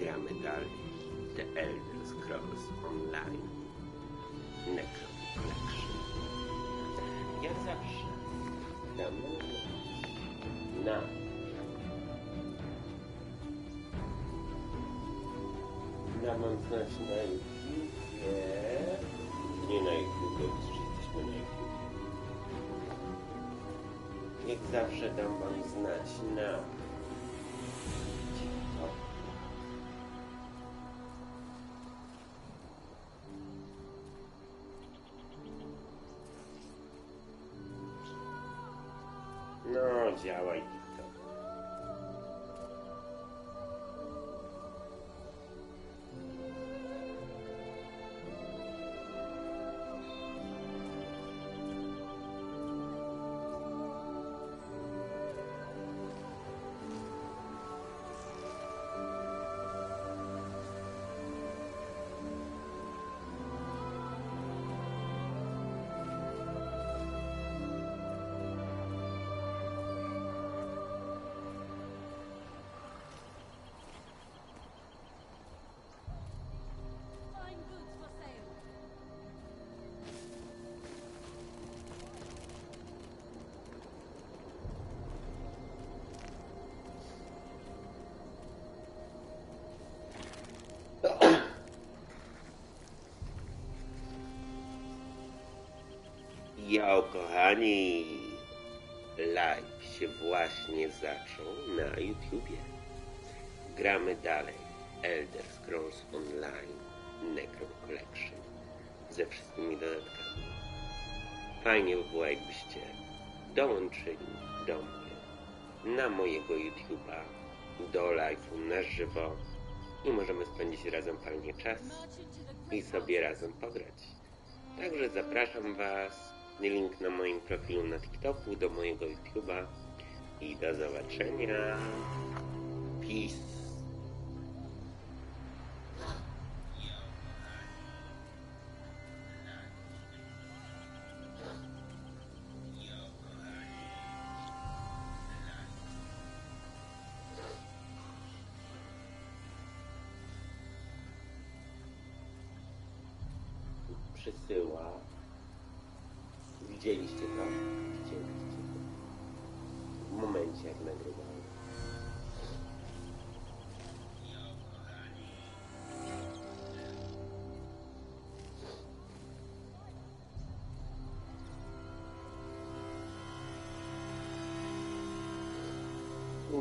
gramy dalej. The Elder Scrolls Online. Necrom Collection. Jak zawsze. Damy na mam znać na YouTubie. Nie na YouTubie, przecież jesteśmy na YouTube. Jak zawsze dam wam znać na TikTok. No, działaj TikTok. Jo, kochani, live się właśnie zaczął na YouTubie. Gramy dalej. Elder Scrolls Online Necrom Collection ze wszystkimi dodatkami. Fajnie by było, jakbyście dołączyli do mnie na mojego YouTuba, do live'u na żywo i możemy spędzić razem fajnie czas i sobie razem pograć. Także zapraszam was. Link na moim profilu na TikToku, do mojego YouTube'a i do zobaczenia. Peace. Przysyła. Widzieliście to? Widzieliście to? W momencie, jak nagrywałem.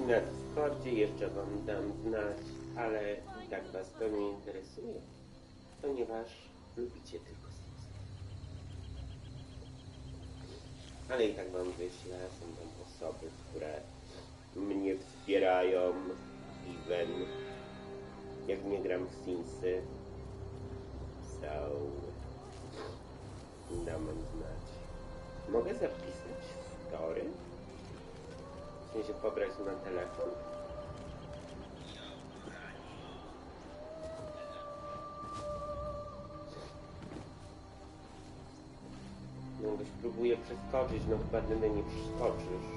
Na Discordzie jeszcze wam dam znać, ale i tak was to nie interesuje, ponieważ lubicie tylko Simsy. Ale i tak wam wyślę, są tam osoby, które mnie wspierają, even jak nie gram w Simsy. So, dam wam znać. Mogę zapisać story? W sensie pobrać na telefon? No goś próbuje przeskoczyć, no chyba ty nie przeskoczysz.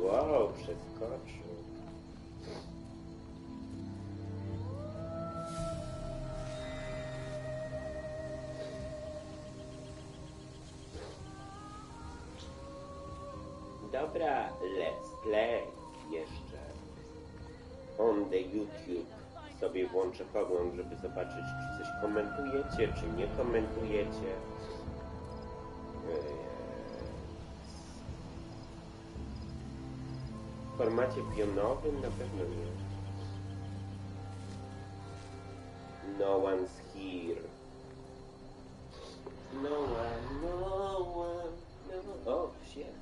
Wow, przeskoczył. Dobra, let's play jeszcze. On the YouTube sobie włączę pogląd, żeby zobaczyć, czy coś komentujecie, czy nie komentujecie. W formacie pionowym na pewno nie. No one's here. No one, no one, no... O, ktoś jest.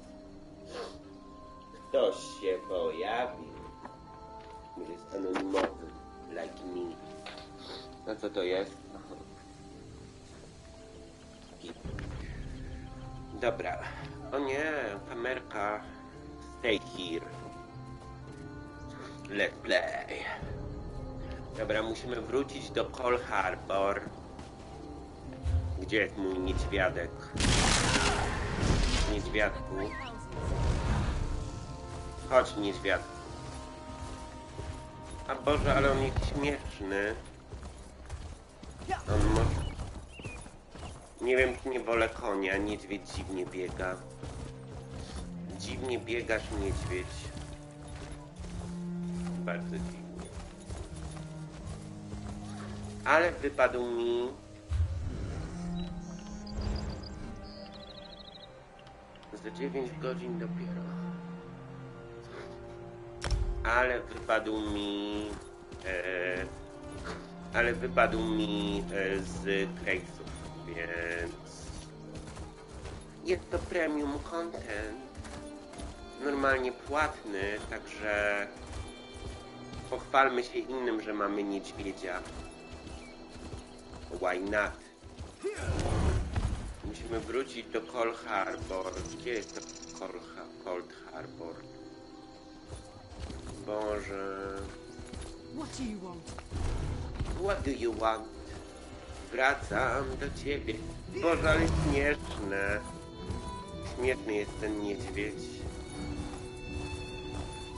Ktoś się pojawił. Może jest anonimowy, like me. No co to jest? Aha. Dobra. O nie, kamerka. Stay here. Let's play. Dobra, musimy wrócić do Cold Harbor. Gdzie jest mój niedźwiadek? Niedźwiadku. Chodź, niedźwiadku. A Boże, ale on jest śmieszny. On może... Nie wiem, czy nie wolę konia. Niedźwiedź dziwnie biega. Dziwnie biegasz, niedźwiedź. Bardzo dziwnie. Ale wypadł mi... Za 9 godzin dopiero. Ale wypadł mi... z case'ów, więc... Jest to premium content. Normalnie płatny, także... Pochwalmy się innym, że mamy niedźwiedzia. Why not? Musimy wrócić do Cold Harbor. Gdzie jest to Cold Harbor? Boże... What do you want? Wracam do ciebie. Boże, ale śmieszne. Śmieszny jest ten niedźwiedź.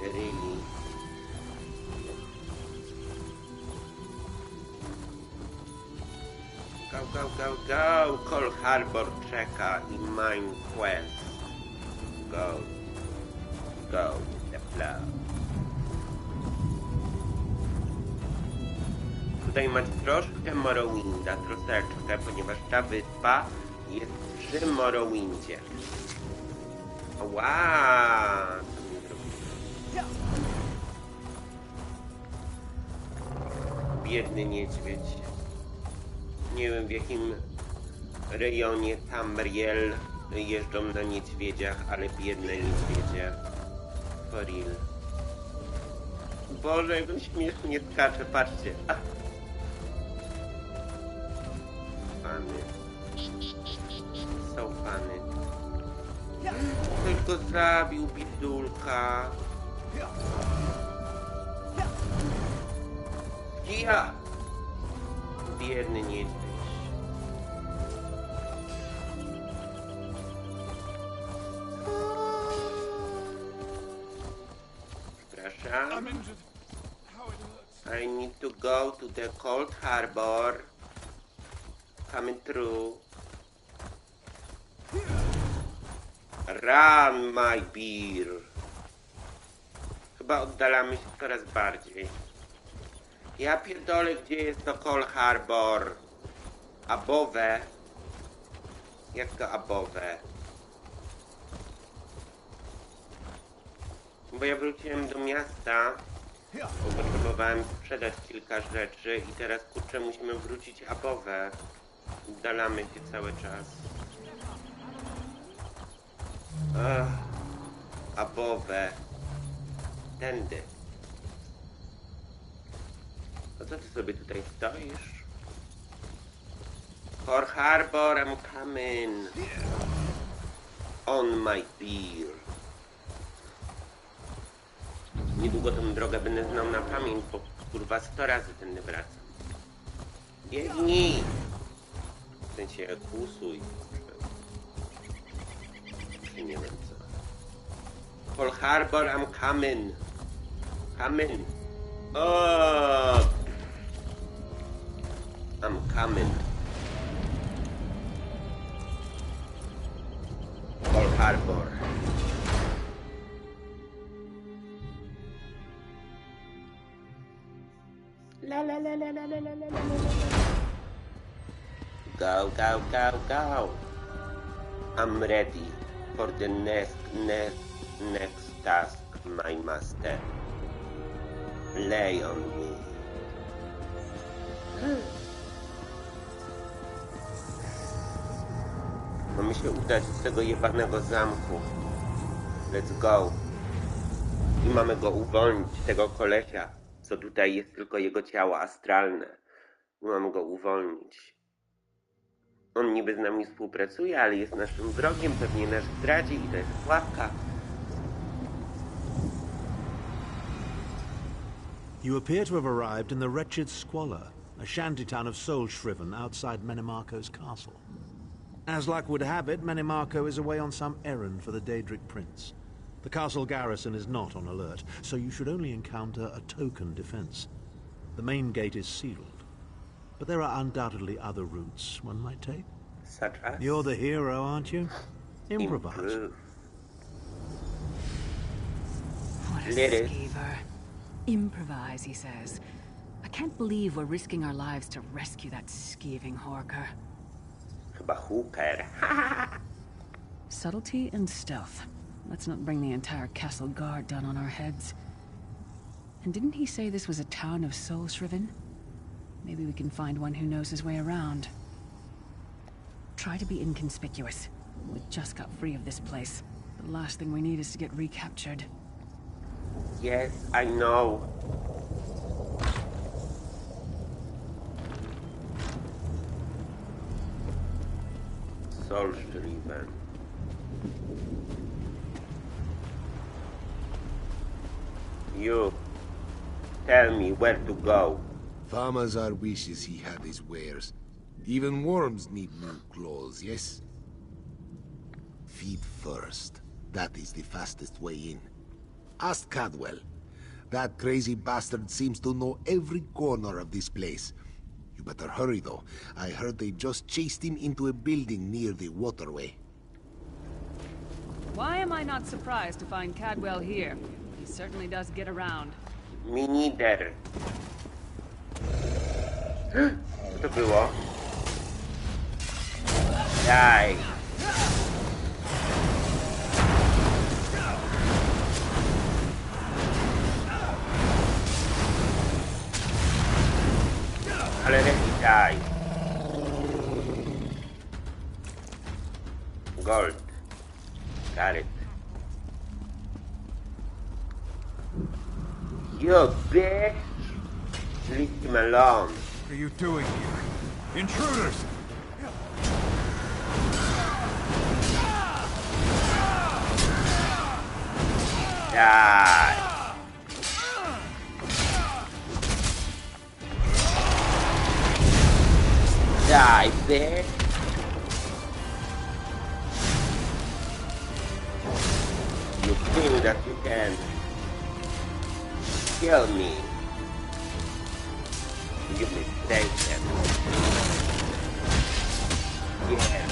Really? Go! Cold Harbor czeka i mine quest. Go with the flow. Tutaj macie troszkę Morrowinda, troszeczkę, ponieważ ta wyspa jest przy Morrowindzie. Ła! Co mi zrobił? Biedny niedźwiedź. Nie wiem, w jakim rejonie Tamriel jeżdżą na niedźwiedziach, ale biedne niedźwiedzie. For real. Boże, jak on śmiesznie skacze, patrzcie. Fany. Są fany. Ktoś go zabił, bidulka. Ja! Biedny niedźwiedź. Przepraszam. I need to go to the Cold Harbor. Coming through. Run, my beer. Chyba oddalamy się coraz bardziej. Ja pierdolę, gdzie jest to Cold Harbor? Abowe. Jak to abowe? Bo ja wróciłem do miasta, bo potrzebowałem sprzedać kilka rzeczy i teraz, kurczę, musimy wrócić abowe. Oddalamy się cały czas. Abowe. Tędy. A co ty sobie tutaj stoisz? Cold Harbor, I'm coming. On my beer. Niedługo tę drogę będę znał na pamięć, bo kurwa 100 razy tędy wracam. Biegnij! W sensie kłusuj. Czy nie wiem co. Cold Harbor, I'm coming. Coming. Oh! I'm coming. Cold Harbor. La la la la la la la la la la. Go. I'm ready for the next task, my master. Lay on me. Mamy się udać z tego jebanego zamku. Let's go. I mamy go uwolnić, tego kolesia, co tutaj jest tylko jego ciało astralne. I mamy go uwolnić. On niby z nami współpracuje, ale jest naszym wrogiem, pewnie nas zdradzi i to jest pułapka. You appear to have arrived in the wretched Squalor, a shantytown of soul-shriven outside Menimarco's castle. As luck would have it, Menimarco is away on some errand for the Daedric Prince. The castle garrison is not on alert, so you should only encounter a token defense. The main gate is sealed, but there are undoubtedly other routes one might take. Such as? You're the hero, aren't you? Improvise. Improve. What a Let it. skeever. Improvise, he says. I can't believe we're risking our lives to rescue that skeeving horker. Chyba hooker. Subtlety and stealth. Let's not bring the entire castle guard down on our heads. And didn't he say this was a town of soul-shriven? Maybe we can find one who knows his way around. Try to be inconspicuous. We just got free of this place. The last thing we need is to get recaptured. Yes, I know. Soul-driven. You tell me where to go. Farmazar wishes he had his wares. Even worms need new clothes, yes? Feet first. That is the fastest way in. Ask Cadwell. That crazy bastard seems to know every corner of this place. You better hurry, though. I heard they just chased him into a building near the waterway. Why am I not surprised to find Cadwell here? He certainly does get around. Me neither. Co to było? Daj. Ale lepiej daj. Gold. Got it. You bitch! Leave him alone. What are you doing here? Intruders! Die. Die, bitch. You think that you can kill me? You mistaken. Yeah.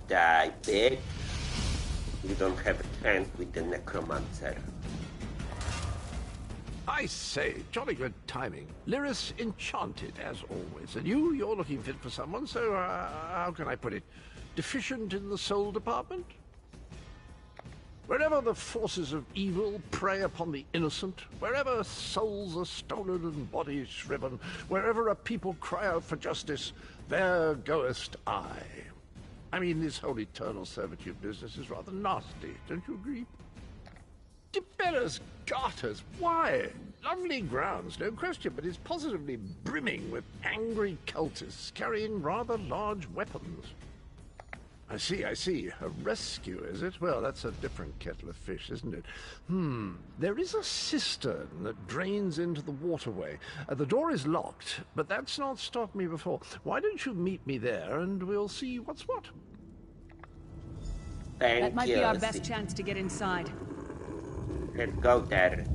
Die, bitch. You don't have a chance with the necromancer. I say, jolly good timing. Lyris enchanted, as always. And you're looking fit for someone, so, how can I put it? Deficient in the soul department? Wherever the forces of evil prey upon the innocent, wherever souls are stolen and bodies shriven, wherever a people cry out for justice, there goest I. I mean, this whole eternal servitude business is rather nasty, don't you agree? Tiberas garters, why? Lovely grounds, no question, but it's positively brimming with angry cultists carrying rather large weapons. I see. A rescue, is it? Well, that's a different kettle of fish, isn't it? There is a cistern that drains into the waterway. The door is locked, but that's not stopped me before. Why don't you meet me there, and we'll see what's what? Thank That might you. be our best chance to get inside. Let's go there.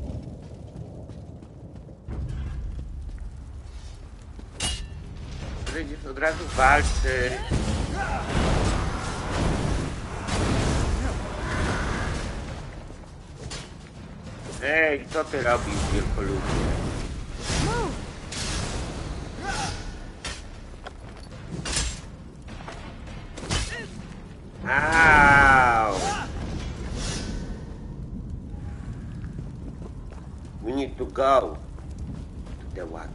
Przecież od razu walczy. Ej, co ty robisz, wielkoludnie? Ow! We need to go to the waters.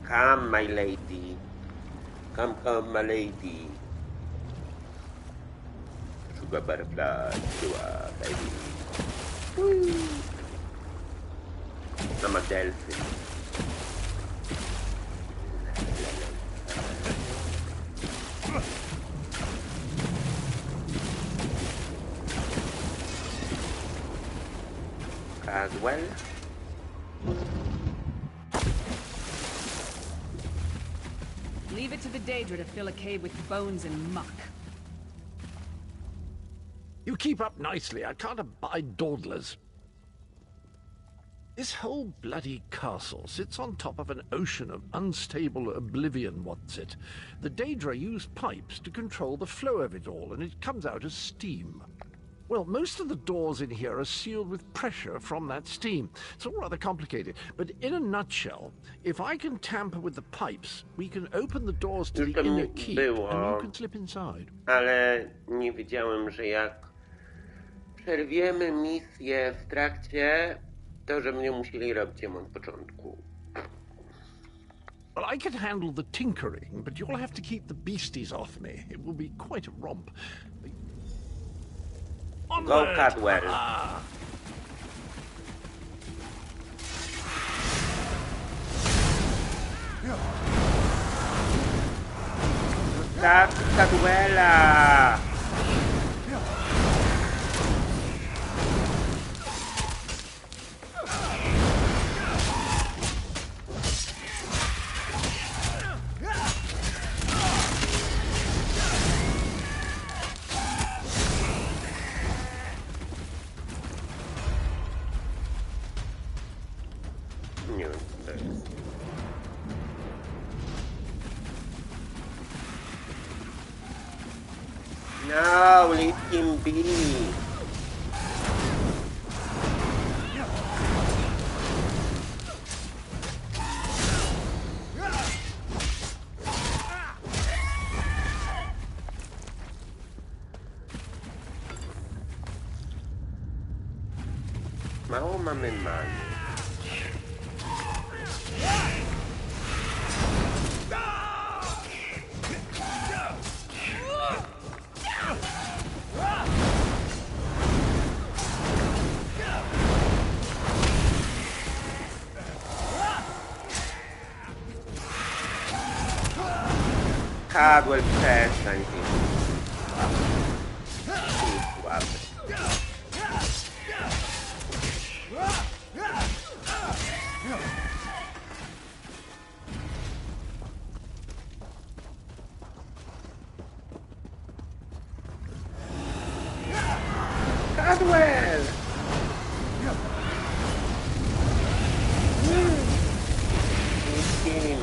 Come, my lady. Come, my lady. Sugar butterfly, sugar, baby. Woo! I'm a delphin. Cadwell. Leave it to the Daedra to fill a cave with bones and muck. You keep up nicely. I can't abide dawdlers. This whole bloody castle sits on top of an ocean of unstable oblivion, what's it? The Daedra use pipes to control the flow of it all, and it comes out as steam. Well, most of the doors in here are sealed with pressure from that steam. It's all rather complicated, but in a nutshell, if I can tamper with the pipes, we can open the doors to the inner keep, and you can slip inside. Ale nie wiedziałem, że jak przerwiemy misję w trakcie, to że mnie musieli robić ją od początku. Well, I can handle the tinkering, but you'll have to keep the beasties off me. It will be quite a romp. Go, Cadwell. Tak, Cadwella! Nie wiem, co to jest. No, let him be. Mało mamy many. Cadwell, przestań tym. Słaby. Cadwell! Him.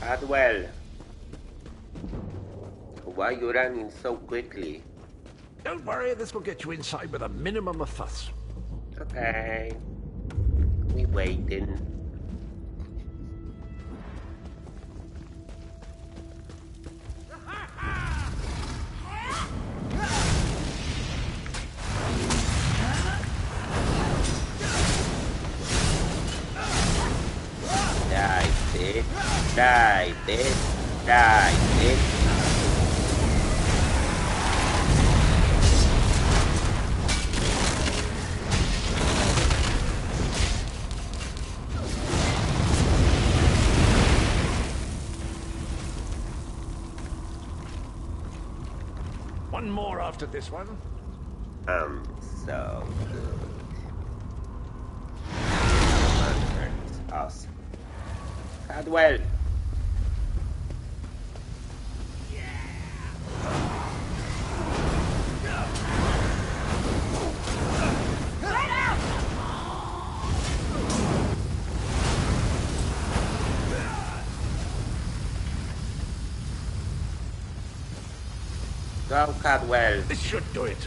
Cadwell, why are you running so quickly? Don't worry, this will get you inside with a minimum of fuss. Okay, we waiting. Die, bitch. Die, bitch. One more after this one. So good. Lantern is awesome. Cadwell. Go, Cadwell. This should do it.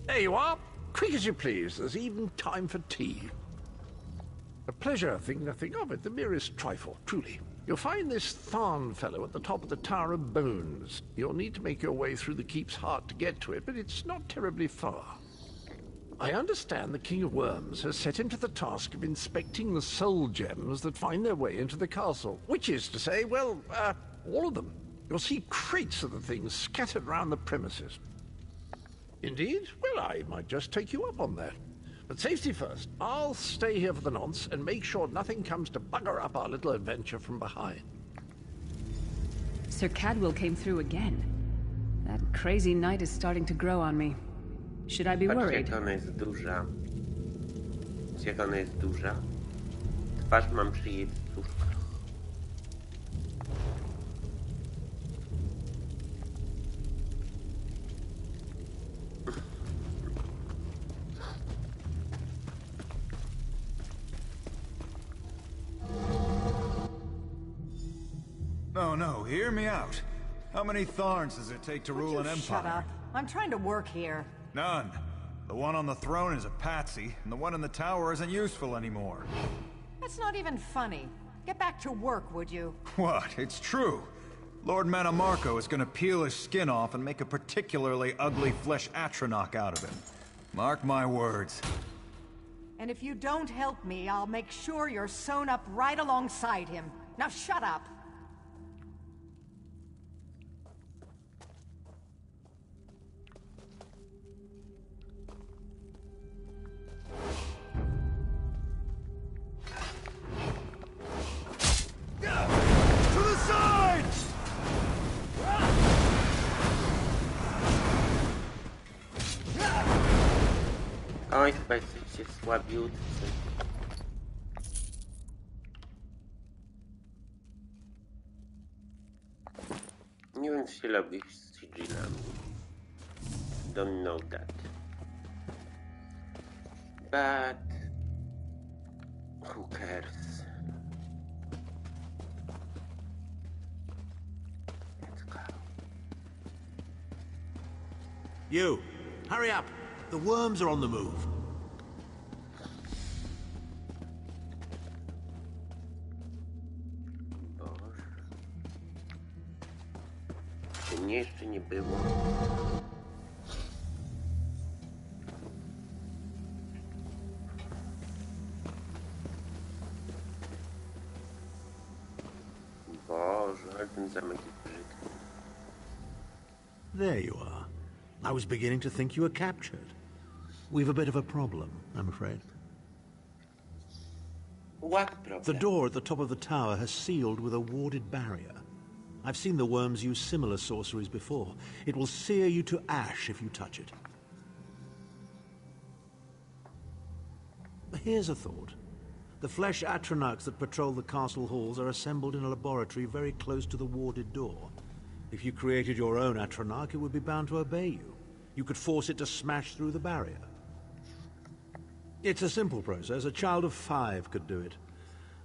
There you are. quick as you please. There's even time for tea. A pleasure, think nothing of it. The merest trifle, truly. You'll find this Tharn fellow at the top of the Tower of Bones. You'll need to make your way through the keep's heart to get to it, but it's not terribly far. I understand the King of Worms has set him to the task of inspecting the soul gems that find their way into the castle. Which is to say, well, all of them. You'll see crates of the things scattered around the premises. Indeed? Well, I might just take you up on that. But safety first. I'll stay here for the nonce and make sure nothing comes to bugger up our little adventure from behind. Sir Cadwell came through again. That crazy night is starting to grow on me. Should I be Patrzcie, worried? jak ona jest duża. Patrzcie, jak ona jest duża. Twarz mam przy jej córkach. No, hear me out. How many Tharns does it take to rule an empire? Shut up. I'm trying to work here. None. The one on the throne is a patsy, and the one in the tower isn't useful anymore. That's not even funny. Get back to work, would you? What? It's true. Lord Manamarco is gonna peel his skin off and make a particularly ugly flesh Atronach out of him. Mark my words. And if you don't help me, I'll make sure you're sewn up right alongside him. Now shut up. Oj, chyba jesteście słabiutcy. Nie wiem, co się robi z sigillami. Don't know that. But... who cares? Let's go. You! Hurry up! The worms are on the move. Boże. Czy mnie jeszcze nie było? Boże, ale ten zamek jest brzydki. There you are. I was beginning to think you were captured. We've a bit of a problem, I'm afraid. What problem? The door at the top of the tower has sealed with a warded barrier. I've seen the worms use similar sorceries before. It will sear you to ash if you touch it. Here's a thought. The flesh Atronachs that patrol the castle halls are assembled in a laboratory very close to the warded door. If you created your own Atronach, it would be bound to obey you. You could force it to smash through the barrier. It's a simple process. A child of 5 could do it.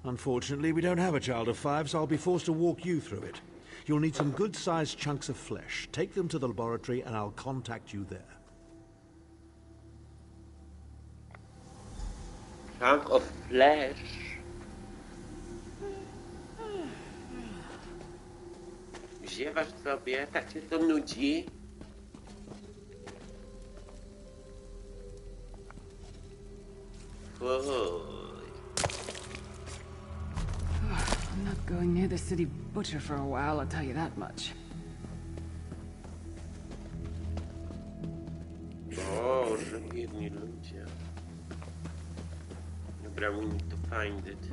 Unfortunately, we don't have a child of 5, so I'll be forced to walk you through it. You'll need some good-sized chunks of flesh. Take them to the laboratory, and I'll contact you there. Chunk of flesh. Ziewasz sobie? Tak cię to nudzi? I'm not going near the city butcher for a while, I'll tell you that much. Boże, biedni ludzie. Dobra, we need to find it.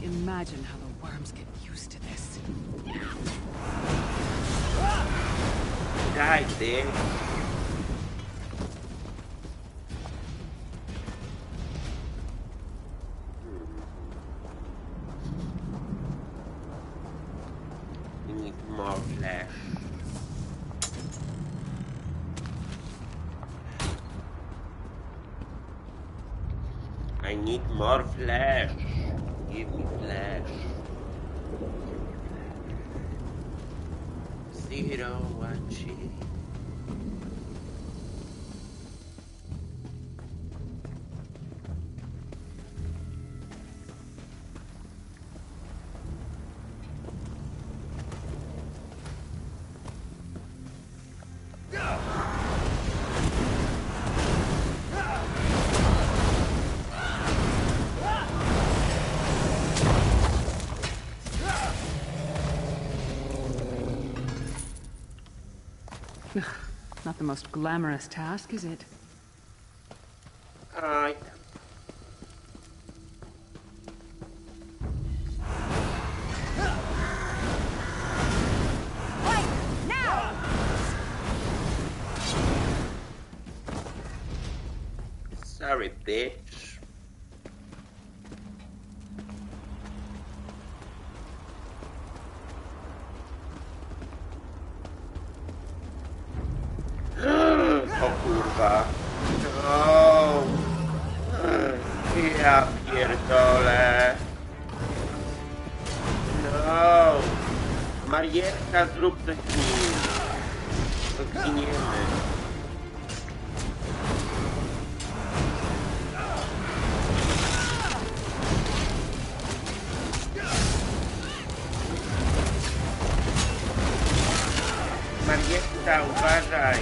Imagine how the worms get used to this. Die, there. need more flesh. I need more flesh. Give me flesh. Zero watching. Not the most glamorous task, is it? I Wait! Now! sorry, bitch. O kurwa. No. Ja pierdolę. No. Marierka, zrób coś z nim. To zginiemy. Marierka, uważaj.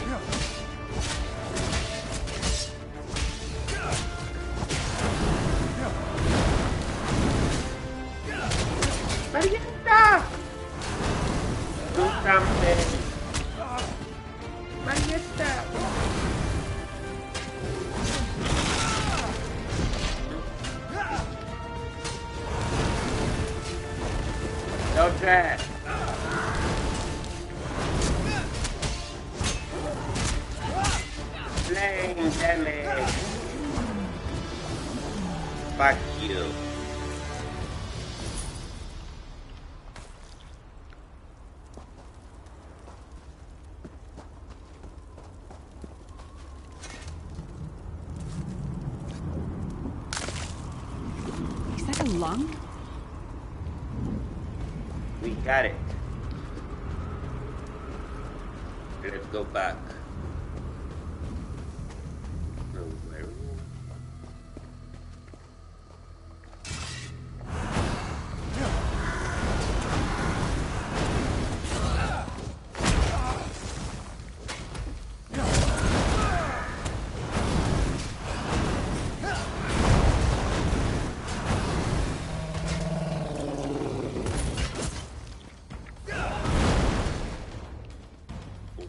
Marietta! Rzucam ten. Marietta! Dobrze. Flame damage. Fuck you. Is that a lung? We got it. Let's go back. No, where?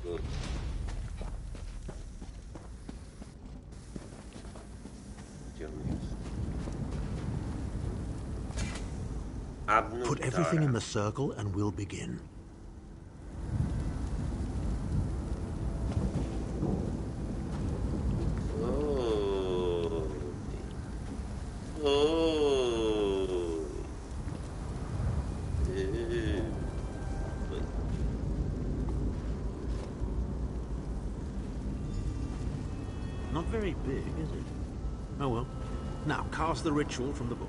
Good. Put everything in the circle and we'll begin. Oh. Oh. Not very big, is it? Oh well. Now, cast the ritual from the book.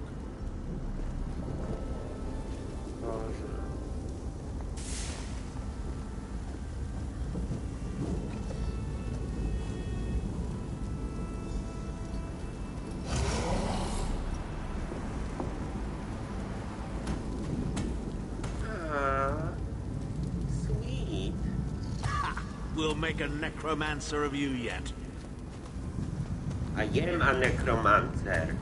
Sweet. We'll make a necromancer of you yet. I am a necromancer.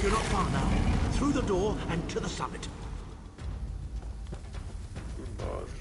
You're not far now. Through the door and to the summit. Boże.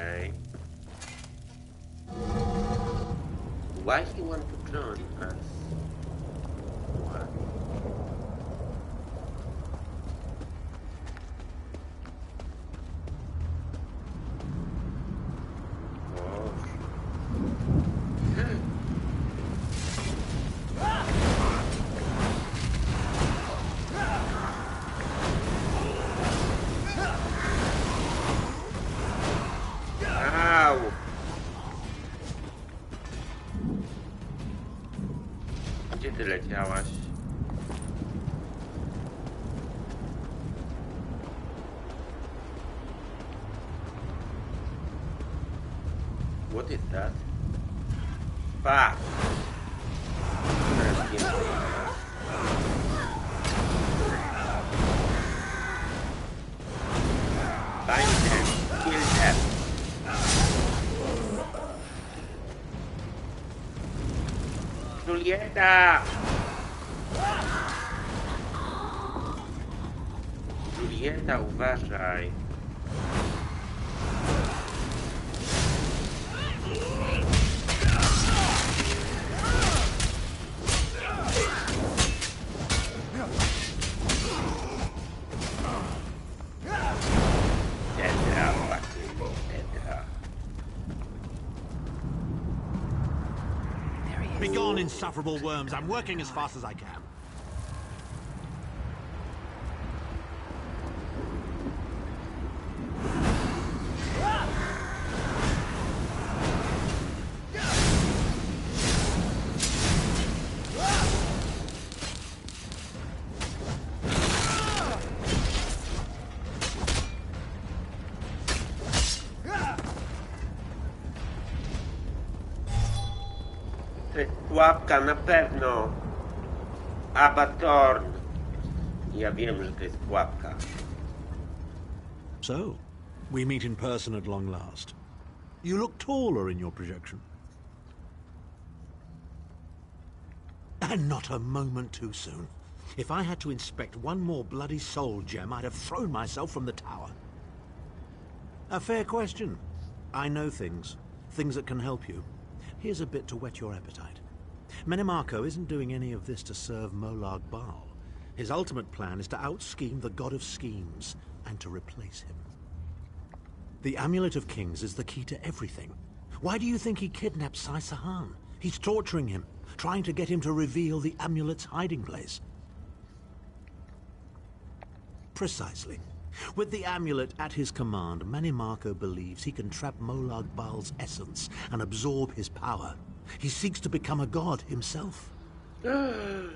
Okay. Why he want to join us? What? Gdzie ty leciałaś? What is that? Fuck! Teraz nie Bind them, kill them. Julieta! Julieta, uważaj. Begone, insufferable worms. I'm working as fast as I can. To jest pułapka, na pewno. Abatorn. Ja wiem, że to jest pułapka. So, we meet in person at long last. You look taller in your projection. And not a moment too soon. If I had to inspect one more bloody soul gem, I'd have thrown myself from the tower. A fair question. I know things. Things that can help you. Here's a bit to whet your appetite. Menimarco isn't doing any of this to serve Molag Bal. His ultimate plan is to out-scheme the god of schemes and to replace him. The Amulet of Kings is the key to everything. Why do you think he kidnapped Sai Sahan? He's torturing him, trying to get him to reveal the amulet's hiding place. Precisely. With the amulet at his command, Menimarco believes he can trap Molag Bal's essence and absorb his power. He seeks to become a god himself. I'd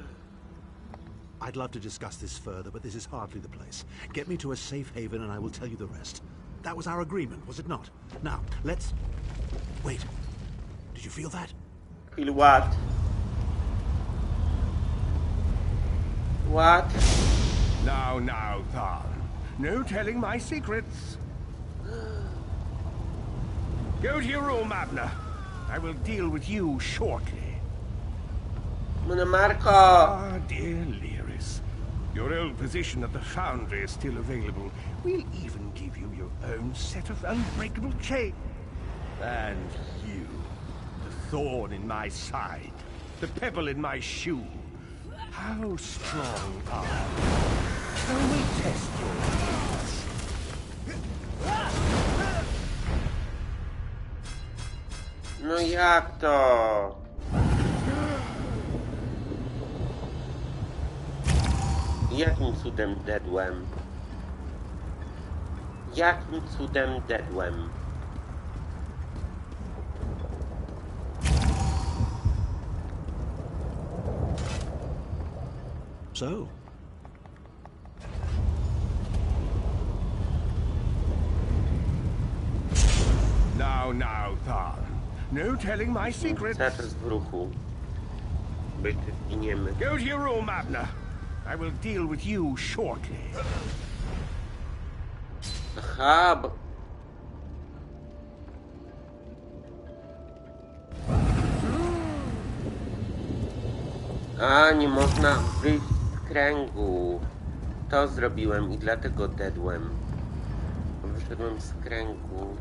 love to discuss this further, but this is hardly the place. Get me to a safe haven and I will tell you the rest. That was our agreement, was it not? Now, let's... Wait. Did you feel that? Feel what? What? Now, Tharn. No telling my secrets. Go to your room, Abner. I will deal with you shortly. Menimarco! Ah, dear Lyris. Your old position at the Foundry is still available. We'll even give you your own set of unbreakable chains. And you, the thorn in my side, the pebble in my shoe. How strong are you? Shall we test your wits? No jak to? Jakim cudem dedłem? Jakim cudem dedłem? So? Now, Tharn. No telling my secrets. Zaraz w ruchu. By ty zginiemy. Go to your room, Abner. I will deal with you shortly. Aha, bo... A, nie można wyjść z kręgu. To zrobiłem i dlatego dedłem. Wyszedłem z kręgu.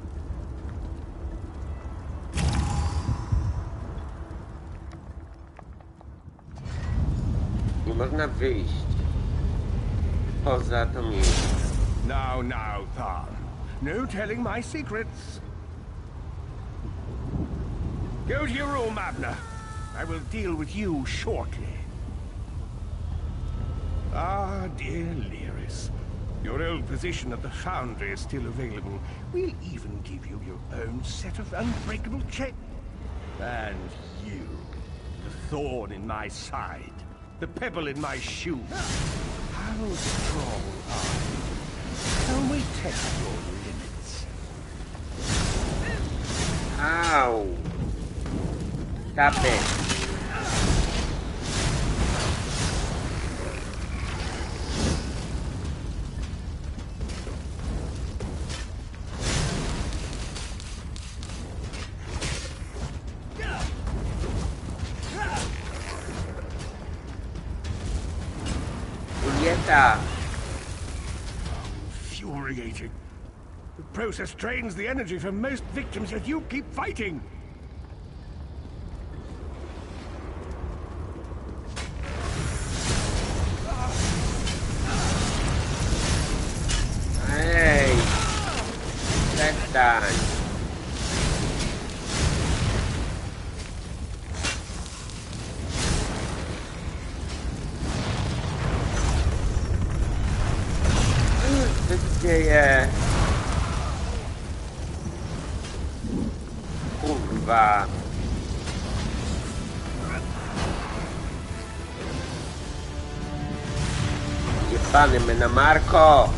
można wyjść poza to miejsce. Now, Tharn. No telling my secrets. Go to your room, Abner. I will deal with you shortly. Ah, dear Lyris. Your old position at the Foundry is still available. We'll even give you your own set of unbreakable chains. And you, the thorn in my side, the pebble in my shoe. How strong are you? Shall we test your limits? Ow! Stop it. Julieta. Infuriating. The process drains the energy from most victims, yet you keep fighting. Hey, that's done. Co się dzieje? Kurwa. Jebany my na Marko.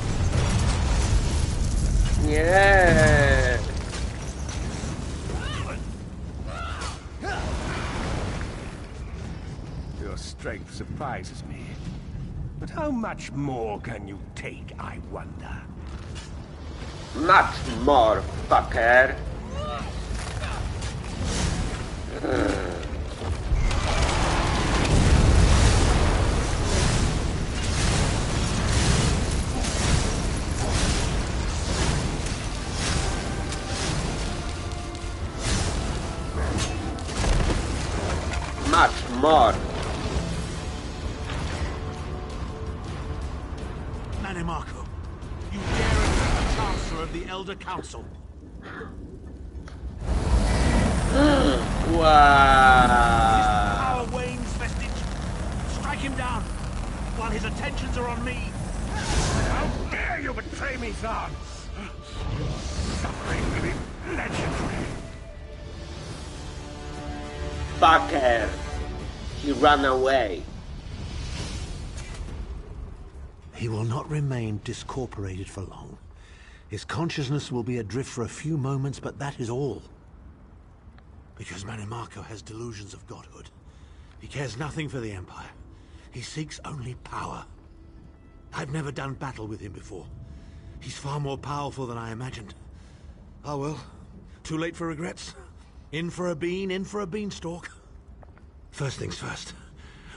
Nie. Your strength surprises me. But how much more can you take, I wonder? Much more, fucker. Much more. Marco, you dare attack the Chancellor of the Elder Council. Wow. Our Wayne's vestige. Strike him down while his attentions are on me. How dare you betray me, Tharn? Your suffering will be legendary. Fucker. He ran away. He will not remain discorporated for long. His consciousness will be adrift for a few moments, but that is all. Because Manimarco has delusions of godhood. He cares nothing for the Empire. He seeks only power. I've never done battle with him before. He's far more powerful than I imagined. Oh well, too late for regrets. In for a bean, in for a beanstalk. First things first,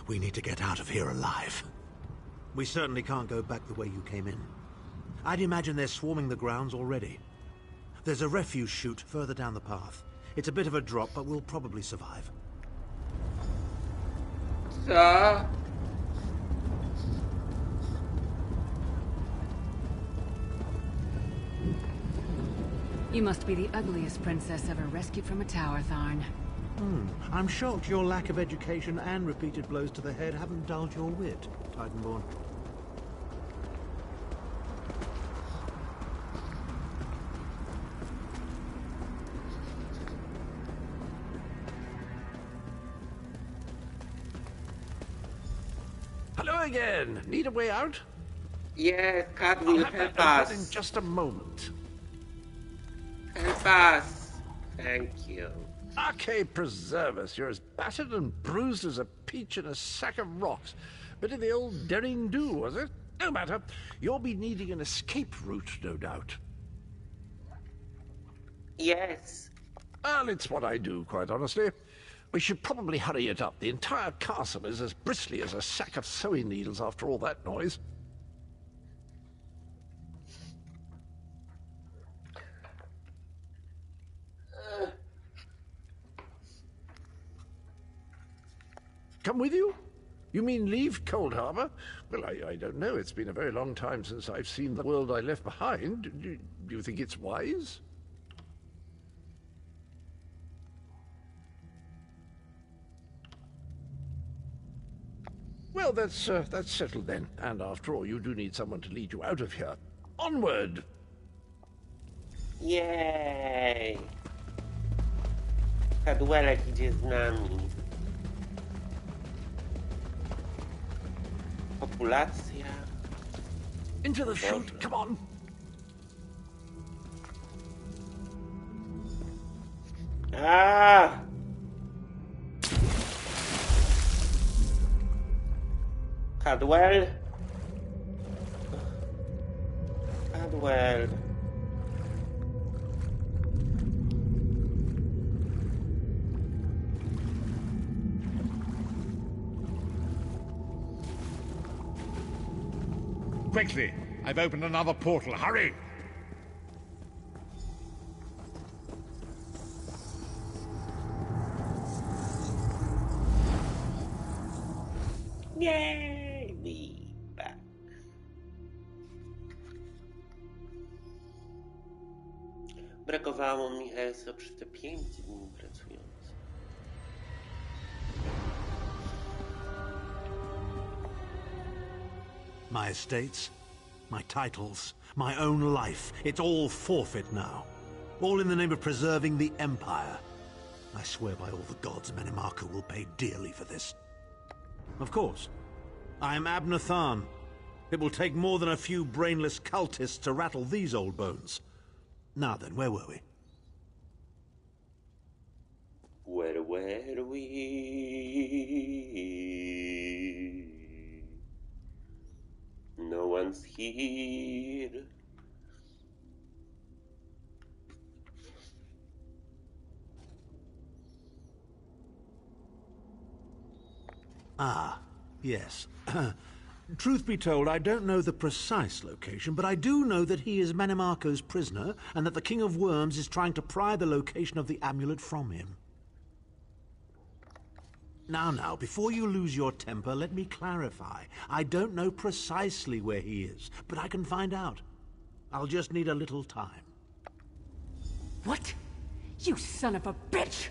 we need to get out of here alive. We certainly can't go back the way you came in. I'd imagine they're swarming the grounds already. There's a refuse chute further down the path. It's a bit of a drop, but we'll probably survive. Co? You must be the ugliest princess ever rescued from a tower, Tharn. I'm shocked your lack of education and repeated blows to the head haven't dulled your wit, Titanborn. Hello again. Need a way out? Yes, God I'll will have help that open in us. just a moment. Help us. Thank you. Arcade preserve us. You're as battered and bruised as a peach in a sack of rocks. Bit of the old daring do, was it? No matter. You'll be needing an escape route, no doubt. Yes. Well, it's what I do, quite honestly. We should probably hurry it up. The entire castle is as bristly as a sack of sewing needles after all that noise. Come with you? You mean leave Cold Harbor? Well, I don't know. It's been a very long time since I've seen the world I left behind. Do you think it's wise? Well, that's settled then. And after all, you do need someone to lead you out of here. Onward! Jej! Kadłelek idzie z nami. Populacja. Into the chute, come on! Ah! Cadwell. Cadwell. Quickly! I've opened another portal. Hurry! Yay! We back. Brakowało mi ESO przy te 5 dni pracując. My estates, my titles, my own life. It's all forfeit now. All in the name of preserving the Empire. I swear by all the gods, Menimarco will pay dearly for this. Of course. I am Abner Tharn. It will take more than a few brainless cultists to rattle these old bones. Now then, where were we? Where were we? No one's here. Ah, yes. Truth be told, I don't know the precise location, but I do know that he is Menimarco's prisoner, and that the King of Worms is trying to pry the location of the amulet from him. Now, before you lose your temper, let me clarify. I don't know precisely where he is, but I can find out. I'll just need a little time. What? You son of a bitch!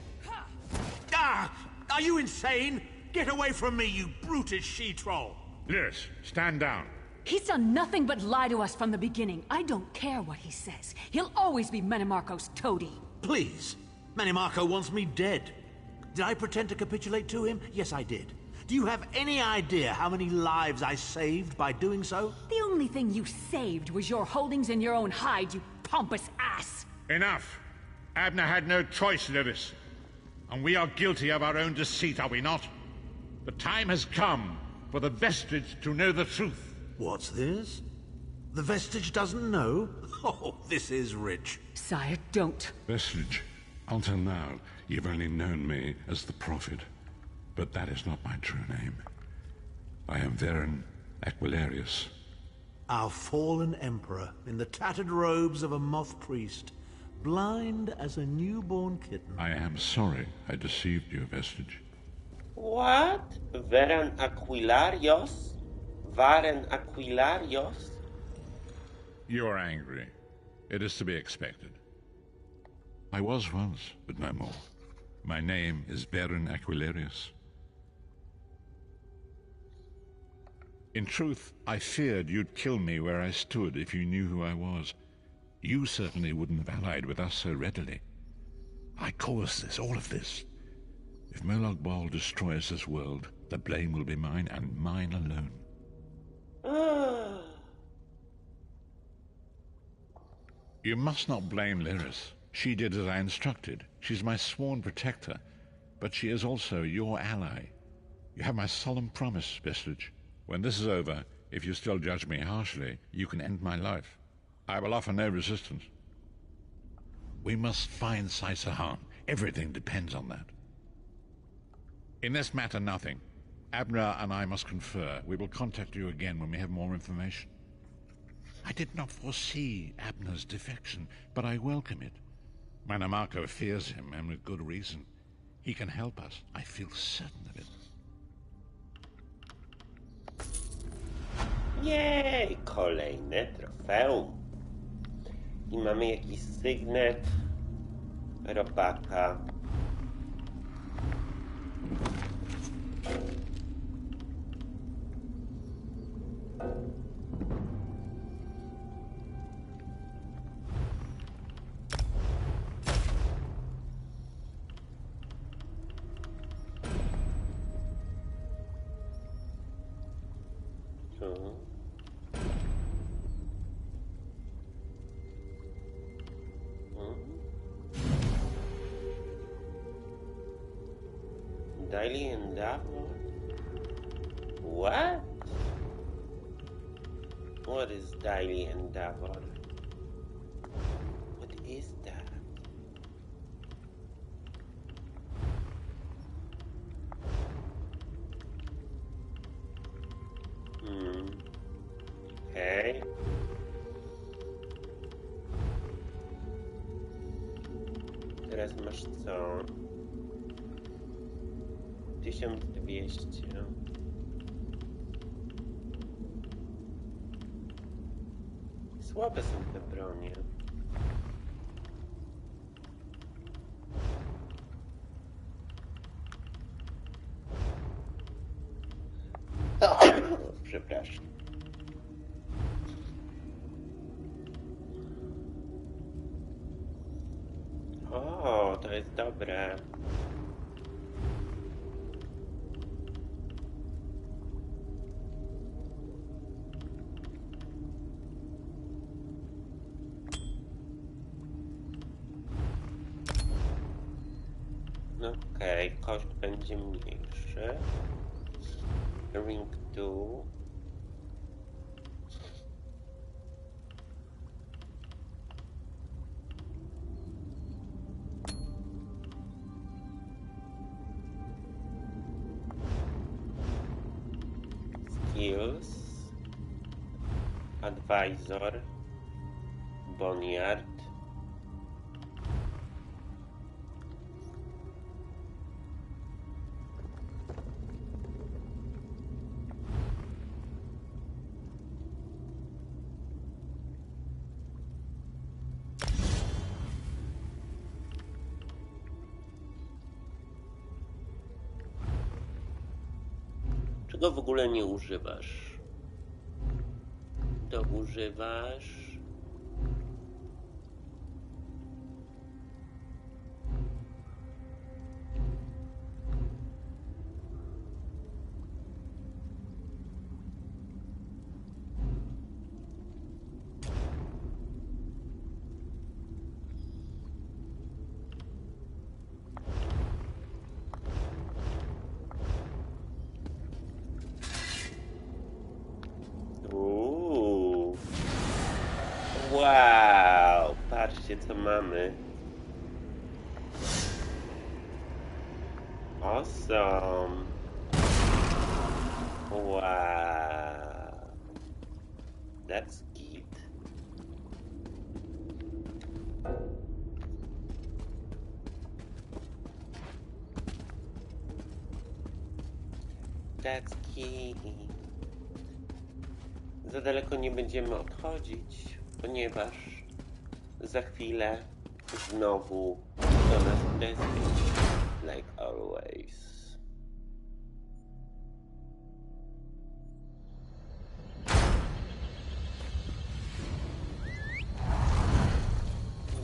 Ah! Are you insane? Get away from me, you brutish she-troll! Lyris, stand down. He's done nothing but lie to us from the beginning. I don't care what he says. He'll always be Menimarco's toady. Please. Menimarco wants me dead. Did I pretend to capitulate to him? Yes, I did. Do you have any idea how many lives I saved by doing so? The only thing you saved was your holdings in your own hide, you pompous ass! Enough. Abner had no choice, Lyris. And we are guilty of our own deceit, are we not? The time has come for the Vestige to know the truth. What's this? The Vestige doesn't know? Oh, this is rich. Sire, don't. Vestige, until now, you've only known me as the Prophet. But that is not my true name. I am Varen Aquilarius. Our fallen emperor, in the tattered robes of a moth priest, blind as a newborn kitten. I am sorry I deceived you, Vestige. What? Varen Aquilarius? Varen Aquilarius? You are angry. It is to be expected. I was once, but no more. My name is Varen Aquilarius. In truth, I feared you'd kill me where I stood if you knew who I was. You certainly wouldn't have allied with us so readily. I caused this, all of this. If Molag Bal destroys this world, the blame will be mine, and mine alone. You must not blame Lyris. She did as I instructed. She's my sworn protector, but she is also your ally. You have my solemn promise, Vestige. When this is over, if you still judge me harshly, you can end my life. I will offer no resistance. We must find Saisahan. Everything depends on that. In this matter, nothing. Abner and I must confer. We will contact you again when we have more information. I did not foresee Abner's defection, but I welcome it. Menimarco fears him, and with good reason. He can help us. I feel certain of it. Jej, kolejne trofeum. I mamy jakiś sygnet robaka. Daily endeavor? What? What is daily endeavor? What is that? Okay. Teraz masz co? 1200. Słabe są te bronie. Przepraszam. O, to jest dobre. Okej, koszt będzie mniejszy. Ring 2. Skills. Advisor. Boneyard. Czego w ogóle nie używasz? To używasz... Wow, patrzcie co mamy. Awesome. Wow. That's good. That's key. Za daleko nie będziemy odchodzić, ponieważ za chwilę znowu do nas destiny, like always.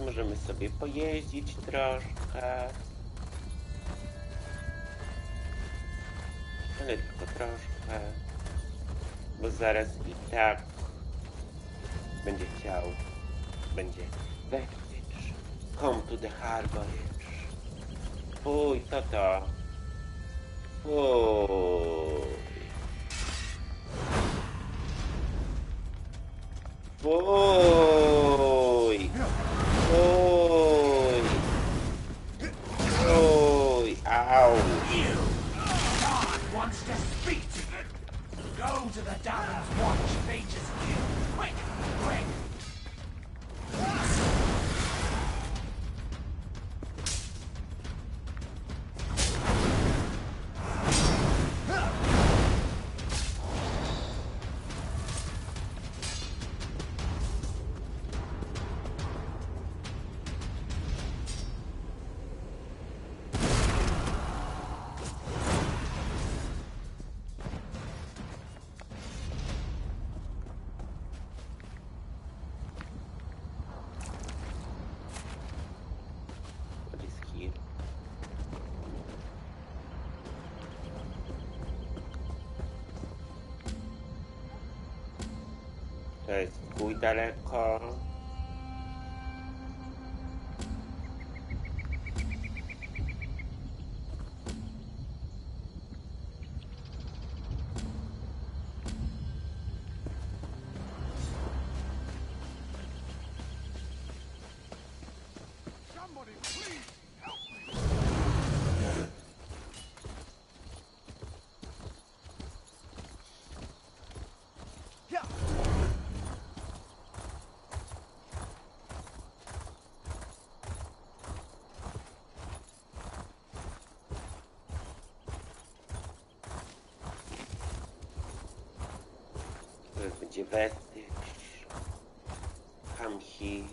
Możemy sobie pojeździć troszkę, ale tylko troszkę, bo zaraz i tak będzie chciał, będzie wewnątrz. Come to the harbor. Fuj, co to? Fuj. Fuj. Fuj. Fuj. Ow. God wants to speak to you. Go to the Darren's watch, Mage's View. Quick, quick. To jest kuj daleko. Będzie vestige. Come here.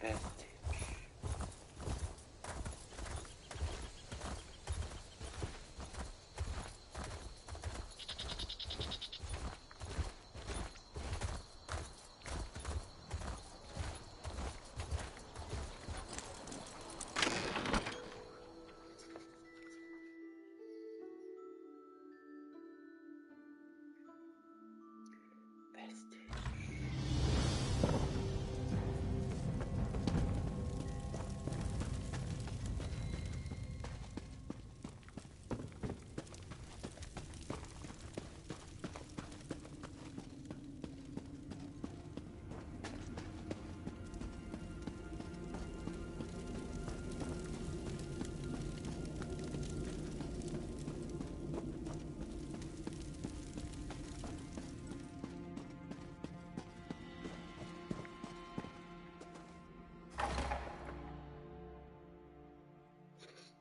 Vestige.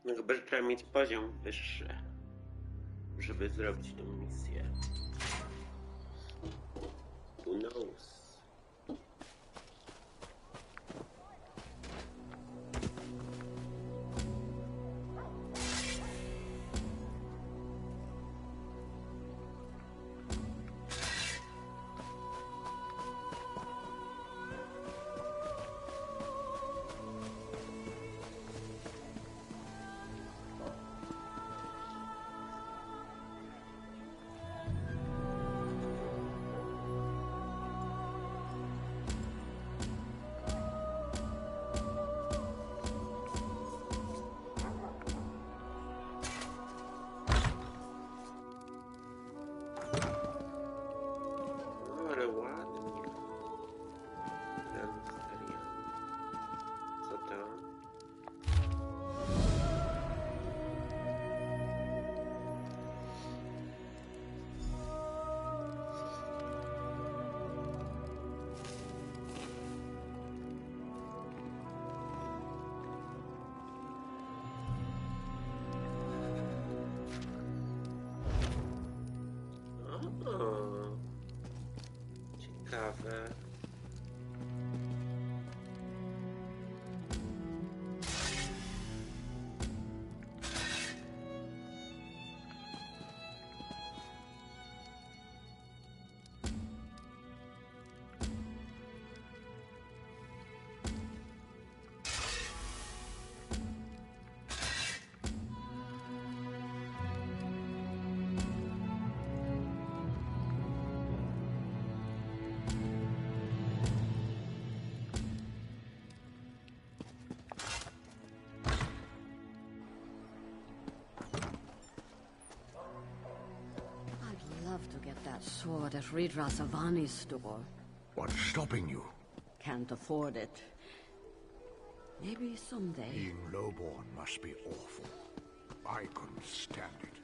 No chyba, że trzeba mieć poziom wyższy, żeby zrobić tę misję. Who knows? Ale ładnie. Co tam? O, ciekawe. I'd love to get that sword at Ridra Savani's store. What's stopping you? Can't afford it. Maybe someday. Being lowborn must be awful. I couldn't stand it.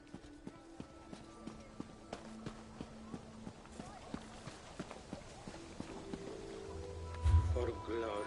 For glory.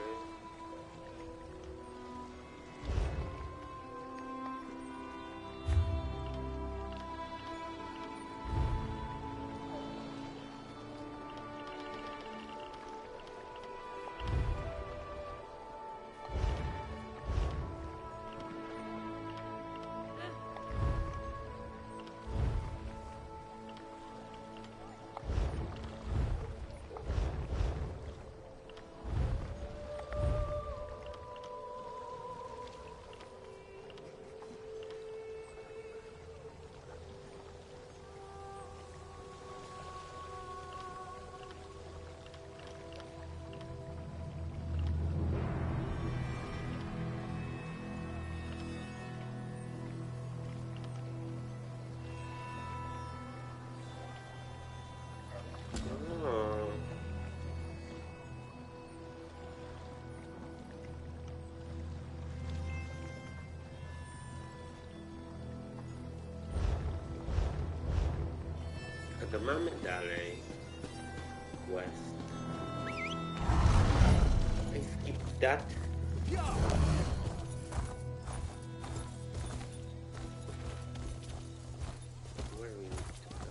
to mamy dalej. Quest. I skipped that. Where we need to go?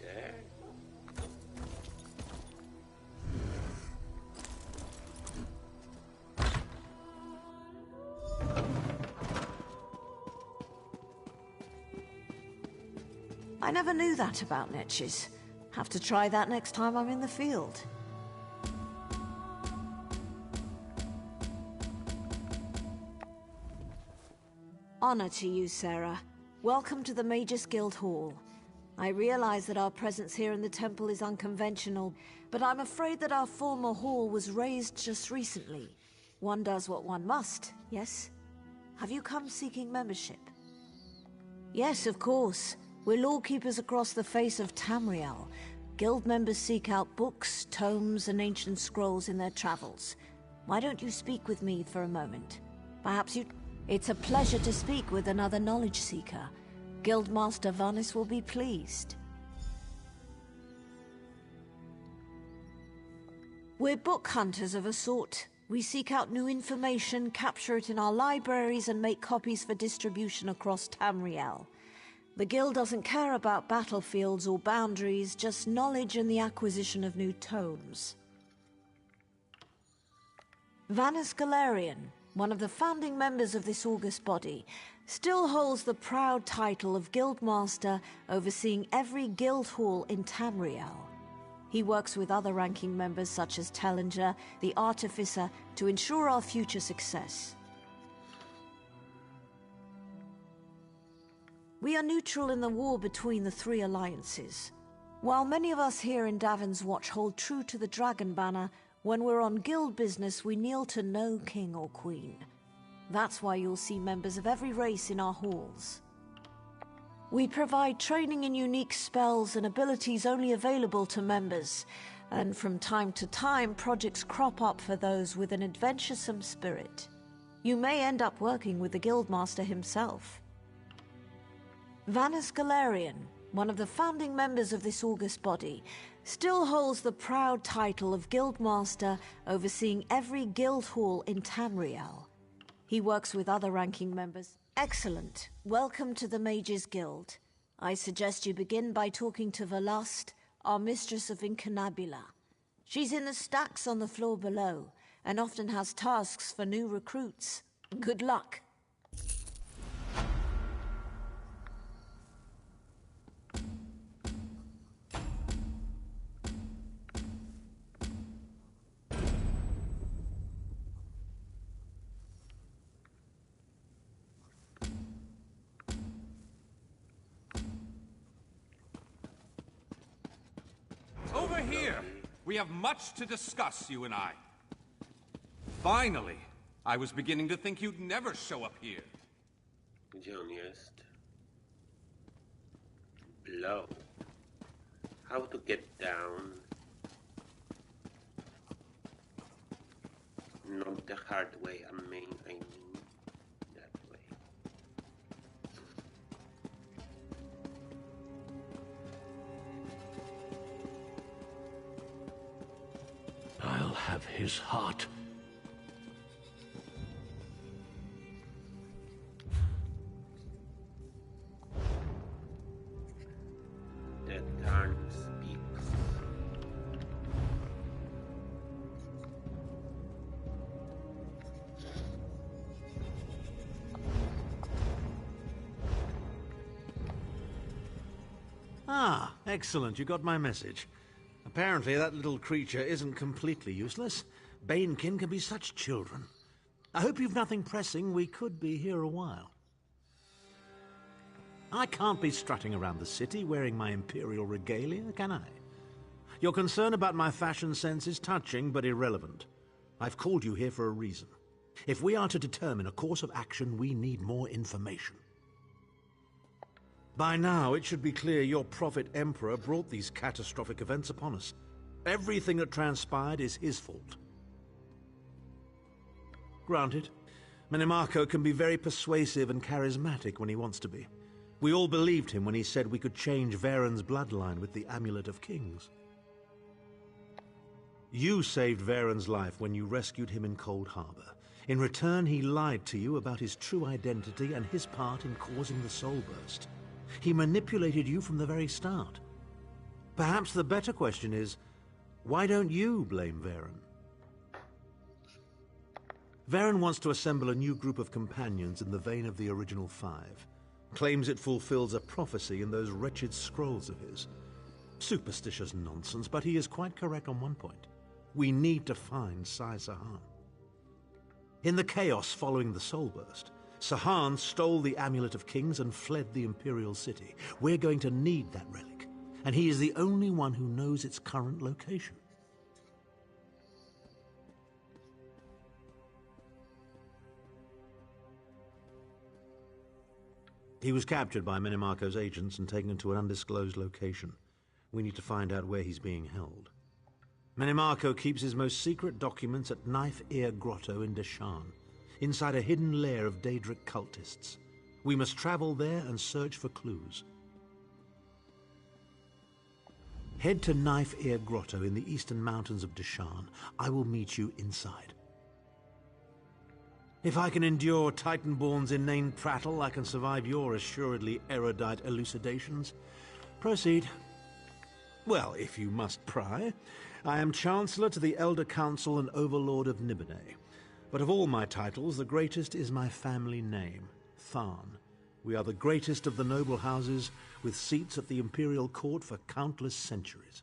There? I never knew that about niches. Have to try that next time I'm in the field. Honor to you, Sarah. Welcome to the Magus Guild Hall. I realize that our presence here in the temple is unconventional, but I'm afraid that our former hall was raised just recently. One does what one must, yes? Have you come seeking membership? Yes, of course. We're lawkeepers across the face of Tamriel. Guild members seek out books, tomes, and ancient scrolls in their travels. Why don't you speak with me for a moment? Perhaps you... It's a pleasure to speak with another knowledge seeker. Guildmaster Vanis will be pleased. We're book hunters of a sort. We seek out new information, capture it in our libraries, and make copies for distribution across Tamriel. The Guild doesn't care about battlefields or boundaries, just knowledge and the acquisition of new tomes. Vanis Galarian, one of the founding members of this august body, still holds the proud title of Guildmaster, overseeing every guild hall in Tamriel. He works with other ranking members such as Tellinger, the Artificer, to ensure our future success. We are neutral in the war between the three alliances. While many of us here in Davin's Watch hold true to the Dragon Banner, when we're on guild business we kneel to no king or queen. That's why you'll see members of every race in our halls. We provide training in unique spells and abilities only available to members, and from time to time projects crop up for those with an adventuresome spirit. You may end up working with the Guildmaster himself. Vanis Galarian, one of the founding members of this august body, still holds the proud title of Guildmaster, overseeing every guild hall in Tamriel. He works with other ranking members. Excellent. Welcome to the Mages Guild. I suggest you begin by talking to Velast, our mistress of Incunabula. She's in the stacks on the floor below, and often has tasks for new recruits. Good luck. Over here! We have much to discuss, you and I. Finally! I was beginning to think you'd never show up here. Gdzie on jest? Blow. How to get down? Not the hard way, I mean that way. I'll have his heart. The Tarn speaks. Ah, excellent. You got my message. Apparently that little creature isn't completely useless. Banekin can be such children. I hope you've nothing pressing. We could be here a while. I can't be strutting around the city wearing my imperial regalia, can I? Your concern about my fashion sense is touching but irrelevant. I've called you here for a reason. If we are to determine a course of action, we need more information. By now, it should be clear your prophet Emperor brought these catastrophic events upon us. Everything that transpired is his fault. Granted, Minimarco can be very persuasive and charismatic when he wants to be. We all believed him when he said we could change Varen's bloodline with the Amulet of Kings. You saved Varen's life when you rescued him in Cold Harbor. In return, he lied to you about his true identity and his part in causing the Soul Burst. He manipulated you from the very start. Perhaps the better question is, why don't you blame Varen? Varen wants to assemble a new group of companions in the vein of the original 5. Claims it fulfills a prophecy in those wretched scrolls of his. Superstitious nonsense, but he is quite correct on one point. We need to find Sai Sahan. In the chaos following the Soul Burst, Sahan stole the Amulet of Kings and fled the Imperial City. We're going to need that relic, and he is the only one who knows its current location. He was captured by Minimarco's agents and taken to an undisclosed location. We need to find out where he's being held. Minimarco keeps his most secret documents at Knife Ear Grotto in Deshan, inside a hidden lair of Daedric cultists. We must travel there and search for clues. Head to Knife Ear Grotto in the eastern mountains of Deshan. I will meet you inside. If I can endure Titanborn's inane prattle, I can survive your assuredly erudite elucidations. Proceed. Well, if you must pry, I am Chancellor to the Elder Council and Overlord of Nibene. But of all my titles, the greatest is my family name, Tharn. We are the greatest of the noble houses, with seats at the Imperial Court for countless centuries.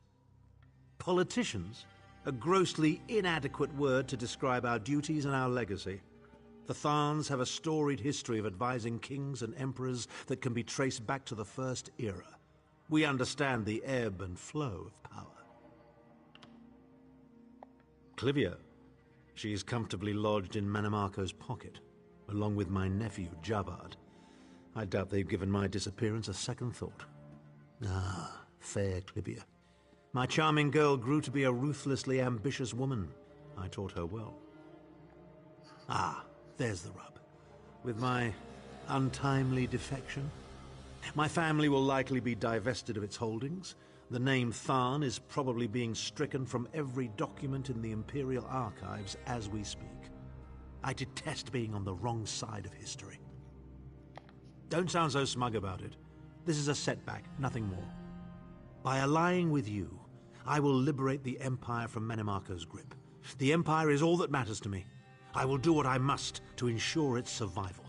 Politicians, a grossly inadequate word to describe our duties and our legacy. The Tharns have a storied history of advising kings and emperors that can be traced back to the First Era. We understand the ebb and flow of power. Clivia. She is comfortably lodged in Minimarco's pocket, along with my nephew, Jabard. I doubt they've given my disappearance a second thought. Ah, fair Clivia. My charming girl grew to be a ruthlessly ambitious woman. I taught her well. Ah, there's the rub. With my untimely defection, my family will likely be divested of its holdings. The name Tharn is probably being stricken from every document in the Imperial archives as we speak. I detest being on the wrong side of history. Don't sound so smug about it. This is a setback, nothing more. By allying with you, I will liberate the Empire from Minimarco's grip. The Empire is all that matters to me. I will do what I must to ensure its survival.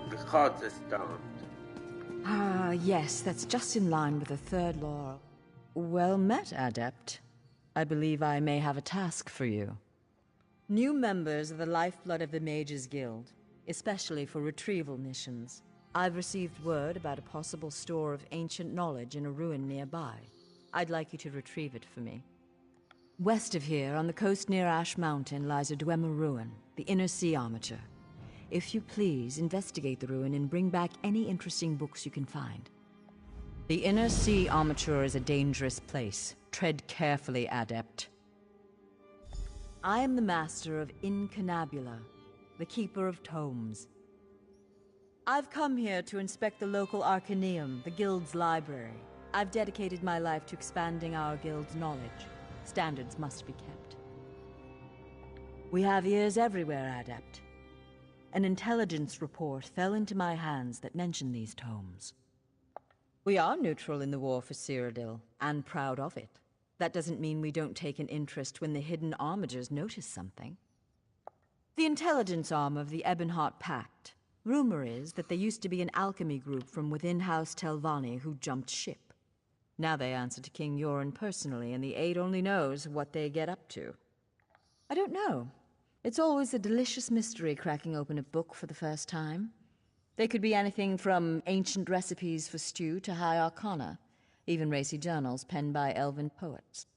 The karze stand. Ah, yes, that's just in line with the third law. Well met, Adept. I believe I may have a task for you. New members are the lifeblood of the Mages Guild, especially for retrieval missions. I've received word about a possible store of ancient knowledge in a ruin nearby. I'd like you to retrieve it for me. West of here, on the coast near Ash Mountain, lies a Dwemer ruin, the Inner Sea Armature. If you please, investigate the ruin and bring back any interesting books you can find. The Inner Sea Armature is a dangerous place. Tread carefully, Adept. I am the master of Incunabula, the keeper of tomes. I've come here to inspect the local Arcaneum, the Guild's library. I've dedicated my life to expanding our Guild's knowledge. Standards must be kept. We have ears everywhere, Adept. An intelligence report fell into my hands that mentioned these tomes. We are neutral in the war for Cyrodiil, and proud of it. That doesn't mean we don't take an interest when the hidden armigers notice something. The intelligence arm of the Ebonheart Pact. Rumor is that there used to be an alchemy group from within House Telvanni who jumped ship. Now they answer to King Yoren personally, and the Aid only knows what they get up to. I don't know. It's always a delicious mystery cracking open a book for the first time. They could be anything from ancient recipes for stew to high arcana, even racy journals penned by elven poets.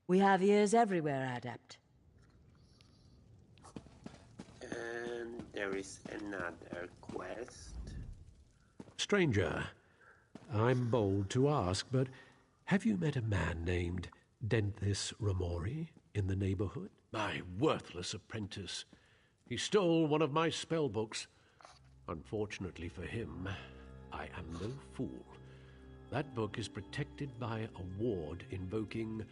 We have ears everywhere, Adept. And there is another quest. Stranger, I'm bold to ask, but have you met a man named Denthis Ramori in the neighborhood? My worthless apprentice. He stole one of my spell books. Unfortunately for him, I am no fool. That book is protected by a ward invoking,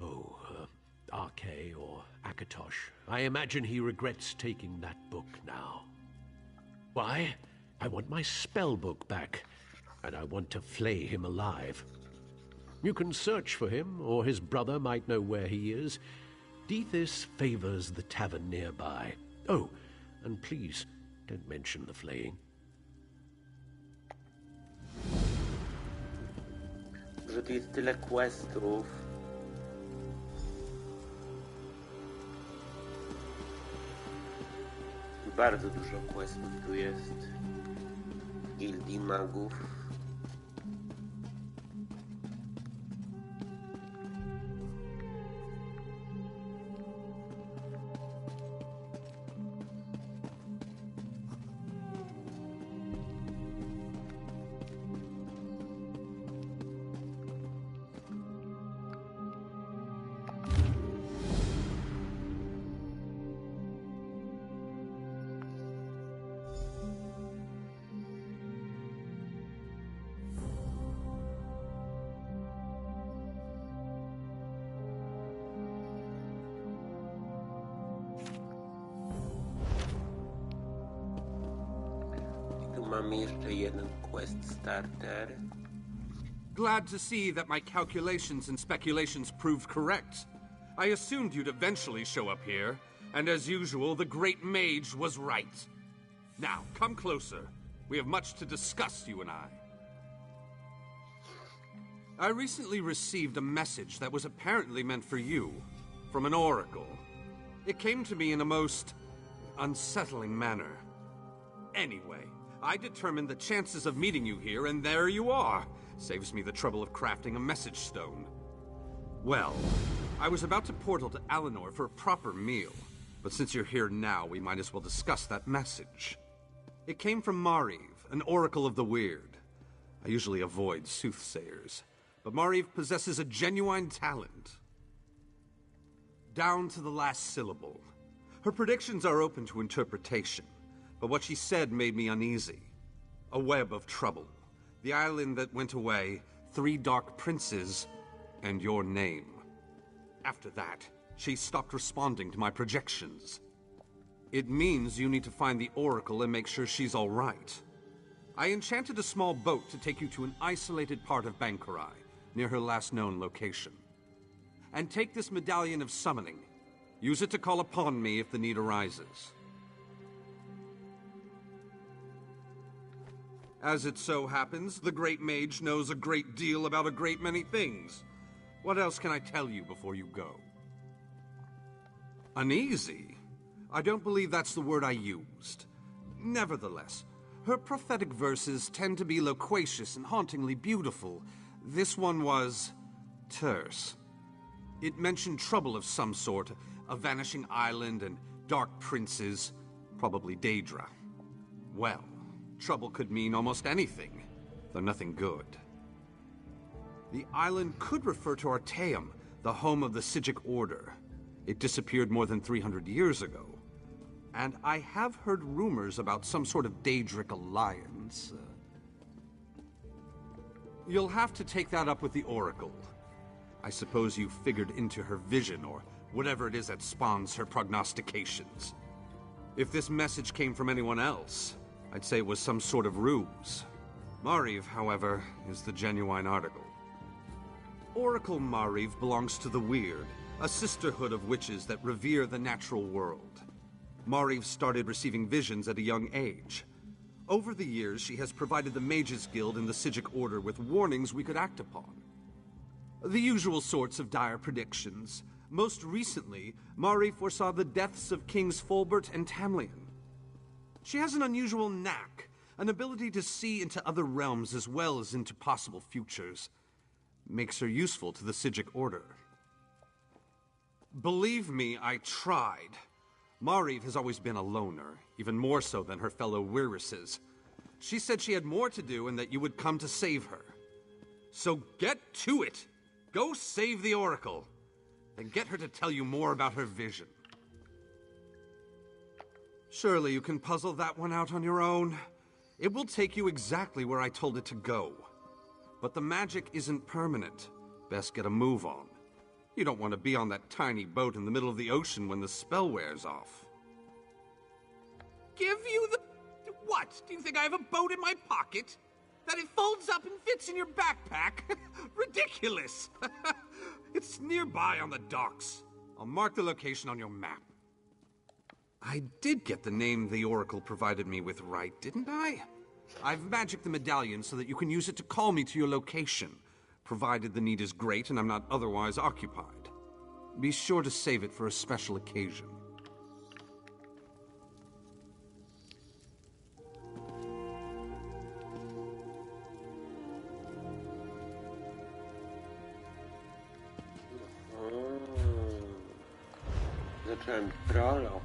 Arche or Akatosh. I imagine he regrets taking that book now. Why? I want my spell book back, and I want to flay him alive. You can search for him, or his brother might know where he is. Dethys favors the tavern nearby. Oh, and please, don't mention the flaying. Że tu jest tyle questów. Bardzo dużo questów tu jest. Gildii magów. Mamy jeszcze jeden quest starter. Glad to see that my calculations and speculations proved correct. I assumed you'd eventually show up here, and as usual, the great mage was right. Now, come closer. We have much to discuss, you and I. I recently received a message that was apparently meant for you, from an oracle. It came to me in a most unsettling manner. Anyway, I determined the chances of meeting you here, and there you are. Saves me the trouble of crafting a message stone. Well, I was about to portal to Alinor for a proper meal, but since you're here now, we might as well discuss that message. It came from Mariv, an oracle of the weird. I usually avoid soothsayers, but Mariv possesses a genuine talent. Down to the last syllable. Her predictions are open to interpretation. But what she said made me uneasy. A web of trouble. The island that went away, 3 dark princes, and your name. After that, she stopped responding to my projections. It means you need to find the Oracle and make sure she's all right. I enchanted a small boat to take you to an isolated part of Bankarai, near her last known location. And take this medallion of summoning. Use it to call upon me if the need arises. As it so happens, the Great Mage knows a great deal about a great many things. What else can I tell you before you go? Uneasy? I don't believe that's the word I used. Nevertheless, her prophetic verses tend to be loquacious and hauntingly beautiful. This one was terse. It mentioned trouble of some sort, a vanishing island and dark princes, probably Daedra. Well, trouble could mean almost anything, though nothing good. The island could refer to Artaeum, the home of the Sigic Order. It disappeared more than 300 years ago. And I have heard rumors about some sort of Daedric alliance. You'll have to take that up with the Oracle. I suppose you figured into her vision, or whatever it is that spawns her prognostications. If this message came from anyone else, I'd say it was some sort of ruse. Mariv, however, is the genuine article. Oracle Mariv belongs to the Weird, a sisterhood of witches that revere the natural world. Mariv started receiving visions at a young age. Over the years, she has provided the Mages Guild and the Sigic Order with warnings we could act upon. The usual sorts of dire predictions. Most recently, Mariv foresaw the deaths of Kings Fulbert and Tamlian. She has an unusual knack, an ability to see into other realms as well as into possible futures. Makes her useful to the Sigic Order. Believe me, I tried. Mariv has always been a loner, even more so than her fellow Wirises. She said she had more to do and that you would come to save her. So get to it! Go save the Oracle. Then get her to tell you more about her vision. Surely you can puzzle that one out on your own. It will take you exactly where I told it to go. But the magic isn't permanent. Best get a move on. You don't want to be on that tiny boat in the middle of the ocean when the spell wears off. Give you the... What? Do you think I have a boat in my pocket? That it folds up and fits in your backpack? Ridiculous! It's nearby on the docks. I'll mark the location on your map. I did get the name the Oracle provided me with right, didn't I? I've magicked the medallion so that you can use it to call me to your location, provided the need is great and I'm not otherwise occupied. Be sure to save it for a special occasion. Zacząłem prolog.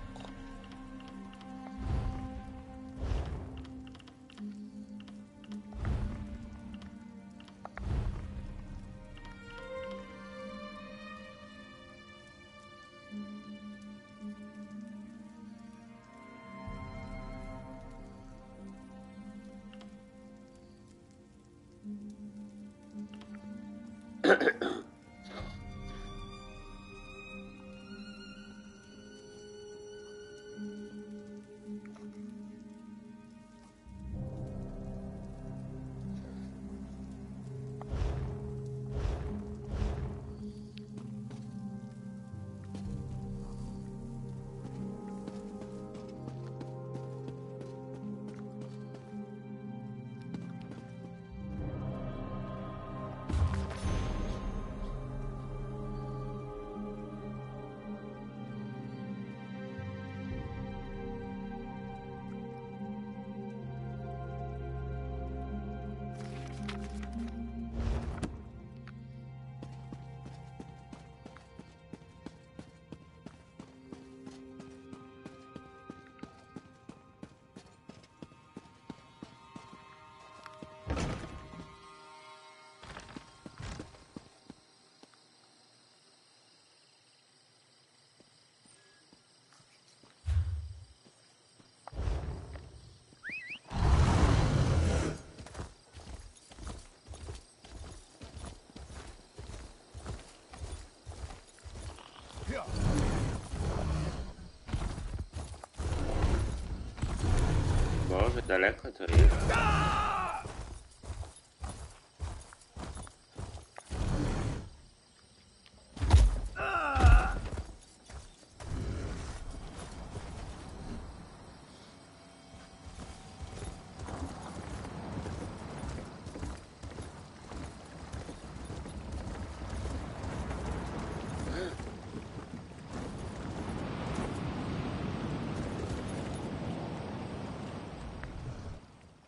Boże, daleko to jest.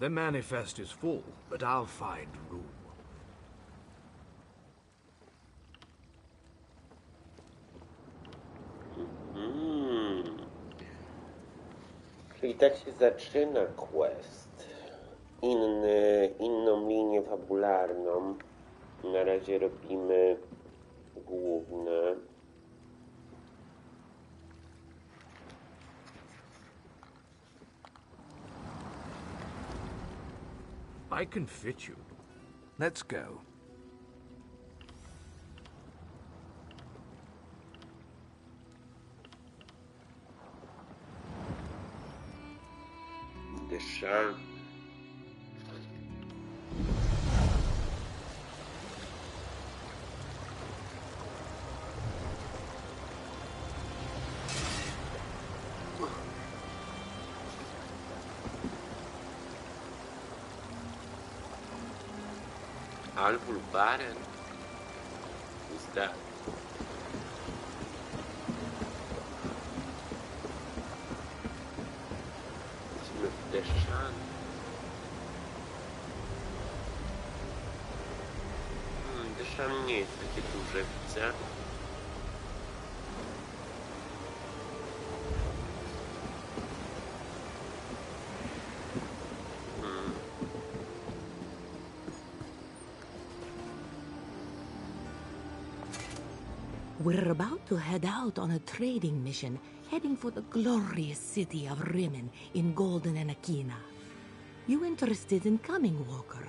The manifest is full, but I'll find room. Czyli tak się zaczyna quest. Inną linię fabularną. Na razie robimy główne. I can fit you. Let's go. Dyszan. Albul Baren? Who's that? Jesteśmy w Deszczan. Deszczan nie jest takie duże, widzę. We're about to head out on a trading mission, heading for the glorious city of Rimmon in Golden Anakina. You interested in coming, Walker?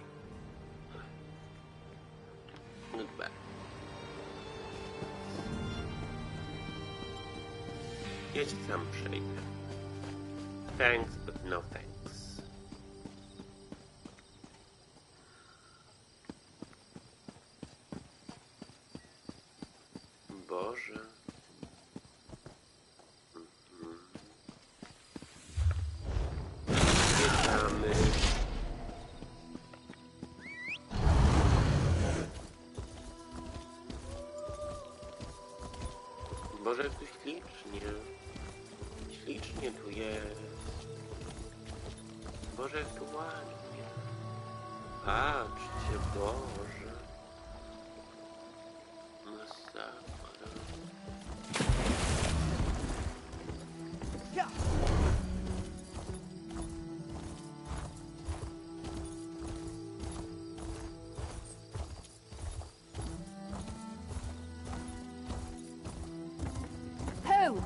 Goodbye. Ja się sam przejdę. Thanks, but no thanks. Boże. Zwiedzamy. Boże, jak tu ślicznie. Ślicznie tu jest. Boże, jak tu ładnie. Patrzcie, Boże. Masakra. Hold!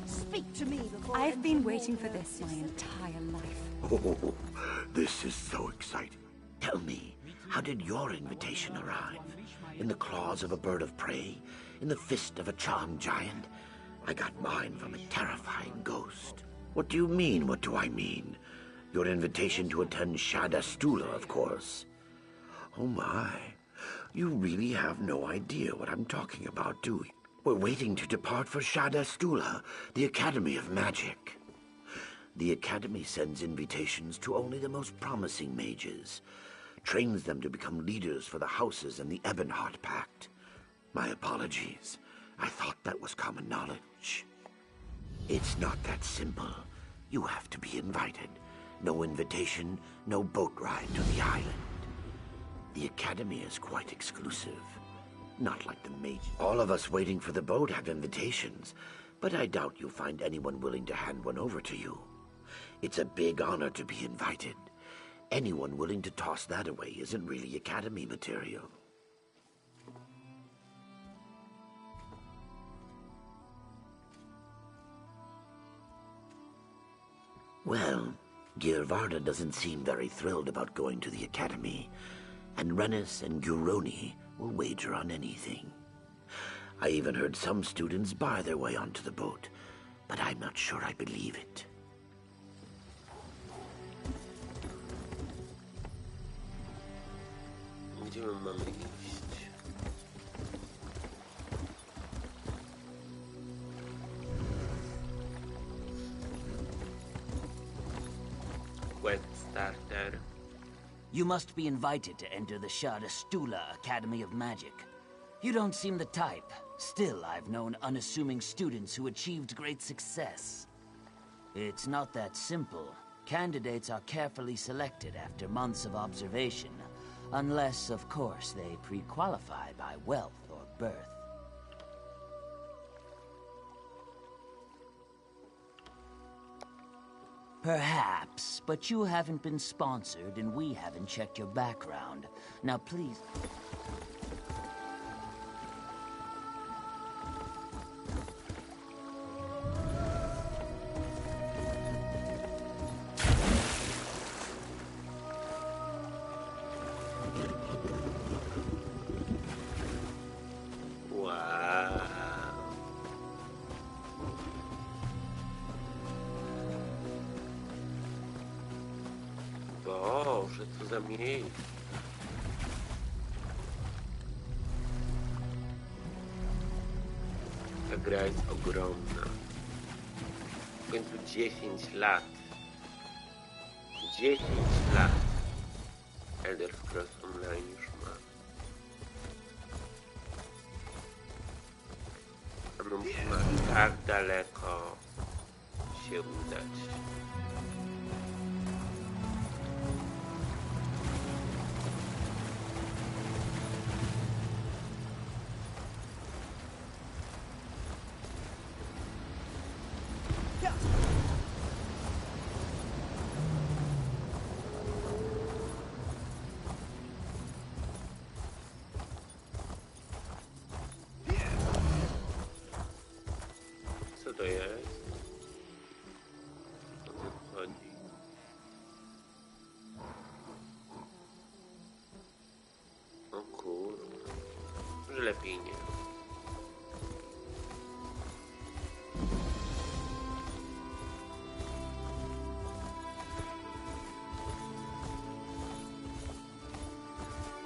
Speak to me before... I've been waiting for this my entire life. Oh, this is so exciting. Tell me, how did your invitation arrive? In the claws of a bird of prey? In the fist of a charmed giant? I got mine from a terrifying ghost. What do you mean, what do I mean? Your invitation to attend Shadastula, of course. Oh my, you really have no idea what I'm talking about, do you? We're waiting to depart for Shadastula, the Academy of Magic. The Academy sends invitations to only the most promising mages, trains them to become leaders for the houses and the Ebonheart Pact. My apologies. I thought that was common knowledge. It's not that simple. You have to be invited. No invitation, no boat ride to the island. The Academy is quite exclusive. Not like the mages. All of us waiting for the boat have invitations, but I doubt you'll find anyone willing to hand one over to you. It's a big honor to be invited. Anyone willing to toss that away isn't really Academy material. Well, Girvarda doesn't seem very thrilled about going to the Academy, and Rennis and Guroni will wager on anything. I even heard some students buy their way onto the boat, but I'm not sure I believe it. Gdzie my mamy iść? Quest starter. You must be invited to enter the Shadastula Academy of Magic. You don't seem the type. Still, I've known unassuming students who achieved great success. It's not that simple. Candidates are carefully selected after months of observation, unless, of course, they pre-qualify by wealth or birth. Perhaps, but you haven't been sponsored and we haven't checked your background. Now please... Boże, co za miejsce. Ta gra jest ogromna. W końcu 10 lat. 10 lat. Elder Scrolls Online już ma. A my musimy tak daleko się udać.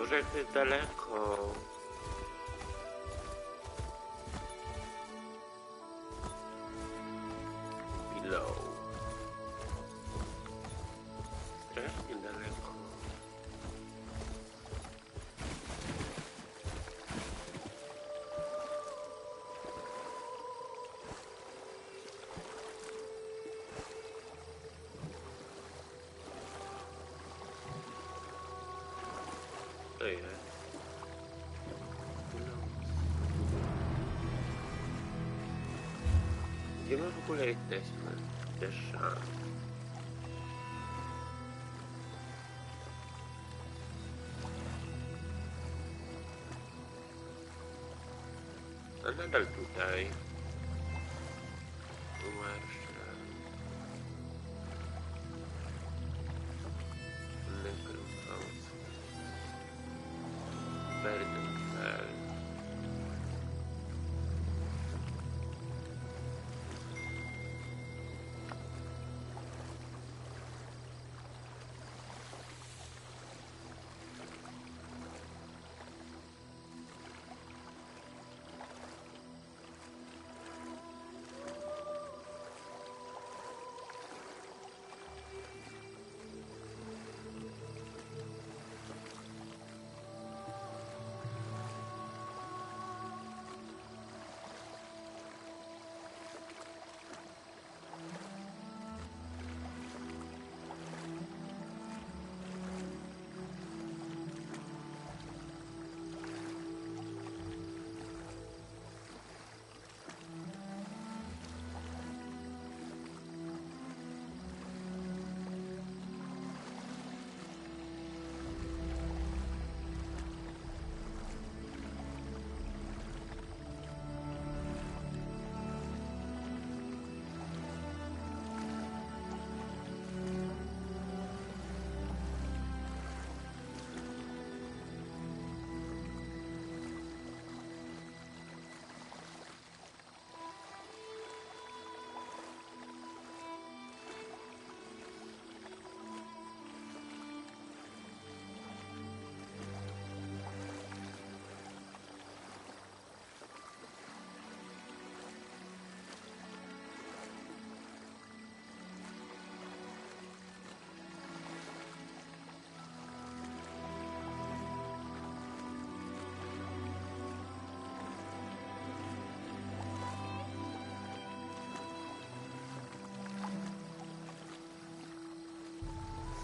Może jak to jest daleko. Below. Strasznie daleko. To jest. Gdzie my w ogóle jesteśmy? Desza. A nadal tutaj. Umarszczę. Necrom. Berdenfell.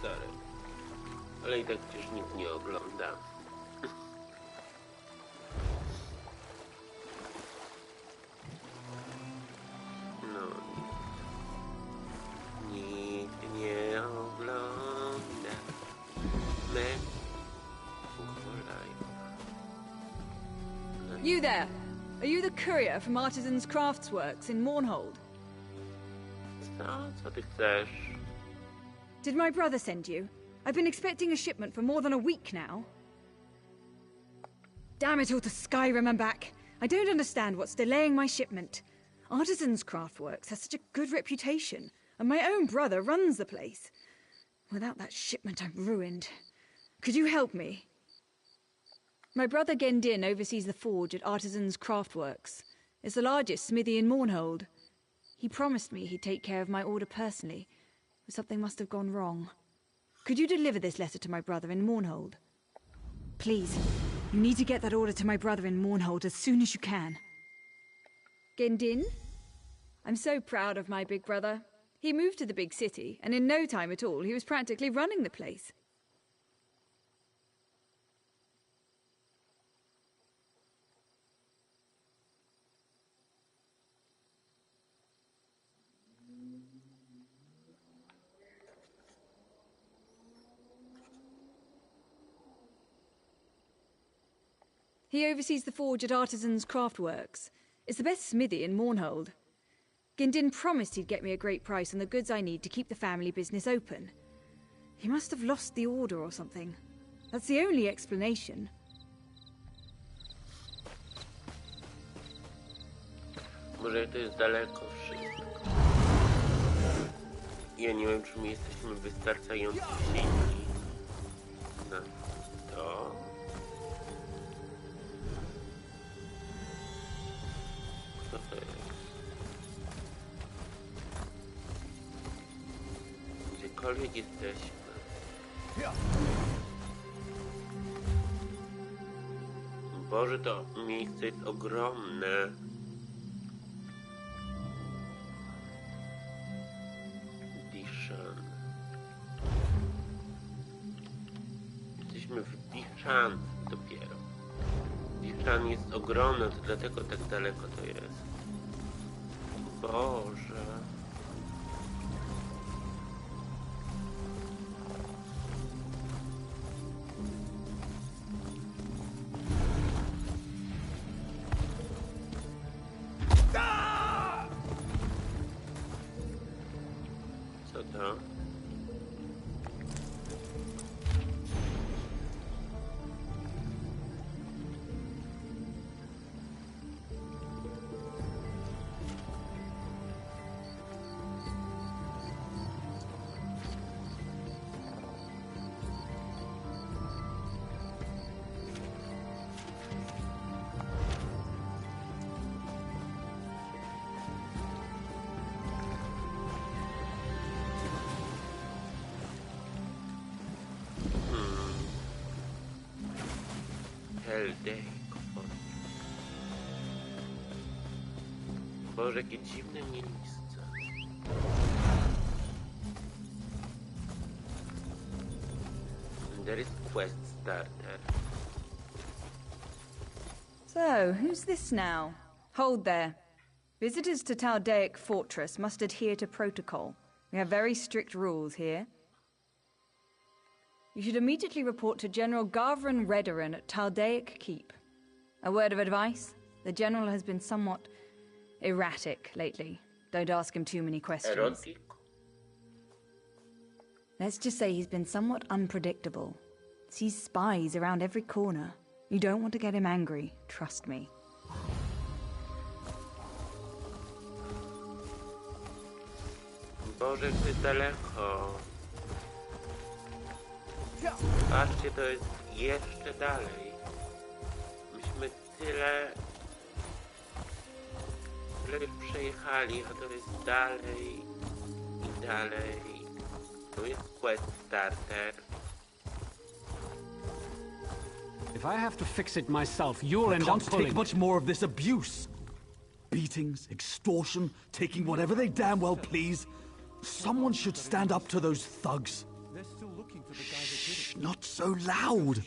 Sorry. Ale i tak przecież nikt nie ogląda. No, nikt nie ogląda. You there! Are you the courier from Artisans Craftsworks in Mournhold? Co ty chcesz? Did my brother send you? I've been expecting a shipment for more than a week now. Damn it all to Skyrim and back. I don't understand what's delaying my shipment. Artisans Craftworks has such a good reputation, and my own brother runs the place. Without that shipment, I'm ruined. Could you help me? My brother Gendin oversees the forge at Artisans Craftworks. It's the largest smithy in Mournhold. He promised me he'd take care of my order personally, but something must have gone wrong. Could you deliver this letter to my brother in Mournhold? Please, you need to get that order to my brother in Mournhold as soon as you can. Gendin? I'm so proud of my big brother. He moved to the big city, and in no time at all, he was practically running the place. He oversees the forge at Artisans Craftworks. It's the best smithy in Mournhold. Gendin promised he'd get me a great price on the goods I need to keep the family business open. He must have lost the order or something. That's the only explanation. Może to jest daleko wszystko. Ja nie wiem, czy my jesteśmy wystarczająco silni na to. Gdziekolwiek jesteśmy. Boże, to miejsce jest ogromne. Dishan. Jesteśmy w Dishan dopiero. Dishan jest ogromne, to dlatego tak daleko to jest. Boże. Co to? Boże, jakie dziwne miejsce. There is quest starter. So, who's this now? Hold there. Visitors to Taldaic Fortress must adhere to protocol. We have very strict rules here. You should immediately report to General Gavran Redarin at Taldaic Keep. A word of advice? The General has been somewhat erratic lately. Don't ask him too many questions. Erotic? Let's just say he's been somewhat unpredictable. Sees spies around every corner. You don't want to get him angry, trust me. Boże, jak to jest daleko. Patrzcie, to jest jeszcze dalej. Myśmy tyle już przejechali, a to jest dalej i dalej. Tu jest quest starter. If I have to fix it myself, you'll end up Can't pulling. take much more of this abuse. Beatings, extortion, taking whatever they damn well please. Someone should stand up to those thugs. Shh, not so loud.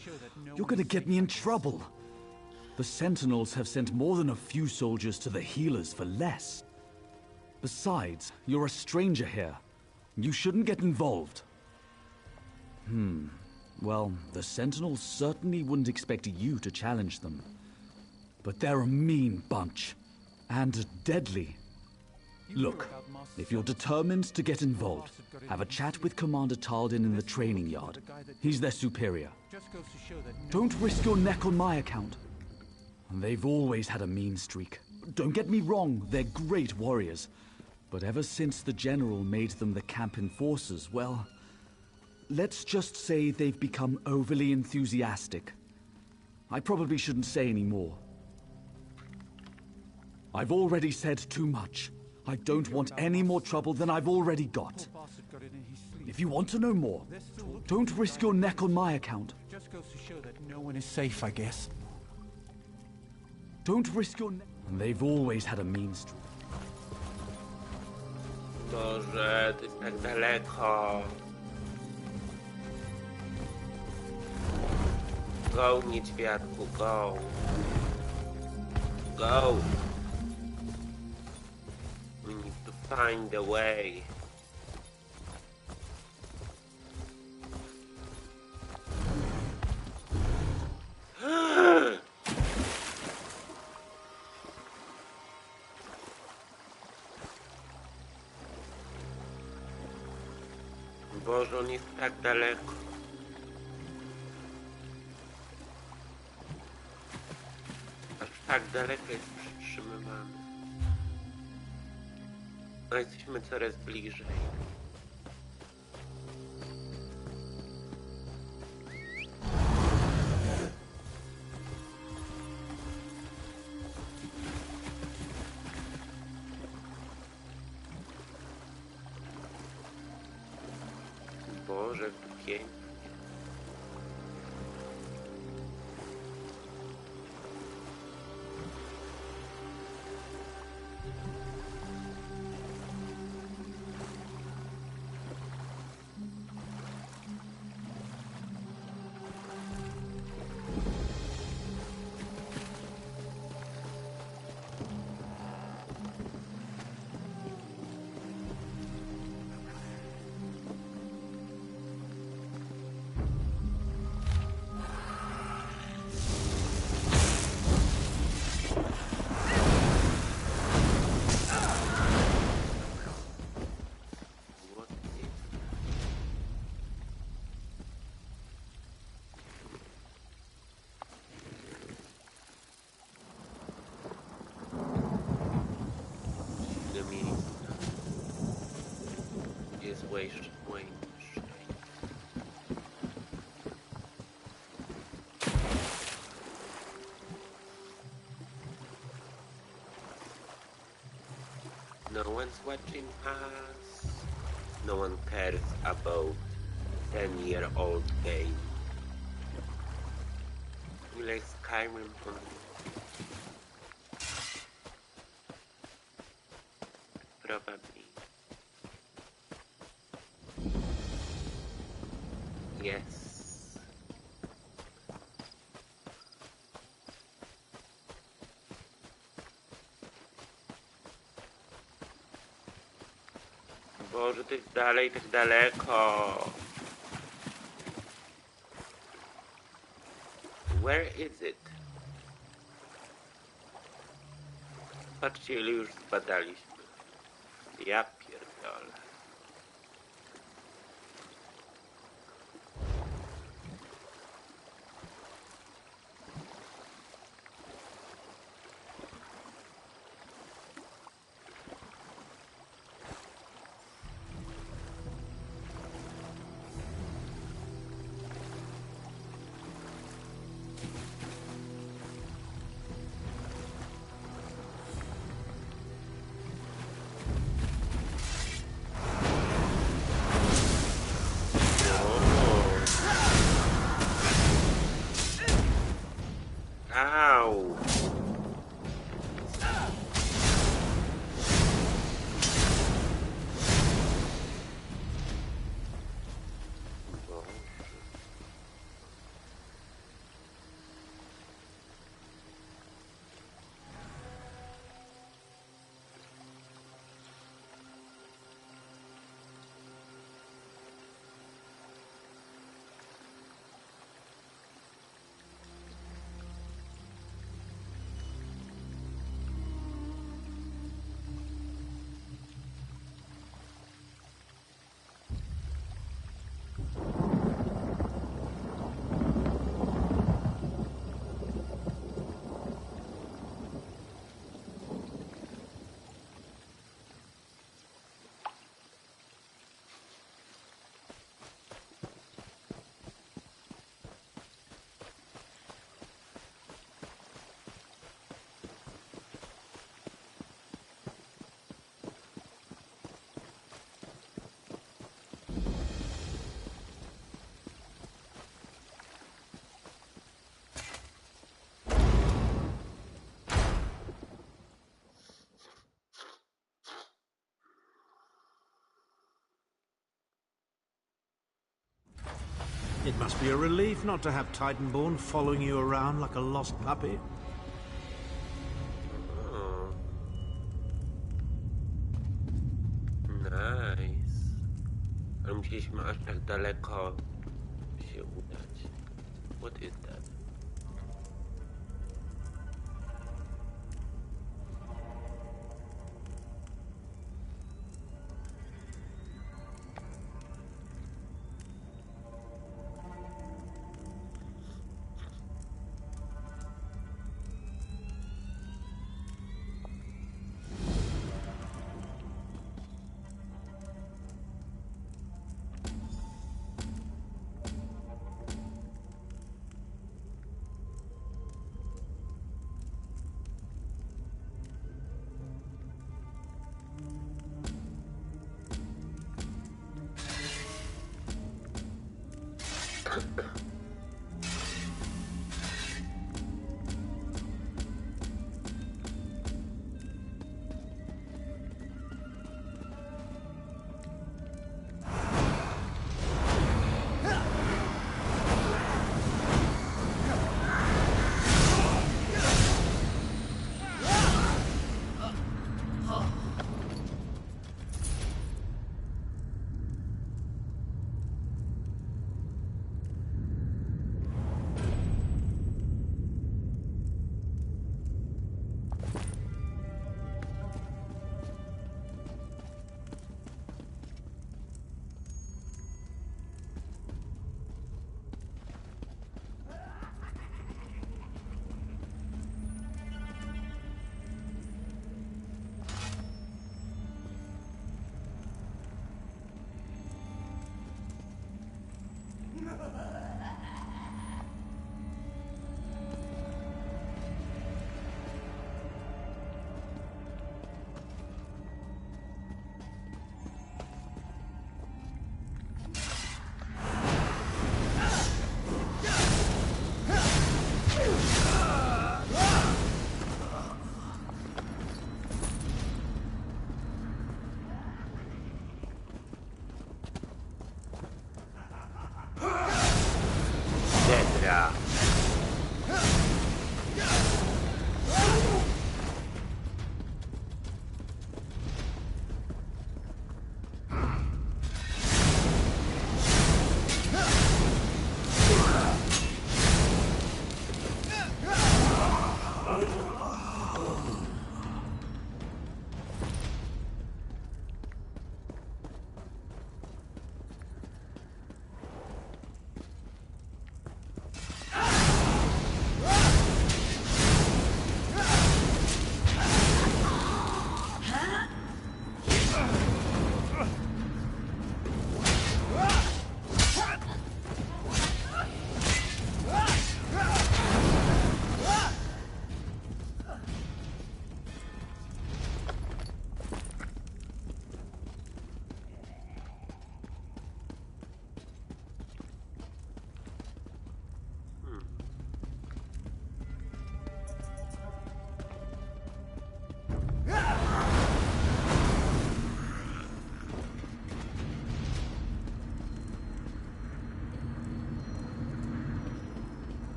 You're gonna get me in trouble. The Sentinels have sent more than a few soldiers to the healers for less. Besides, you're a stranger here. You shouldn't get involved. Well, the Sentinels certainly wouldn't expect you to challenge them. But they're a mean bunch. And deadly. Look, if you're determined to get involved, have a chat with Commander Taldin in the training yard. He's their superior. Don't risk your neck on my account. They've always had a mean streak. Don't get me wrong, they're great warriors. But ever since the General made them the camp enforcers, well, let's just say they've become overly enthusiastic. I probably shouldn't say any more. I've already said too much. I don't want any more trouble than I've already got. If you want to know more, don't risk your neck on my account. Just goes to show that no one is safe, I guess. Don't risk your neck. They've always had a mean streak. Boże, to jest tak daleko. Go, niedźwiadku, go. Go. We need to find a way. Boże, on jest tak daleko. Aż tak daleko jest przytrzymywany. No jesteśmy coraz bliżej. Boże, tu pięknie. No one's watching us. No one cares about 10-year-old game. We like Skyrim only. Probably. Yes. Boże, to jest dalej, tak daleko. Where is it? Patrzcie, ile już zbadaliśmy. Ja pierdolę. Ow! It must be a relief not to have Titanborn following you around like a lost puppy. Oh. Nice. Ale musieliśmy aż tak daleko się udać. What is that?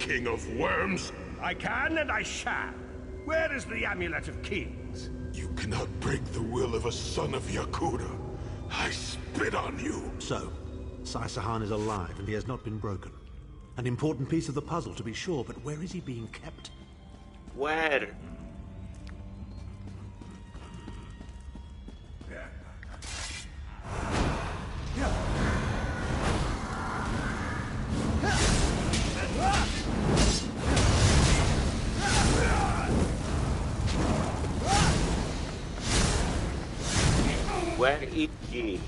King of Worms? I can and I shall. Where is the Amulet of Kings? You cannot break the will of a son of Yakuda. I spit on you. So, Sai-Sahan is alive and he has not been broken. An important piece of the puzzle, to be sure, but where is he being kept? Where? Where is he?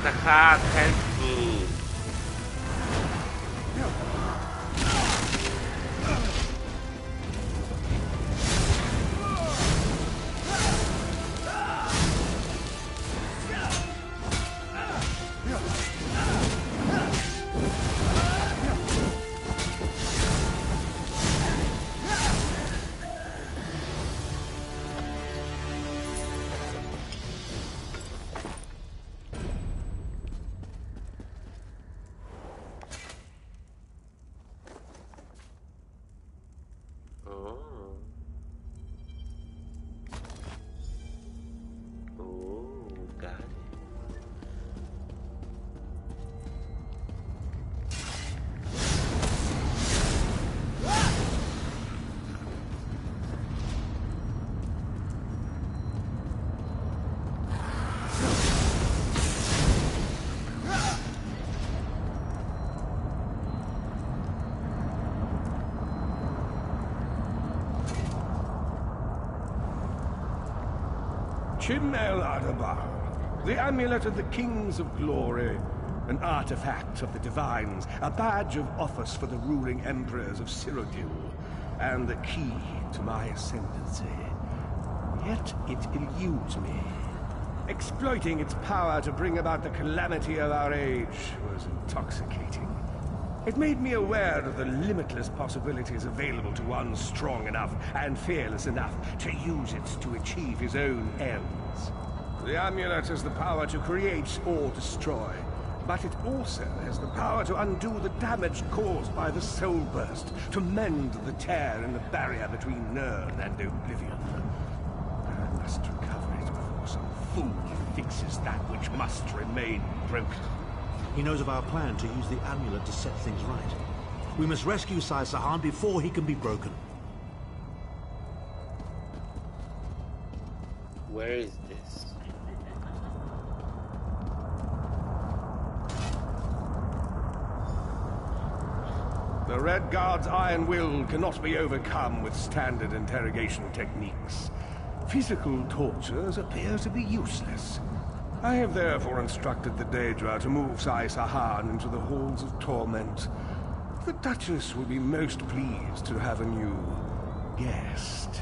Haha, help me. Chimel Adabar, the amulet of the kings of glory, an artifact of the divines, a badge of office for the ruling emperors of Cyrodiil, and the key to my ascendancy. Yet it eludes me. Exploiting its power to bring about the calamity of our age was intoxicating. It made me aware of the limitless possibilities available to one strong enough and fearless enough to use it to achieve his own ends. The amulet has the power to create or destroy, but it also has the power to undo the damage caused by the soul burst, to mend the tear in the barrier between Nirn and oblivion. I must recover it before some fool fixes that which must remain broken. He knows of our plan to use the amulet to set things right. We must rescue Sai Sahan before he can be broken. Where is this? The Red Guard's iron will cannot be overcome with standard interrogation techniques. Physical tortures appear to be useless. I have therefore instructed the Daedra to move Sai Sahan into the halls of torment. The Duchess will be most pleased to have a new guest.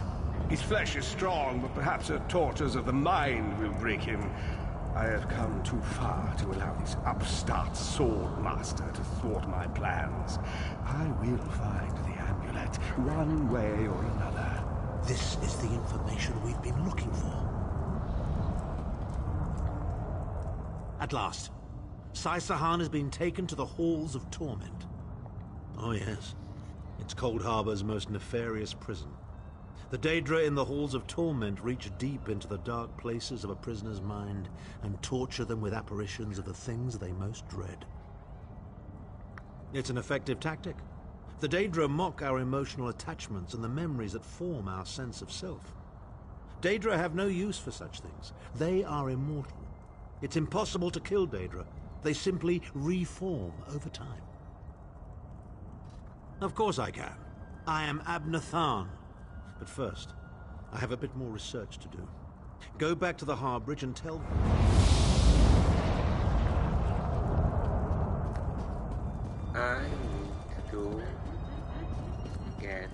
His flesh is strong, but perhaps her tortures of the mind will break him. I have come too far to allow this upstart sword master to thwart my plans. I will find the amulet, one way or another. This is the information we've been looking for. At last, Sai Sahan has been taken to the Halls of Torment. Oh yes, it's Cold Harbor's most nefarious prison. The Daedra in the Halls of Torment reach deep into the dark places of a prisoner's mind and torture them with apparitions of the things they most dread. It's an effective tactic. The Daedra mock our emotional attachments and the memories that form our sense of self. Daedra have no use for such things. They are immortal. It's impossible to kill Daedra. They simply reform over time. Of course I can. I am Abnathan. But first, I have a bit more research to do. Go back to the Harbridge and tell them. I need to get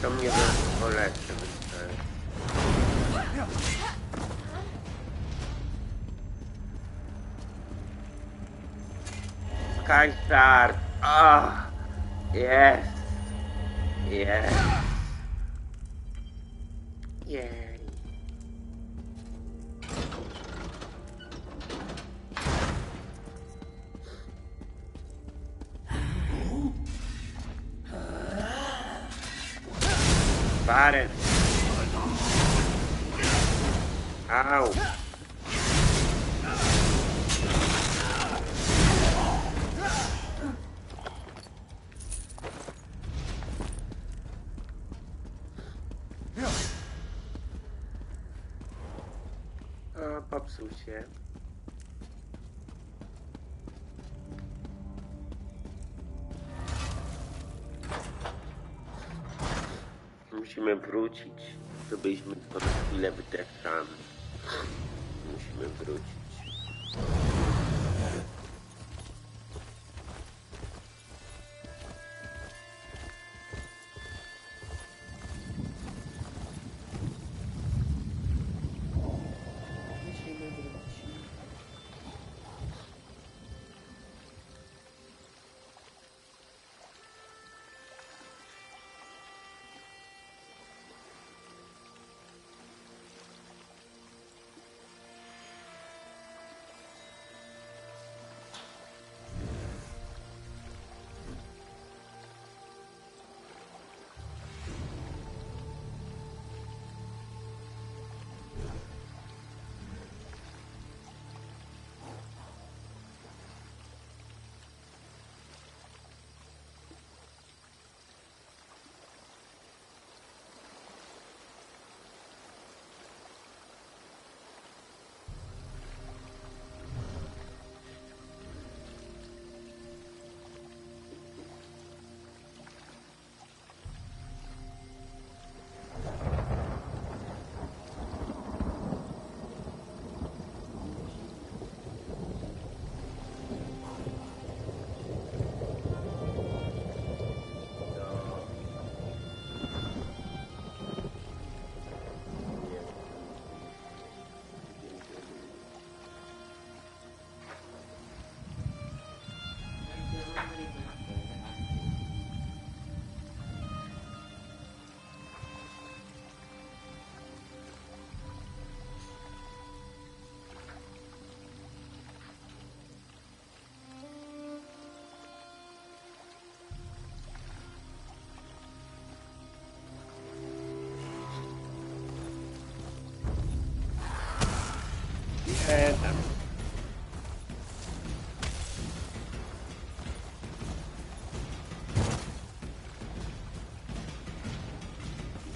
some of the collectibles first. Skystar. Ah, yes, yes, yay. Got it. Ow. popsuł się. Musimy wrócić. To byliśmy tylko na chwilę wydechami. Musimy wrócić.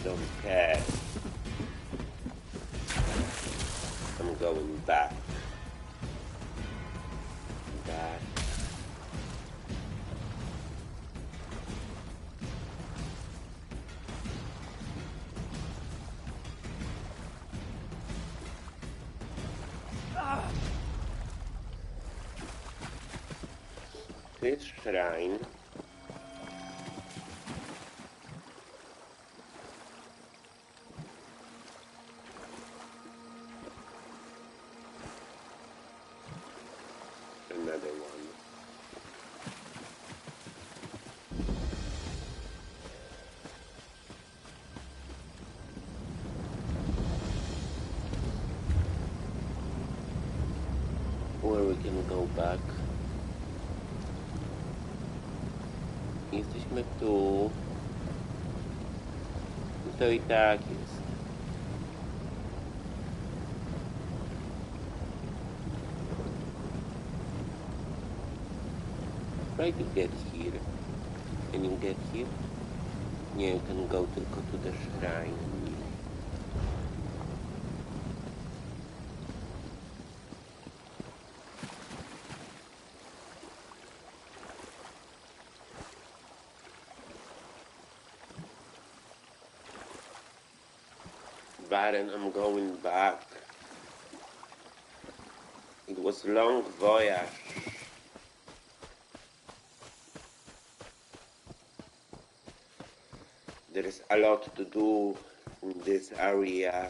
Don't care. I'm going back. Back. Tu jest shrine. Another one. Where we can go back? Jesteśmy tu. To i tak jest. Try to get here. Can you get here? Yeah, you can go to the shrine. Baron, I'm going back. It was a long voyage. There is a lot to do in this area.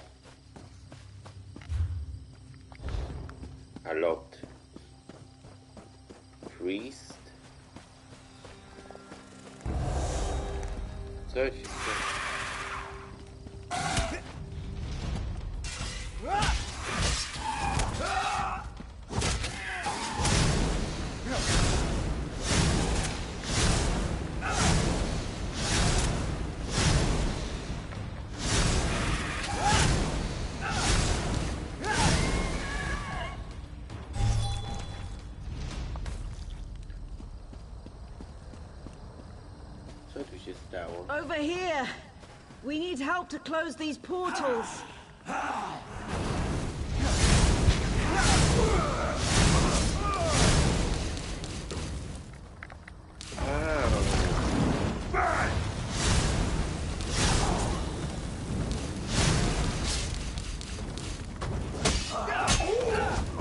A lot. Priest. Co się Over here! We need help to close these portals.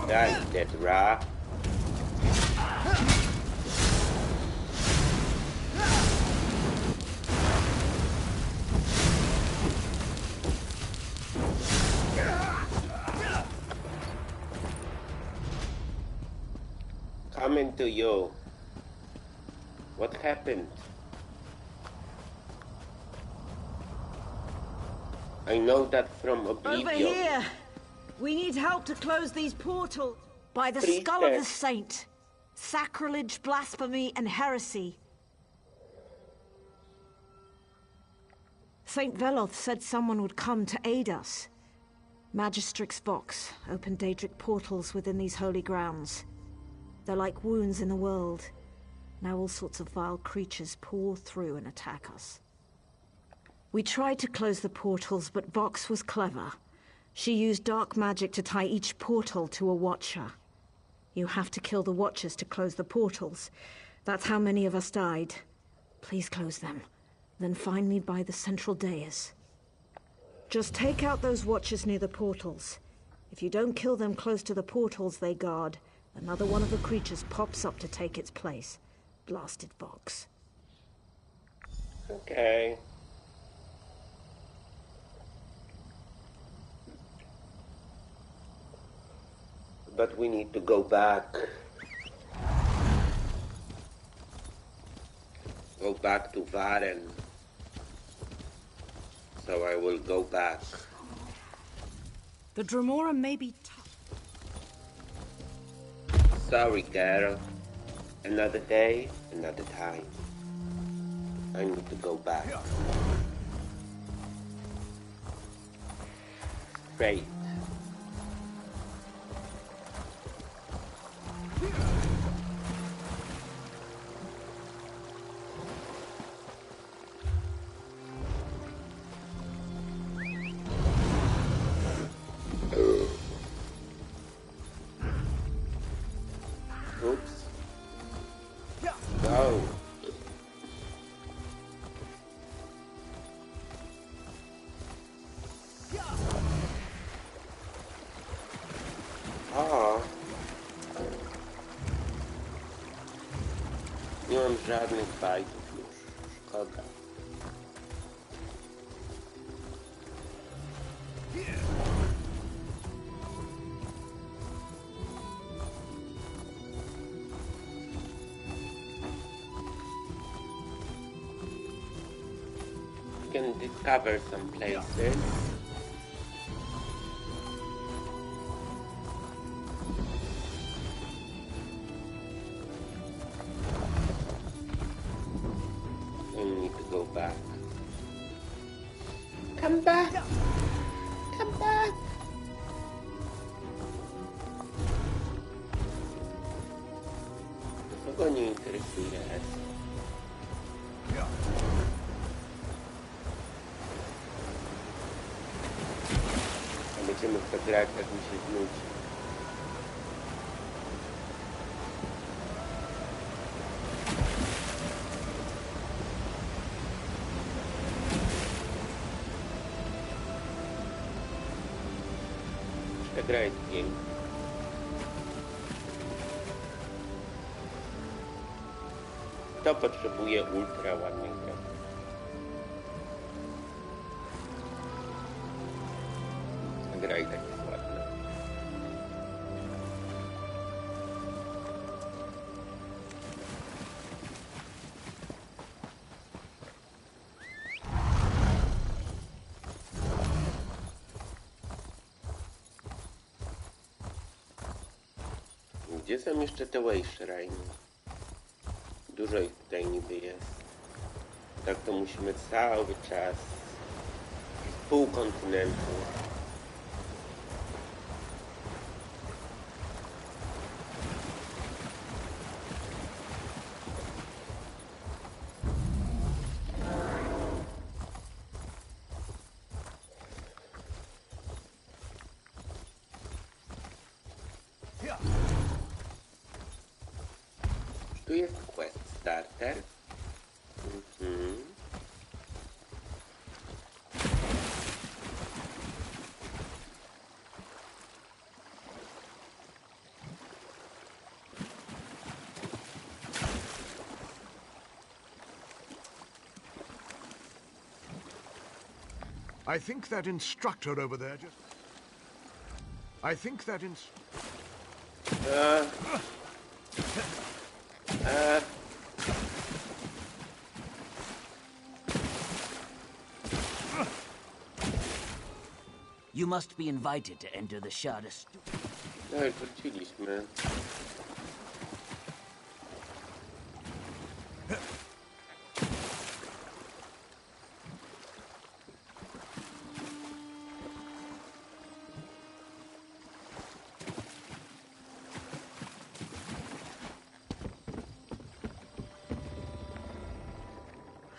Die, dead Ra. Coming to you. What happened? I know that from Oblivion. Over here! We need help to close these portals. By the skull of the saint. Sacrilege, blasphemy, and heresy. Saint Veloth said someone would come to aid us. Magistrix Vox opened Daedric portals within these holy grounds. They're like wounds in the world. Now all sorts of vile creatures pour through and attack us. We tried to close the portals, but Vox was clever. She used dark magic to tie each portal to a watcher. You have to kill the watchers to close the portals. That's how many of us died. Please close them. Then find me by the central dais. Just take out those watchers near the portals. If you don't kill them close to the portals they guard, another one of the creatures pops up to take its place. Blasted Vox. Okay. But we need to go back. Go back to Varen. So I will go back. The Dremora may be tough. Sorry, girl. Another day, another time. I need to go back. Straight. Oops. Go. Nie mam żadnych fajtów już. Szkoda. We can discover some places. Back. Come back! Come back! Kogo nie interesuje Hesa? A będziemy w to grać, jak mi się znudzi. Gra jest piękna. To potrzebuje ultra ładnej gry. Gra i tak jest ładna. Gdzie są jeszcze te Way Shrine? Dużo ich tutaj niby jest. Tak to musimy cały czas z pół kontynentu. jest quest starter. I think that instructor over there just... You must be invited to enter the Shada Stula. No i wróciliśmy.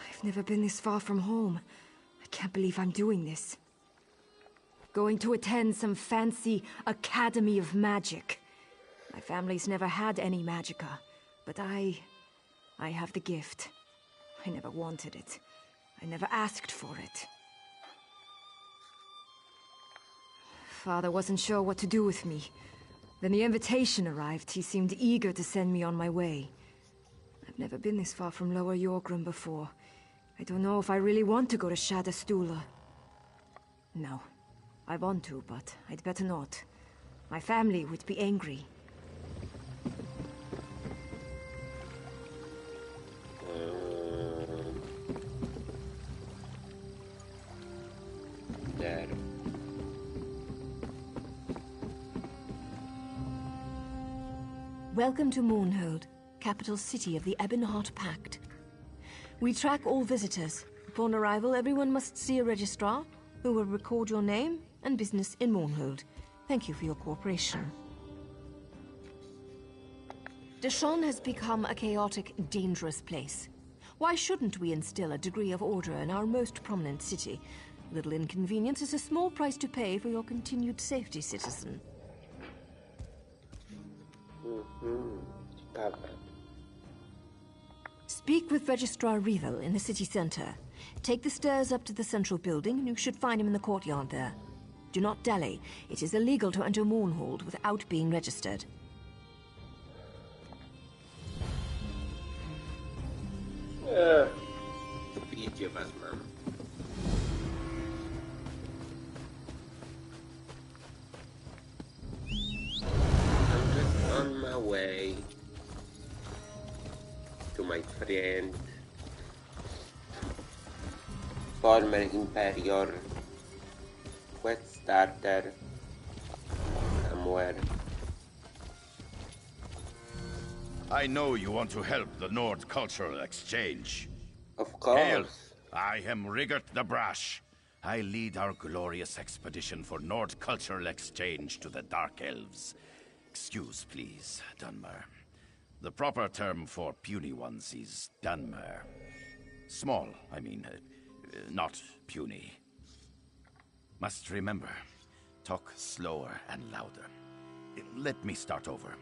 I've never been this far from home. I can't believe I'm doing this. Going to attend some fancy Academy of Magic. My family's never had any magicka, but I have the gift. I never wanted it. I never asked for it. Father wasn't sure what to do with me. Then the invitation arrived. He seemed eager to send me on my way. I've never been this far from Lower Yorgrim before. I don't know if I really want to go to Shada Stula. No. I want to, but I'd better not. My family would be angry. There. Welcome to Mournhold, capital city of the Ebonheart Pact. We track all visitors. Upon arrival, everyone must see a registrar, who will record your name and business in Mournhold. Thank you for your cooperation. Deshawn has become a chaotic, dangerous place. Why shouldn't we instill a degree of order in our most prominent city? Little inconvenience is a small price to pay for your continued safety, citizen. Speak with Registrar Revel in the city center. Take the stairs up to the central building, and you should find him in the courtyard there. Do not dally. It is illegal to enter Mournhold without being registered. Wiecie was mam. I'm just on my way to my friend, former Imperior quest starter somewhere. I know you want to help the Nord Cultural Exchange. Of course. Hail. I am Rigert the Brash. I lead our glorious expedition for Nord Cultural Exchange to the Dark Elves. Excuse, please, Dunmer. The proper term for puny ones is Dunmer. Small, I mean, not puny. Must remember, talk slower and louder. Let me start over.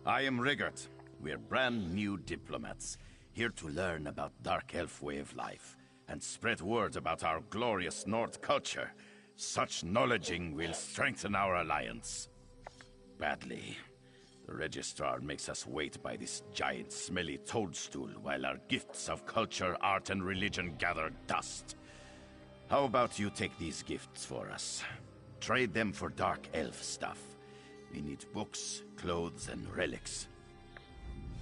I am Rigert. We're brand new diplomats, here to learn about Dark Elf way of life, and spread word about our glorious Nord culture. Such knowledging will strengthen our alliance. Badly. The Registrar makes us wait by this giant smelly toadstool while our gifts of culture, art, and religion gather dust. How about you take these gifts for us? Trade them for Dark Elf stuff. We need books, clothes, and relics.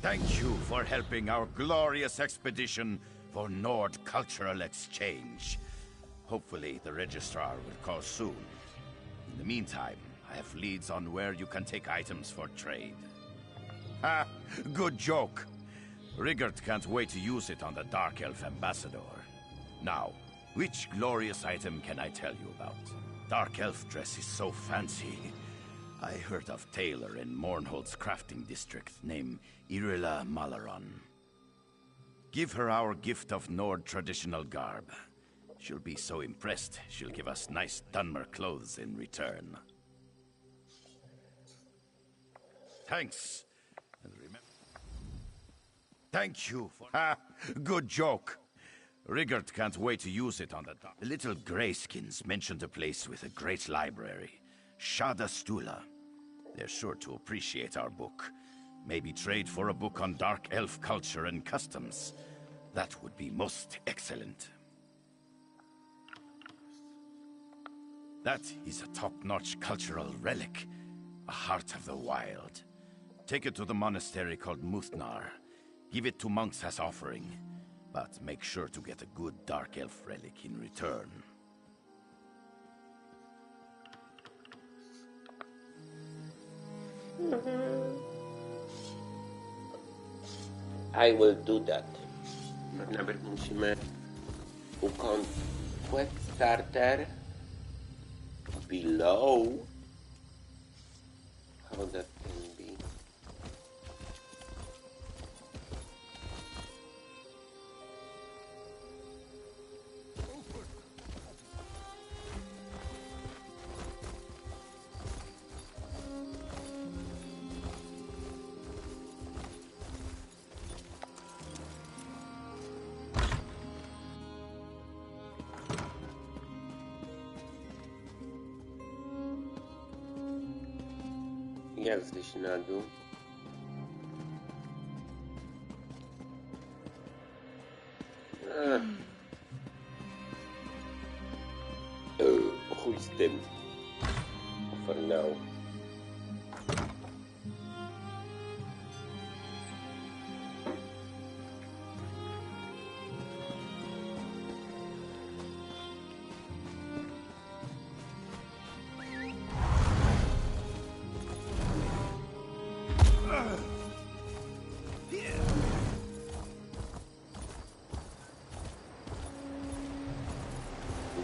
Thank you for helping our glorious expedition for Nord Cultural Exchange. Hopefully the Registrar will call soon. In the meantime, I have leads on where you can take items for trade. Ha! Good joke! Rigert can't wait to use it on the Dark Elf Ambassador. Now, which glorious item can I tell you about? Dark Elf dress is so fancy. I heard of tailor in Mournhold's crafting district named Irila Malaron. Give her our gift of Nord traditional garb. She'll be so impressed, she'll give us nice Dunmer clothes in return. Thanks. And remember... Thank you. Ha! Good joke. Rigert can't wait to use it on the little greyskins mentioned a place with a great library. Shada Stula. They're sure to appreciate our book. Maybe trade for a book on dark elf culture and customs. That would be most excellent. That is a top-notch cultural relic. A heart of the wild. Take it to the monastery called Muthnar. Give it to monks as offering. But make sure to get a good dark elf relic in return. I will do that. Najpierw musimy ukończyć quest starter below. How that can be? Jak zejść na dół? Chuj z tym. For now.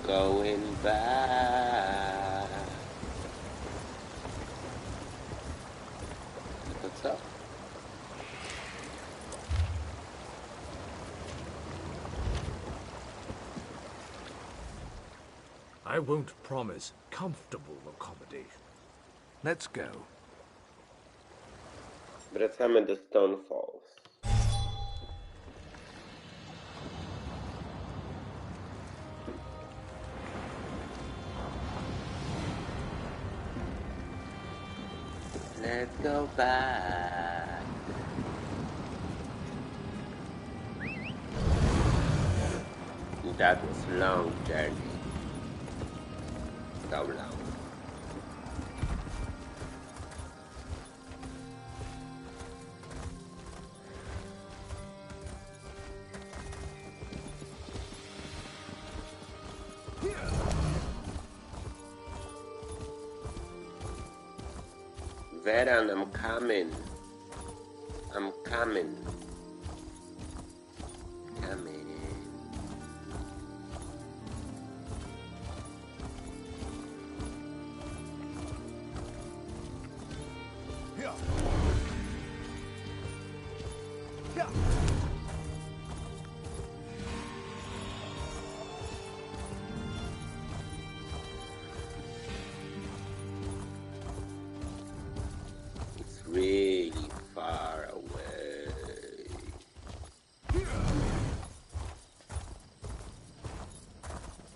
Going back. What's up? I won't promise comfortable accommodation. Let's go. Wracamy do Stone Falls. Let's go back. That was a long journey. So long. Veran, I'm coming. I'm coming. Coming. Really far away.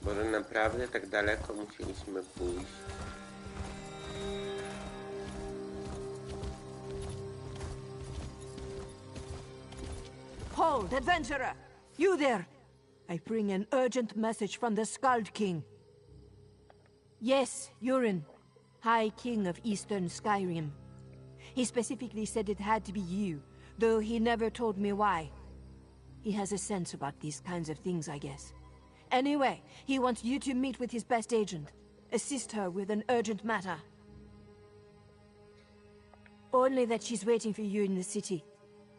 Może naprawdę tak daleko musieliśmy pójść? Hold, adventurer! You there! I bring an urgent message from the Skald King. Yes, Urin, High King of Eastern Skyrim. He specifically said it had to be you, though he never told me why. He has a sense about these kinds of things, I guess. Anyway, he wants you to meet with his best agent. Assist her with an urgent matter. Only that she's waiting for you in the city,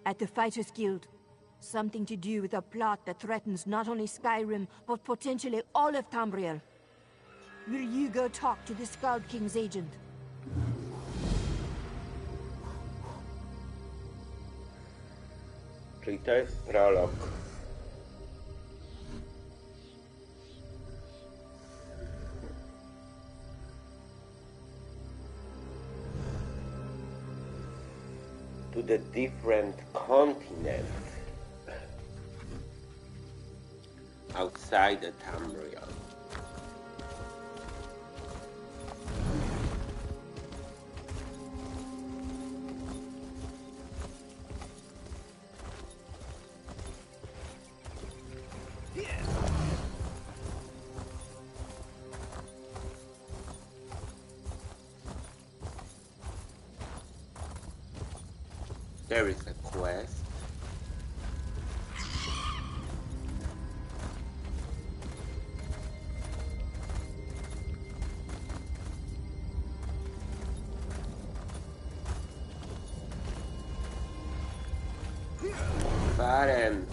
at the Fighters Guild. Something to do with a plot that threatens not only Skyrim, but potentially all of Tamriel. Will you go talk to the Skald King's agent? Czyli to jest prolog. To the different continent. outside the Tamriel. There is a quest. Faren.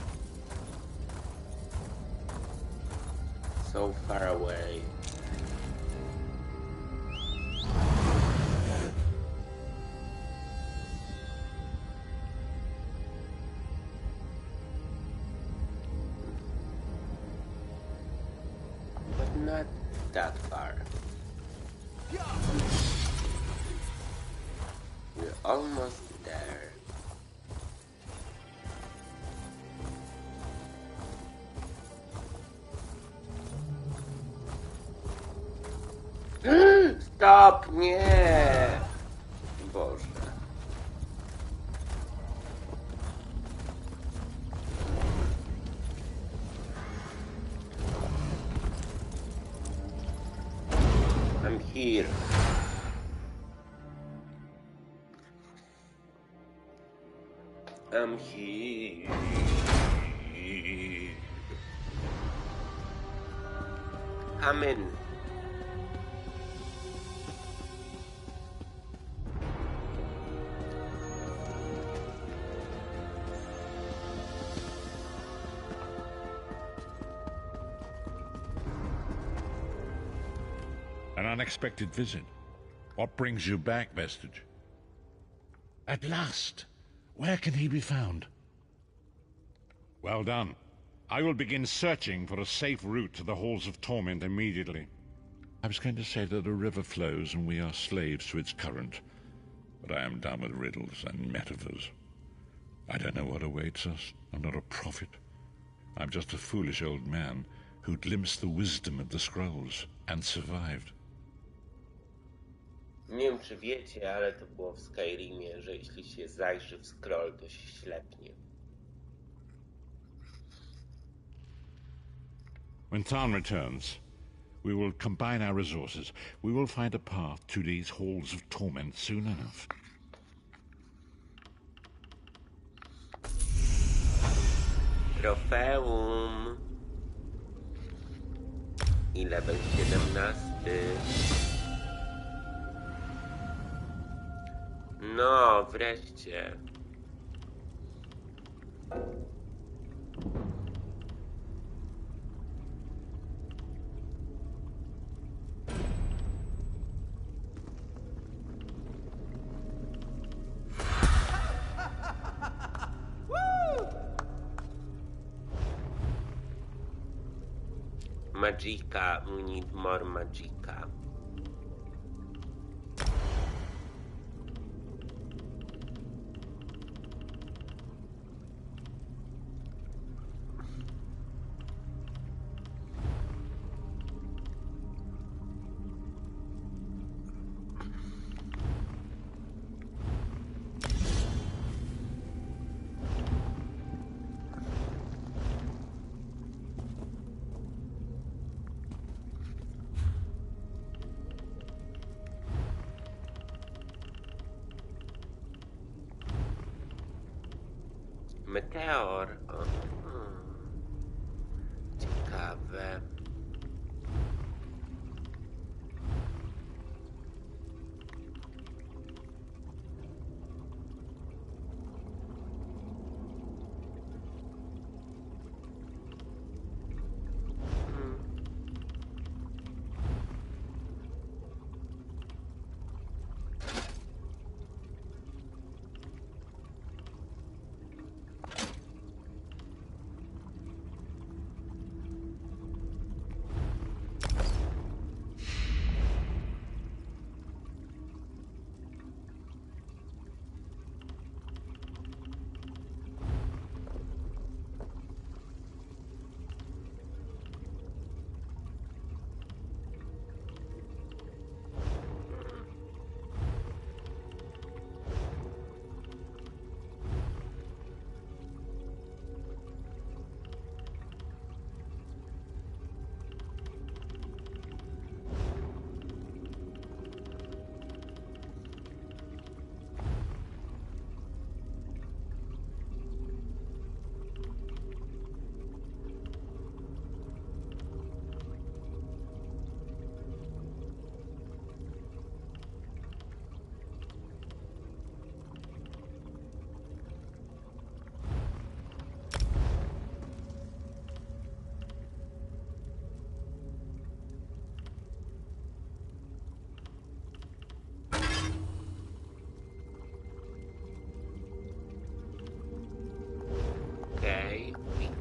So far away. But not that far. We're almost there. Stop! Nie! Boże. I'm here. I'm here. Come in. An unexpected visit. What brings you back, Vestige? At last! Where can he be found? Well done. I will begin searching for a safe route to the Halls of Torment immediately. I was going to say that a river flows and we are slaves to its current, but I am done with riddles and metaphors. I don't know what awaits us. I'm not a prophet. I'm just a foolish old man who glimpsed the wisdom of the scrolls and survived. Nie wiem, czy wiecie, ale to było w Skyrimie, że jeśli się zajrzy w scroll, to się ślepnie. When Tarn returns, we will combine our resources. We will find a path to these halls of torment soon enough. Trofeum. I level 17. No, wreszcie. Magicka, we need more magicka. Meteor. Ciekawe.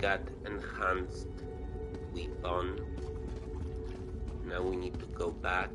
got enhanced weapon. Now we need to go back.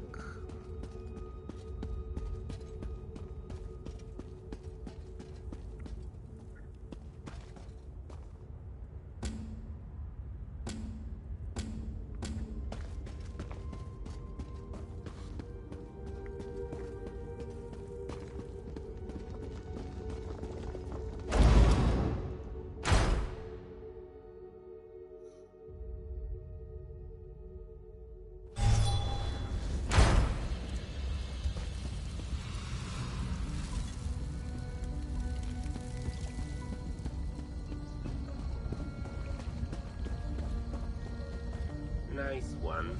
Nice one.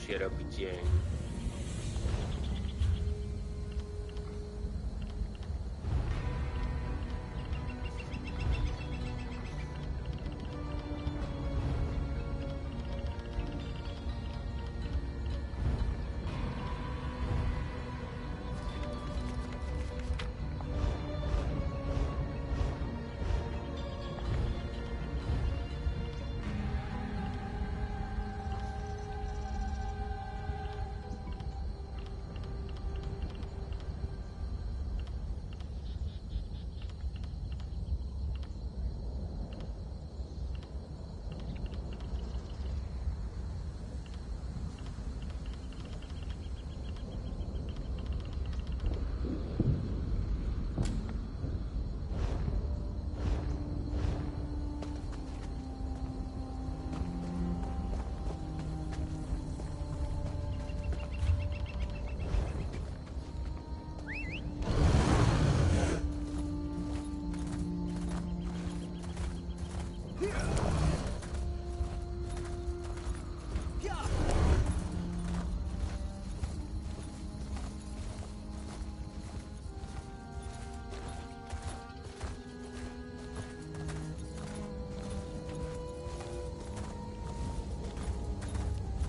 Się robi dzień.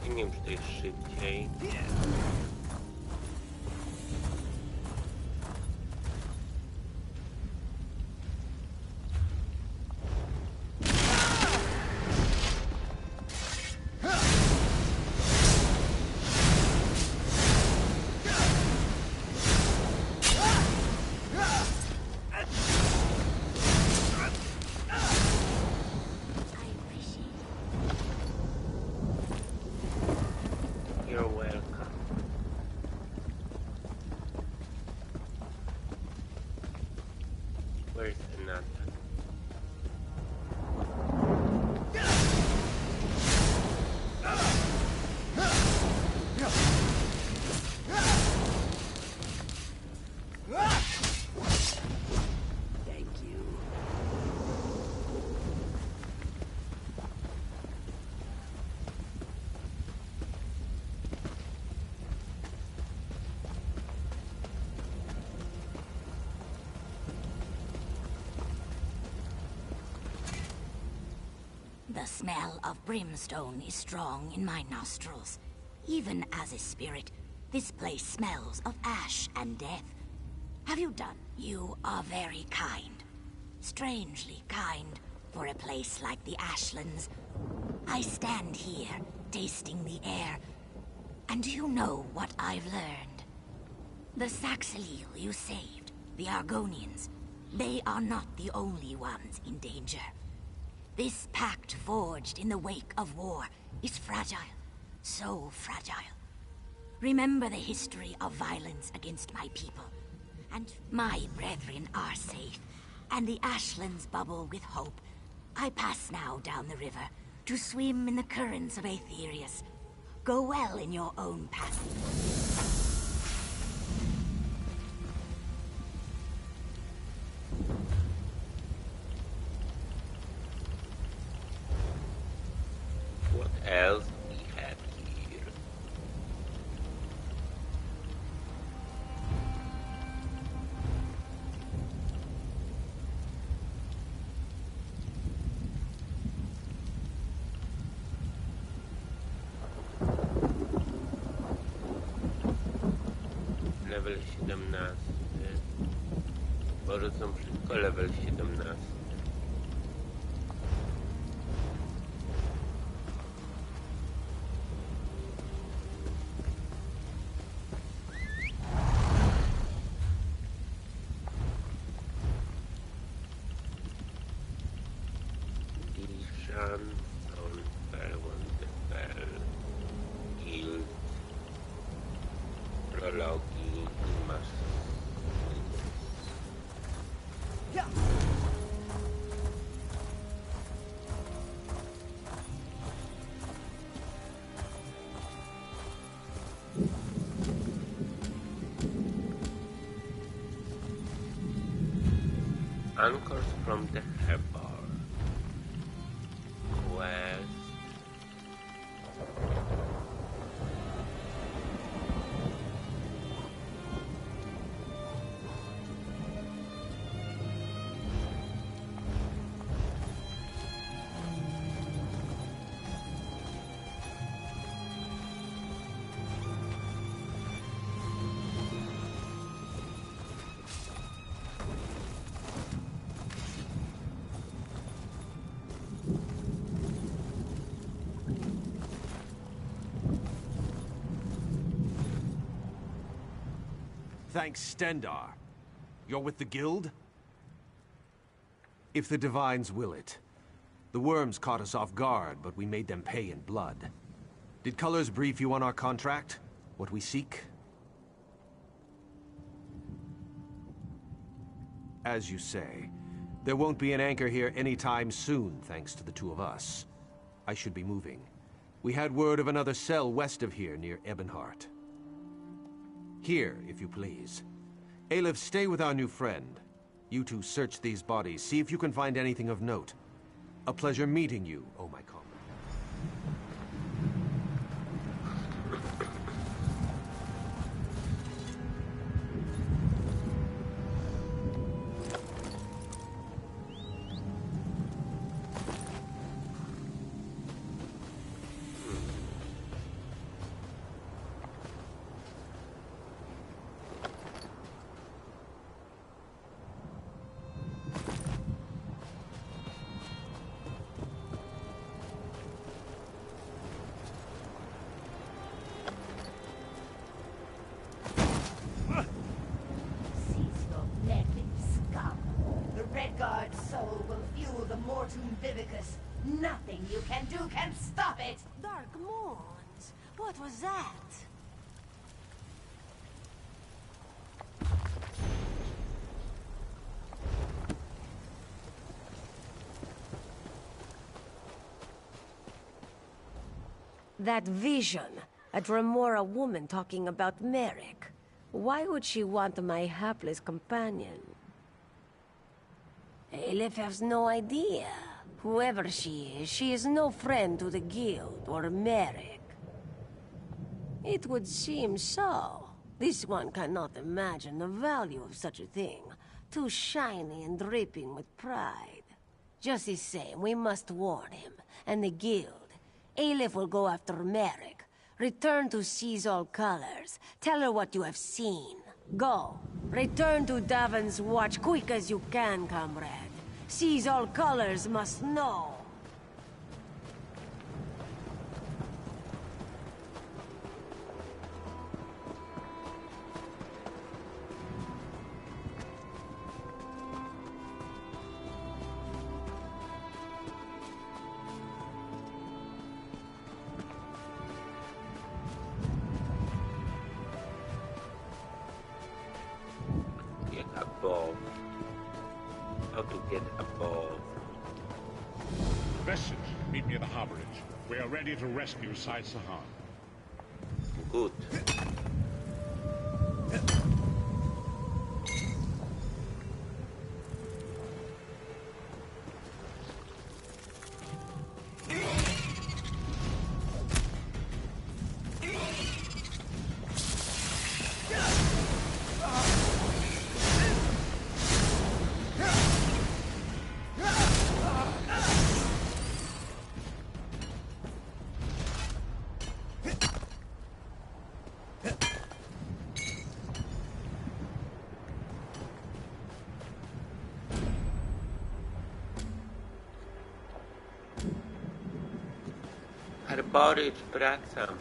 Nie wiem, czy to jest szybciej. You're welcome. Where's another? Thank you. The smell of brimstone is strong in my nostrils. Even as a spirit, this place smells of ash and death. Have you done? You are very kind. Strangely kind for a place like the Ashlands. I stand here, tasting the air. And do you know what I've learned? The Saxilil you saved, the Argonians, they are not the only ones in danger. This pact forged in the wake of war is fragile. So fragile. Remember the history of violence against my people. And my brethren are safe, and the Ashlands bubble with hope. I pass now down the river to swim in the currents of Aetherius. Go well in your own path. What else we have here? 17. Może są wszystko level 17. Anchors from the harbor. Quest. Thanks, Stendar. You're with the guild? If the divines will it. The worms caught us off guard, but we made them pay in blood. Did Colors brief you on our contract? What we seek? As you say, there won't be an anchor here anytime soon, thanks to the two of us. I should be moving. We had word of another cell west of here, near Ebonheart. Here, if you please. Aleph, stay with our new friend. You two search these bodies, see if you can find anything of note. A pleasure meeting you, oh my comrade. Nothing you can do can stop it! Dark Moons? What was that? That vision, a Dremora woman talking about Merrick. Why would she want my hapless companion? Aleph has no idea. Whoever she is no friend to the guild or Merrick. It would seem so. This one cannot imagine the value of such a thing. Too shiny and dripping with pride. Just the same, we must warn him, and the guild. Aleph will go after Merrick. Return to Seize All Colors. Tell her what you have seen. Go. Return to Davon's Watch quick as you can, comrade. Seize All Colors must know. Get above. How to get above. Vestige, meet me at the harborage. We are ready to rescue Sai Sahan. Good. Arborycz, wracam.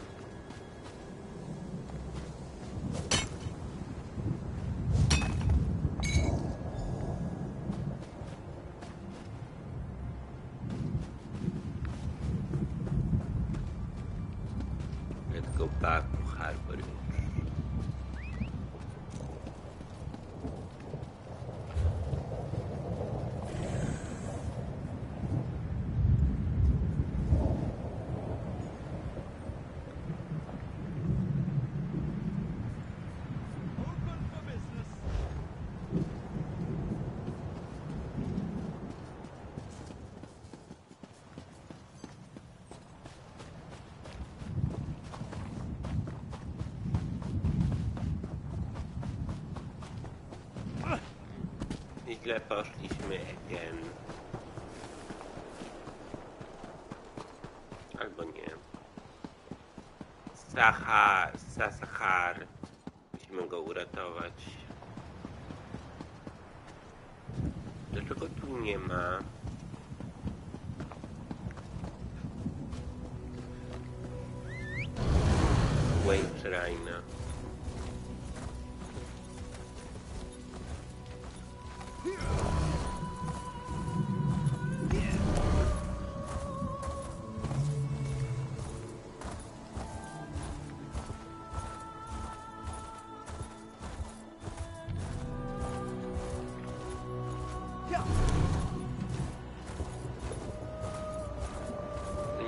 Let's go back to Harborycz. Źle poszliśmy, again. Albo nie. Sahar. Musimy go uratować. Dlaczego tu nie ma? Wave Shrine.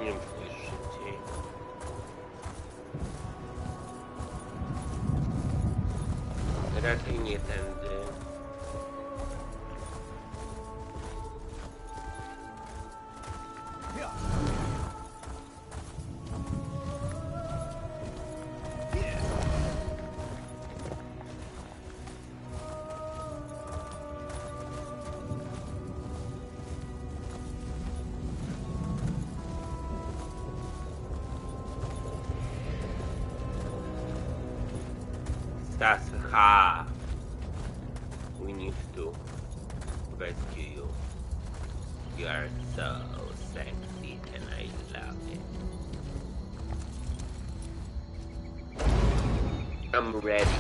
Nie musisz szybciej. Raczej nie tędy. Sasha, we need to rescue you. You are so sexy and I love it. I'm ready.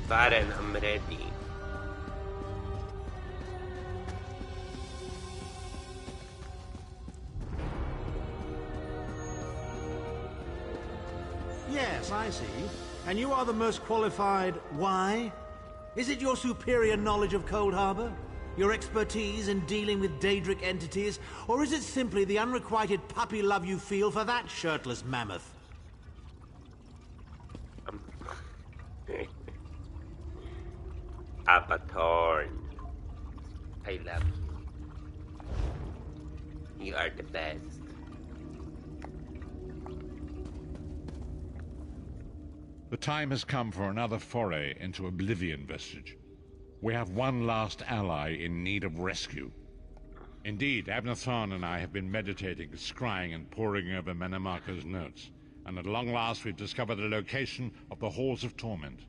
Varen, I'm ready. Yes, I see. And you are the most qualified. Why? Is it your superior knowledge of Cold Harbor? Your expertise in dealing with Daedric entities? Or is it simply the unrequited puppy love you feel for that shirtless mammoth? Abatorn, I love you. You are the best. The time has come for another foray into Oblivion, Vestige. We have one last ally in need of rescue. Indeed, Abnathan and I have been meditating, scrying, and poring over Menemarca's notes, and at long last we've discovered the location of the Halls of Torment.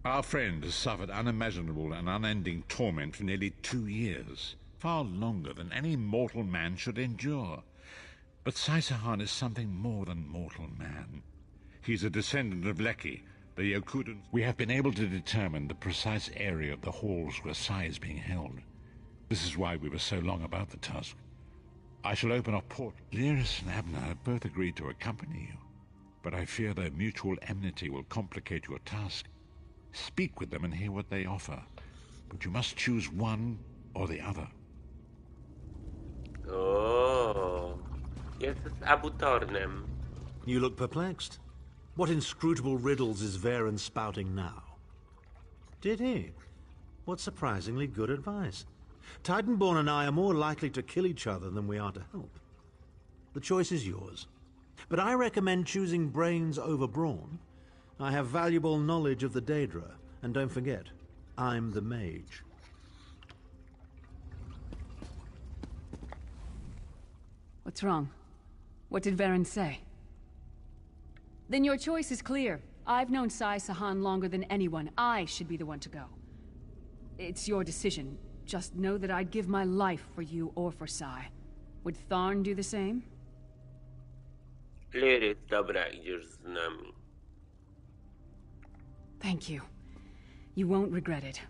Our friend has suffered unimaginable and unending torment for nearly 2 years, far longer than any mortal man should endure. But Saisahan is something more than mortal man. He's a descendant of Leki, the Yokudan. We have been able to determine the precise area of the halls where Sai is being held. This is why we were so long about the task. I shall open a portal. Lyris and Abner have both agreed to accompany you, but I fear their mutual enmity will complicate your task. Speak with them and hear what they offer, but you must choose one or the other. Oh, jest Abutornem. You look perplexed. What inscrutable riddles is Varen spouting now? Did he? What surprisingly good advice. Titanborn and I are more likely to kill each other than we are to help. The choice is yours. But I recommend choosing brains over brawn. I have valuable knowledge of the Daedra, and don't forget, I'm the mage. What's wrong? What did Varen say? Then your choice is clear. I've known Sai Sahan longer than anyone. I should be the one to go. It's your decision. Just know that I'd give my life for you or for Sai. Would Tharn do the same? Lyris, dobra, idziesz z nami. Thank you. You won't regret it.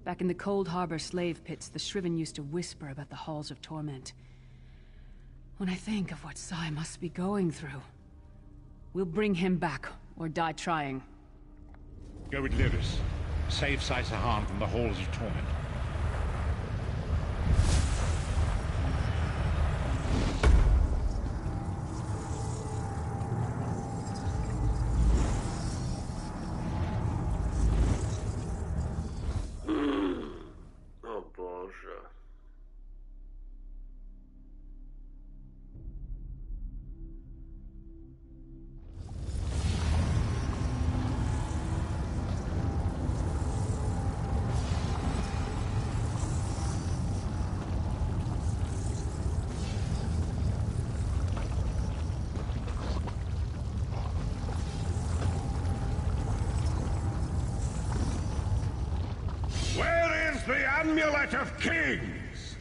Back in the Cold Harbor slave pits, the Shriven used to whisper about the halls of torment. When I think of what Sai must be going through, we'll bring him back, or die trying. Go with Lyris. Save Sai Sahan from the halls of torment. O Boże. Where is the Amulet of Kings?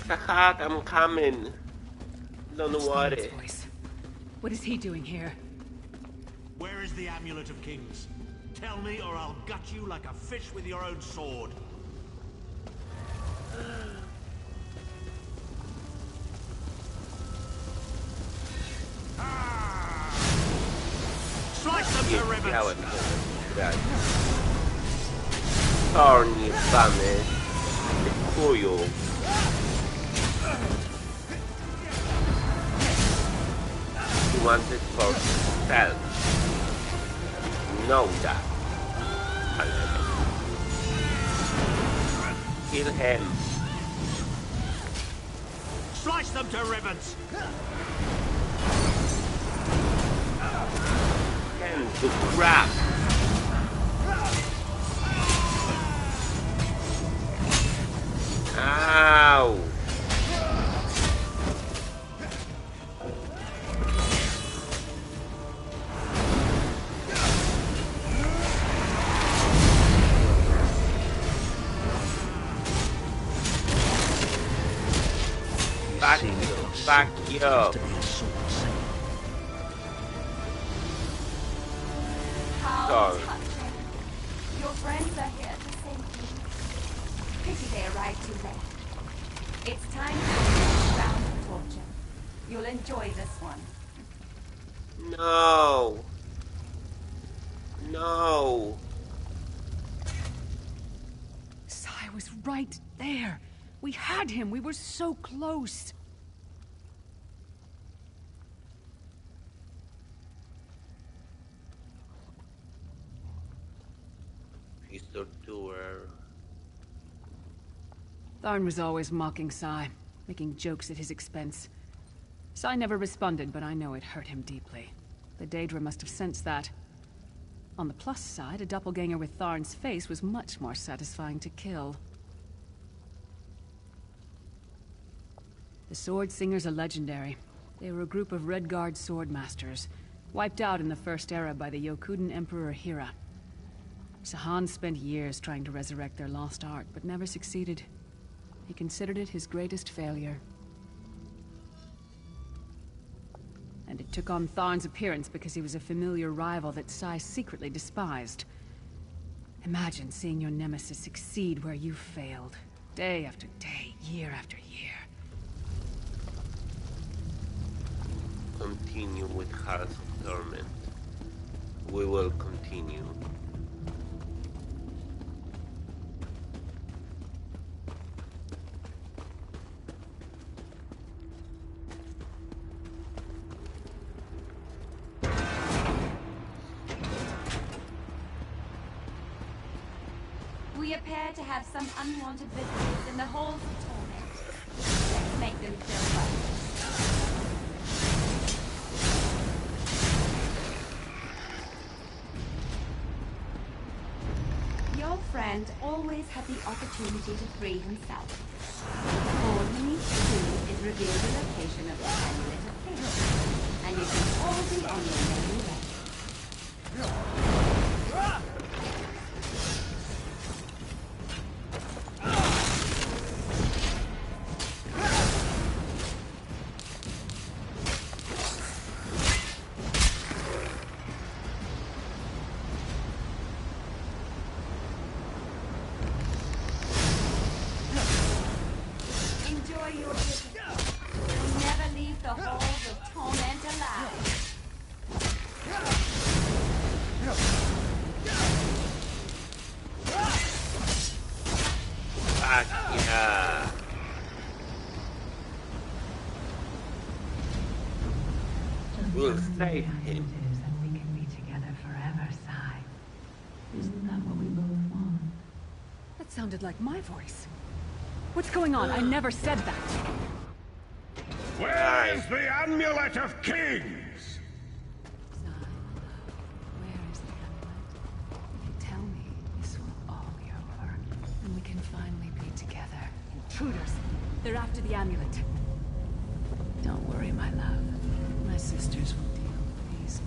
Sahat, I'm coming. Don't worry. Voice. What is he doing here? Where is the Amulet of Kings? Tell me, or I'll gut you like a fish with your own sword. Slice them to Wiedziałem, ribbons! że grać. Thorny, bany. Chuju. He wants it for himself. Know that. Kill him. Slice them to ribbons! Can do crap. Ow! Fuck you. Sorry. Your friends are here to save you. Pity they arrived too late. It's time to finish round of torture. You'll enjoy this one. No. No. Sai was right there. We had him. We were so close. Tharn was always mocking Sai, making jokes at his expense. Sai never responded, but I know it hurt him deeply. The Daedra must have sensed that. On the plus side, a doppelganger with Tharn's face was much more satisfying to kill. The Sword Singers are legendary. They were a group of Red Guard swordmasters, wiped out in the First Era by the Yokudan Emperor Hira. Sahan spent years trying to resurrect their lost art, but never succeeded. He considered it his greatest failure. And it took on Tharn's appearance because he was a familiar rival that Sai secretly despised. Imagine seeing your nemesis succeed where you failed. Day after day, year after year. Continue with House of Torment. We will continue. We appear to have some unwanted visitors in the halls of torment. Let's make them feel welcome. Your friend always had the opportunity to free himself. All he needs to do is reveal the location of the amulet of fate, and you can all be on your merry way. We'll save him. We can be together forever, Sai. Isn't that what we both want? That sounded like my voice. What's going on? I never said that. Where is the Amulet of Kings? Where is the amulet? If you tell me, this will all be over, and we can finally be together. Intruders! They're after the amulet. Don't worry, my love. My sisters will deal with these.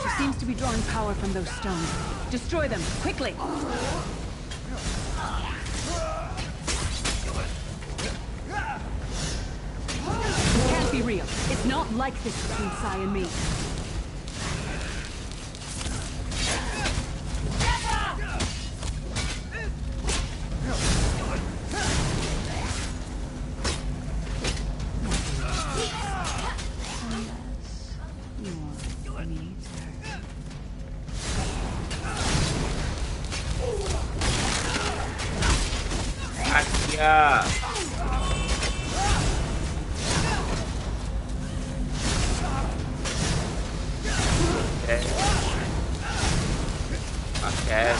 She seems to be drawing power from those stones. Destroy them, quickly! It can't be real. It's not like this between Sai and me. Yeah. Okay.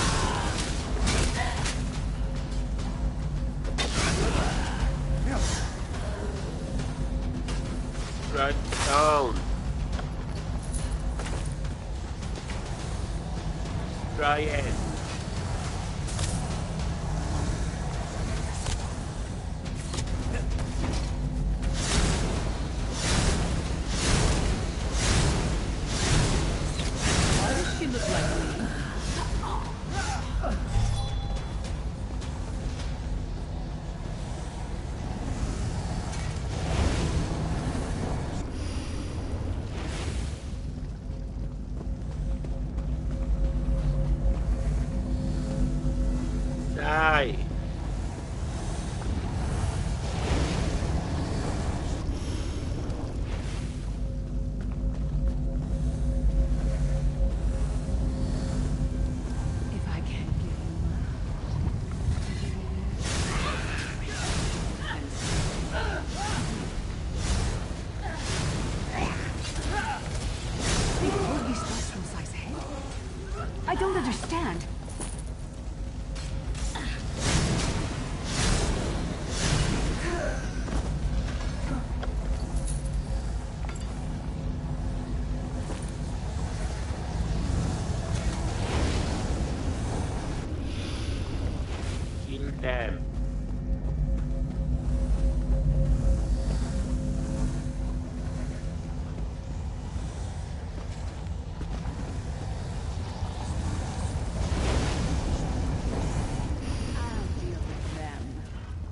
Right down. Try it.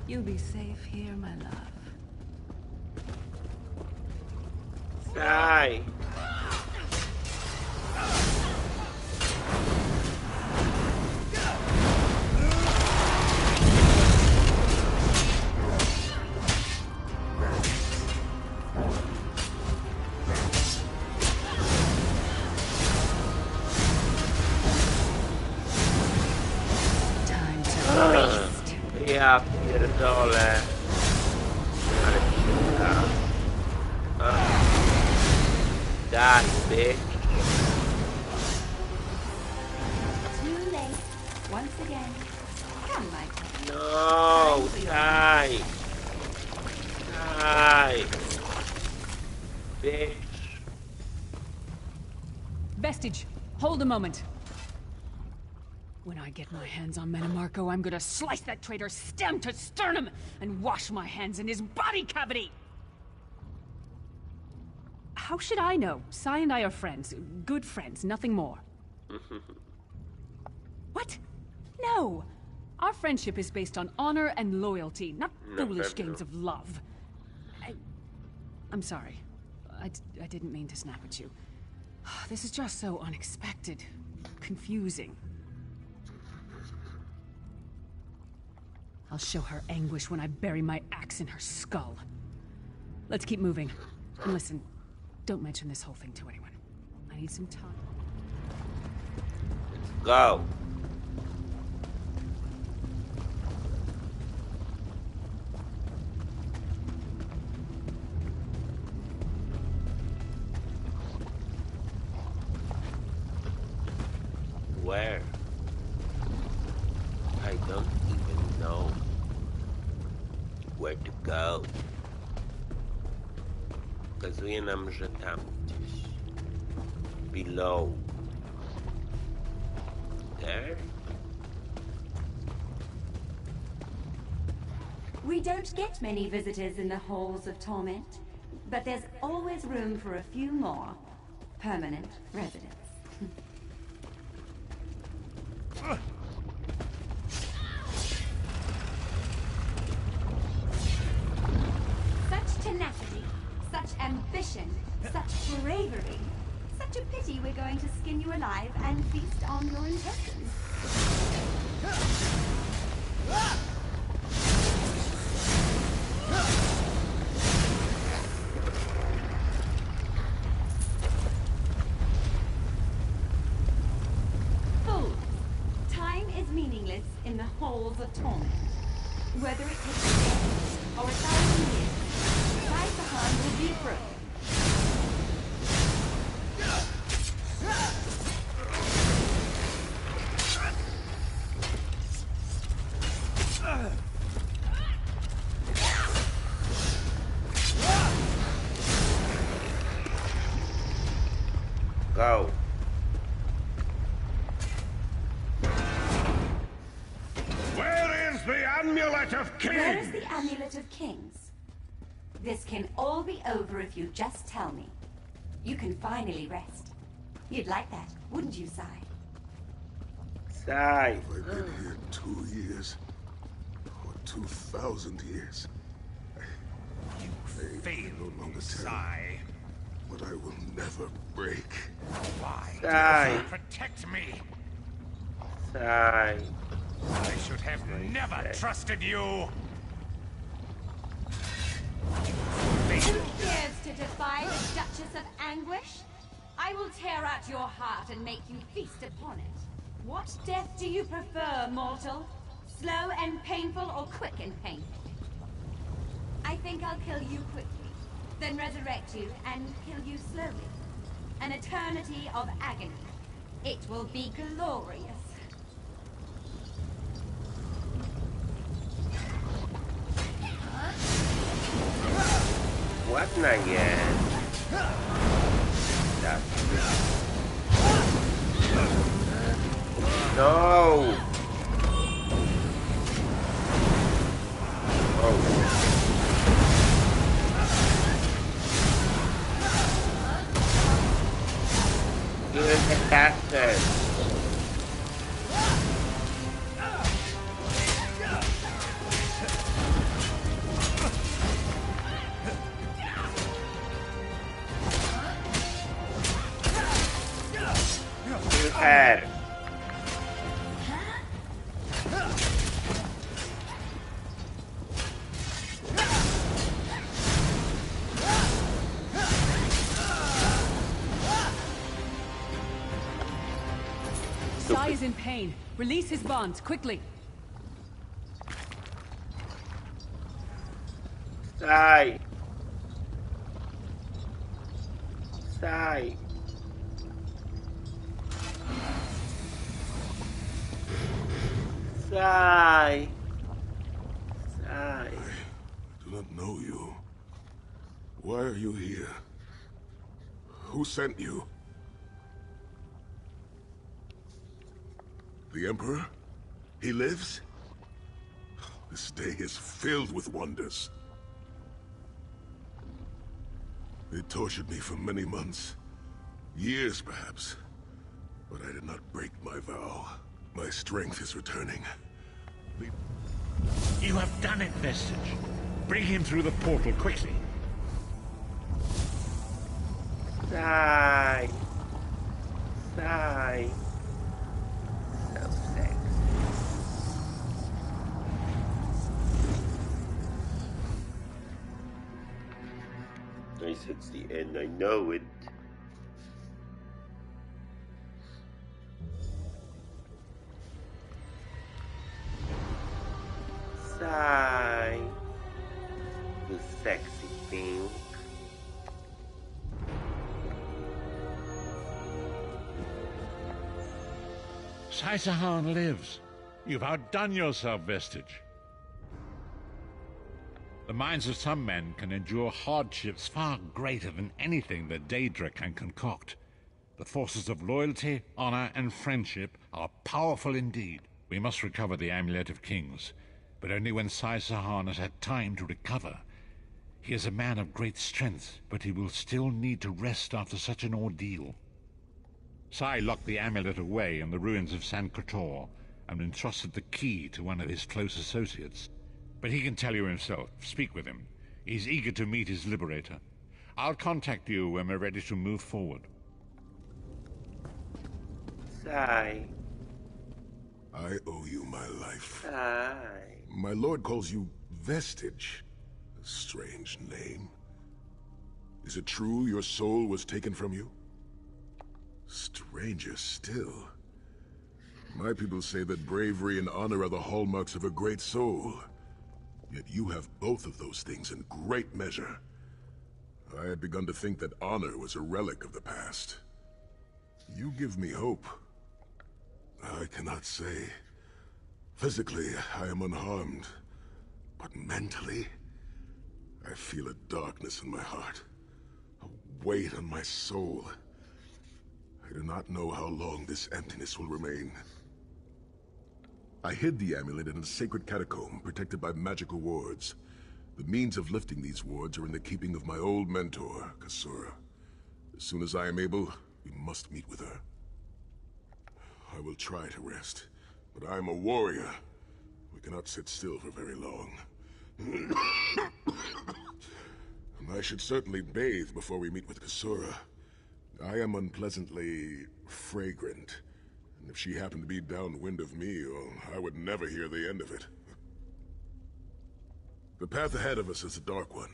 You'll be safe here, my love. Sai! Ja pierdolę. Ale pizda. Die, bitch. Too late. Once again. Come, Michael. No, die. Die. Bitch. Vestige, hold a moment. When I get my hands on Menomarco, I'm gonna slice that traitor stem to sternum and wash my hands in his body cavity! How should I know? Sai and I are friends. Good friends, nothing more. What? No! Our friendship is based on honor and loyalty, not foolish games of love. I'm sorry. I didn't mean to snap at you. This is just so unexpected. Confusing. I'll show her anguish when I bury my axe in her skull. Let's keep moving. And listen, don't mention this whole thing to anyone. I need some time. Let's go. Where? I don't even know where to go. Pokazuje nam, że tam gdzieś. Below. There? We don't get many visitors in the halls of torment, but there's always room for a few more permanent residents. Such tenacity, such ambition, such bravery. Such a pity we're going to skin you alive and feast on your intestines. Fools! Time is meaningless in the halls of torment. Whether it takes a day or 1,000 years, Sai will be broken. Go. Where is the Amulet of Kings? Where is the Amulet of Kings? This can all be over if you just tell me. You can finally rest. You'd like that, wouldn't you, Sai? Sai. I've been here 2 years. Or 2,000 years. You failed, Sai. But I will never break. Why Sai. did you protect me? Sai. I should have never trusted you. Who dares to defy the Duchess of Anguish? I will tear out your heart and make you feast upon it. What death do you prefer, mortal? Slow and painful or quick and painful? I think I'll kill you quickly, then resurrect you and kill you slowly. An eternity of agony. It will be glorious. What na jest? Tak. No! Oh. Give us the casters. Super! Sai is in pain. Release his bonds, quickly. Sai! Sai! Sai! Sai! I do not know you. Why are you here? Who sent you? The Emperor? He lives? This day is filled with wonders. They tortured me for many months. Years, perhaps. But I did not break my vow. My strength is returning. You have done it, Vestige. Bring him through the portal quickly. Sai! Sai! So sexy. I said it's the end, I know it. Sai! The sexy thing. Sai lives. You've outdone yourself, Vestige. The minds of some men can endure hardships far greater than anything that Daedra can concoct. The forces of loyalty, honor, and friendship are powerful indeed. We must recover the Amulet of Kings, but only when Sai has had time to recover. He is a man of great strength, but he will still need to rest after such an ordeal. Sai locked the amulet away in the ruins of San Kotor and entrusted the key to one of his close associates. But he can tell you himself. Speak with him. He's eager to meet his liberator. I'll contact you when we're ready to move forward. Sai. I owe you my life. Sai. My lord calls you Vestige. A strange name. Is it true your soul was taken from you? Stranger still. My people say that bravery and honor are the hallmarks of a great soul. Yet you have both of those things in great measure. I had begun to think that honor was a relic of the past. You give me hope. I cannot say. Physically, I am unharmed. But mentally, I feel a darkness in my heart. A weight on my soul. I do not know how long this emptiness will remain. I hid the amulet in a sacred catacomb protected by magical wards. The means of lifting these wards are in the keeping of my old mentor, Kasura. As soon as I am able, we must meet with her. I will try to rest, but I am a warrior. We cannot sit still for very long. And I should certainly bathe before we meet with Kasura. I am unpleasantly fragrant. And if she happened to be downwind of me, well, I would never hear the end of it. The path ahead of us is a dark one,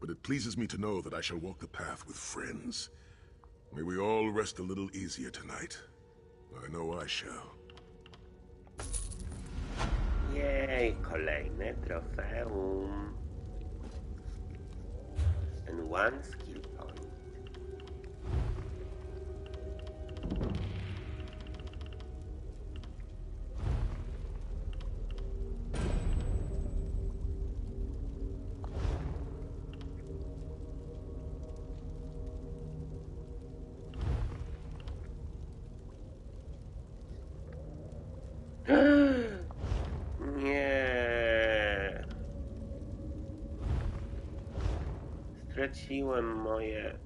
but it pleases me to know that I shall walk the path with friends. May we all rest a little easier tonight. I know I shall. Jej, kolejne trofeum. And one skill point. Nie. Straciłem moje...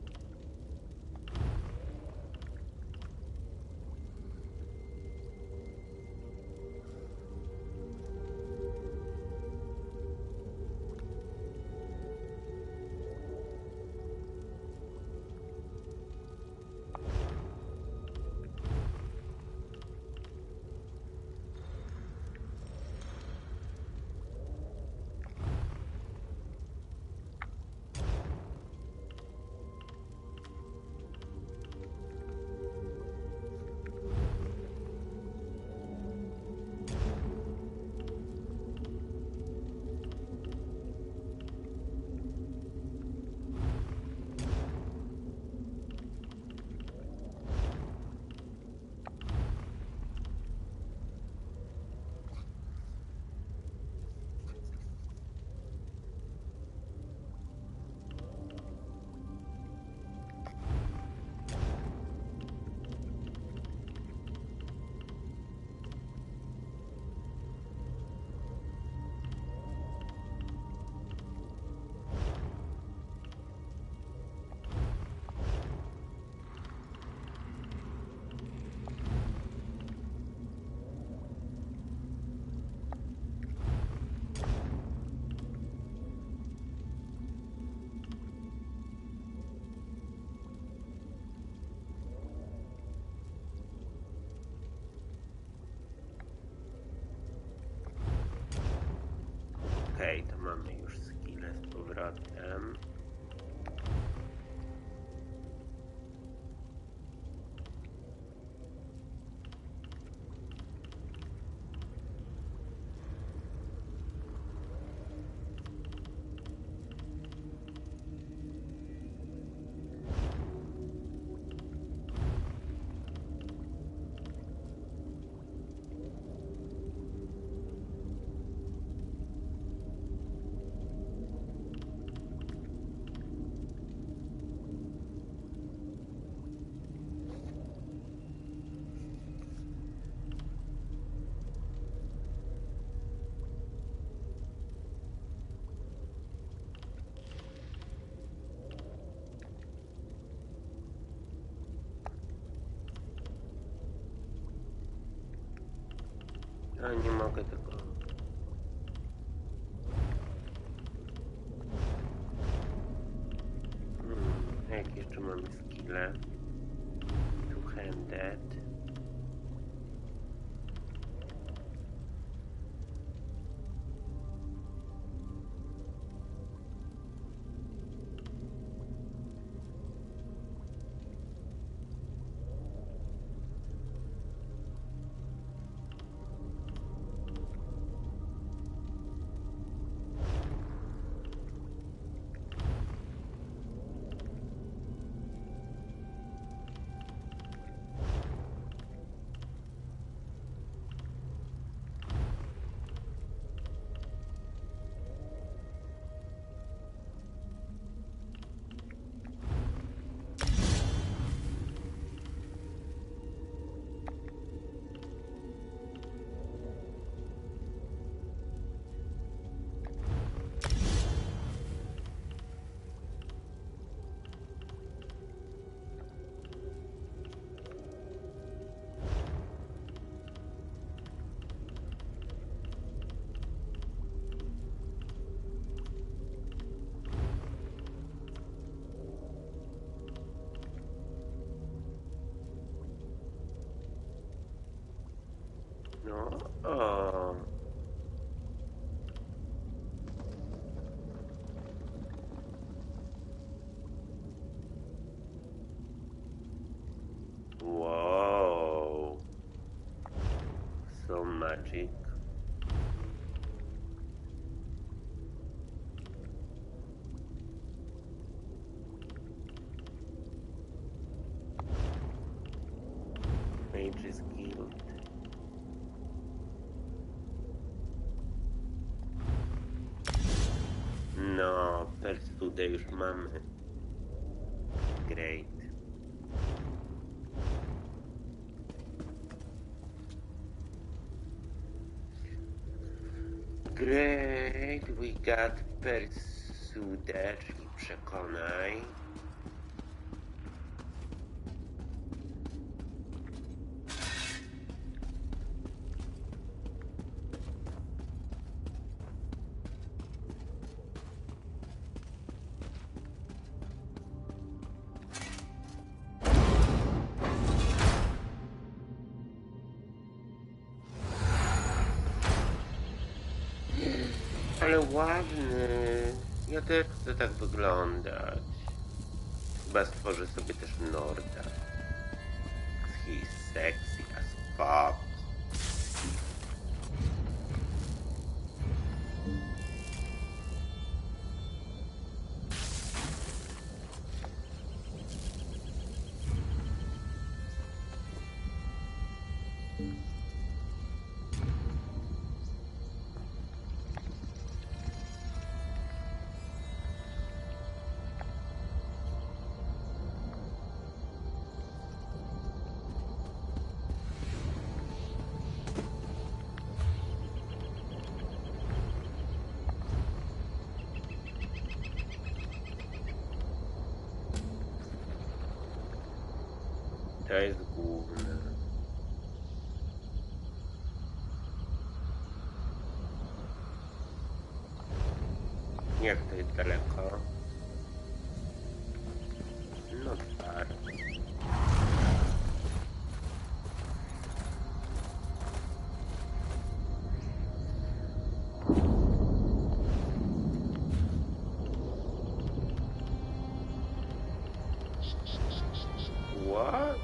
Ale nie mogę tego... Jak jeszcze mamy skille? Two-handed. No, o. Wow. So magic. Mage's Guild. No, Persudę już mamy. Great. Great, we got Persudę, czyli przekonaj. Ale ładny. Ja też chcę tak wyglądać. Chyba stworzę sobie też Norda. He's sexy as fuck. To jest główne. Jak to jest daleko? No tak. What?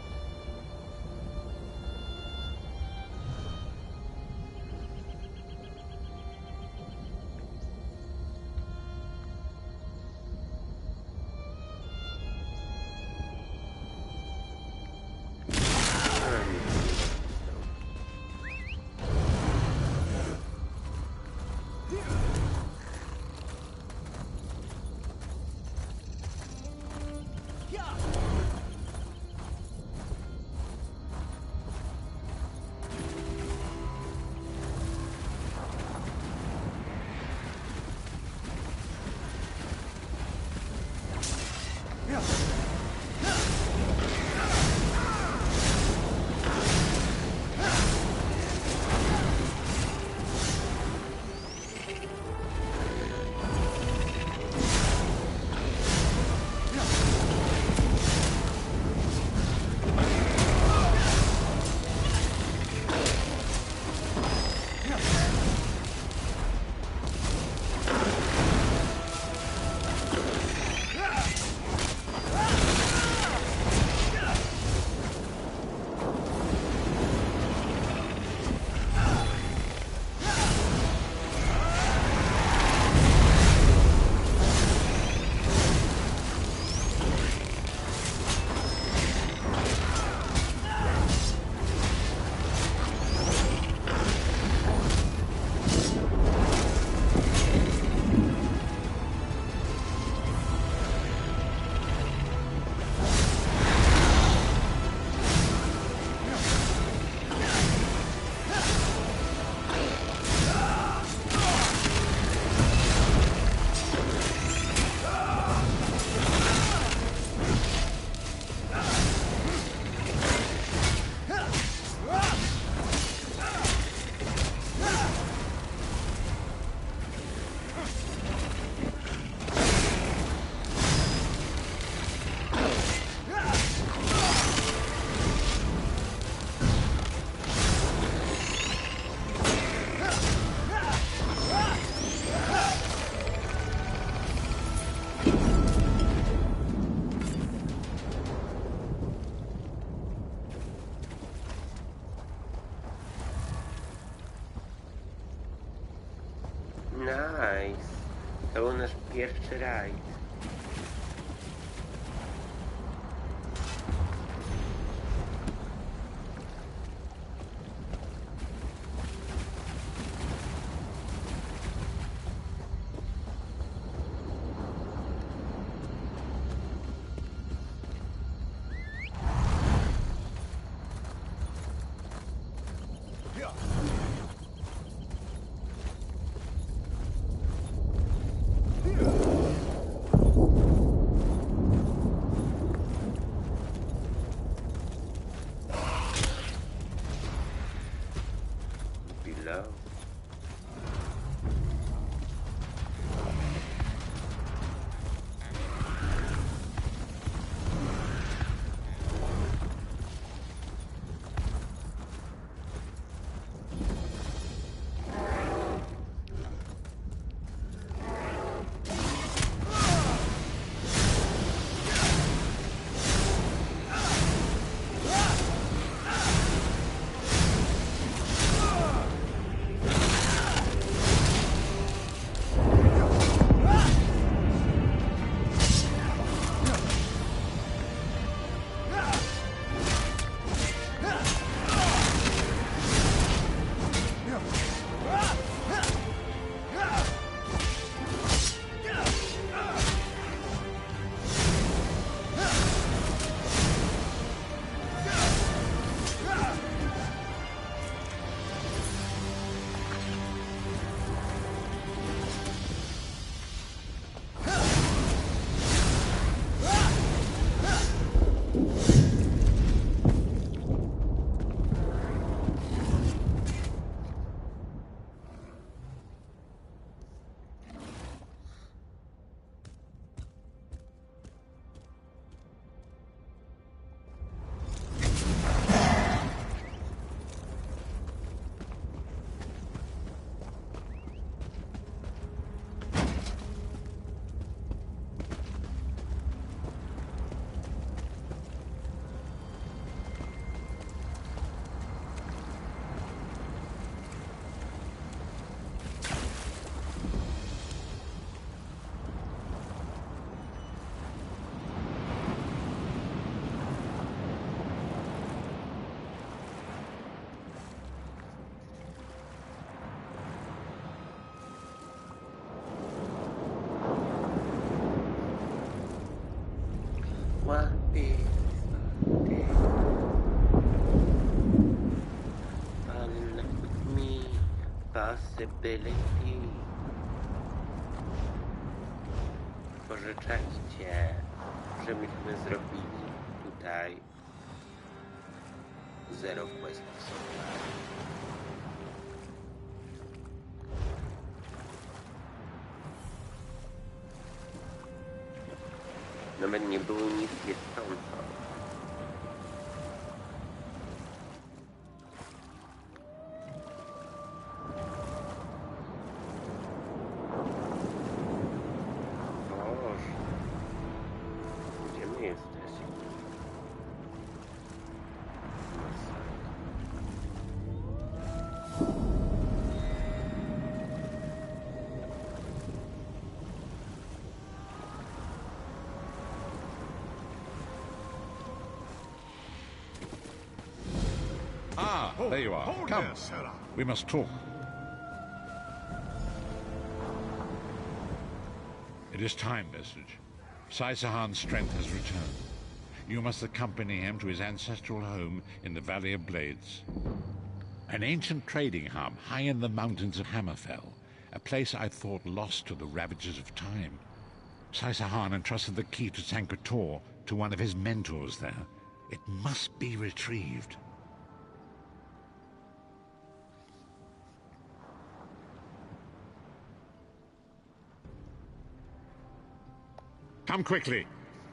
left, right. Below. What is the me possibility? Pożyczajcie, że myśmy zrobili tutaj zero questów sobie. Nawet nie było nic niechcąco. Boże, gdzie my jesteśmy? Ah, there you are. Come. We must talk. It is time, Vestige. Saisahan's strength has returned. You must accompany him to his ancestral home in the Valley of Blades. An ancient trading hub high in the mountains of Hammerfell, a place I thought lost to the ravages of time. Saisahan entrusted the key to Sankator to one of his mentors there. It must be retrieved. Come quickly.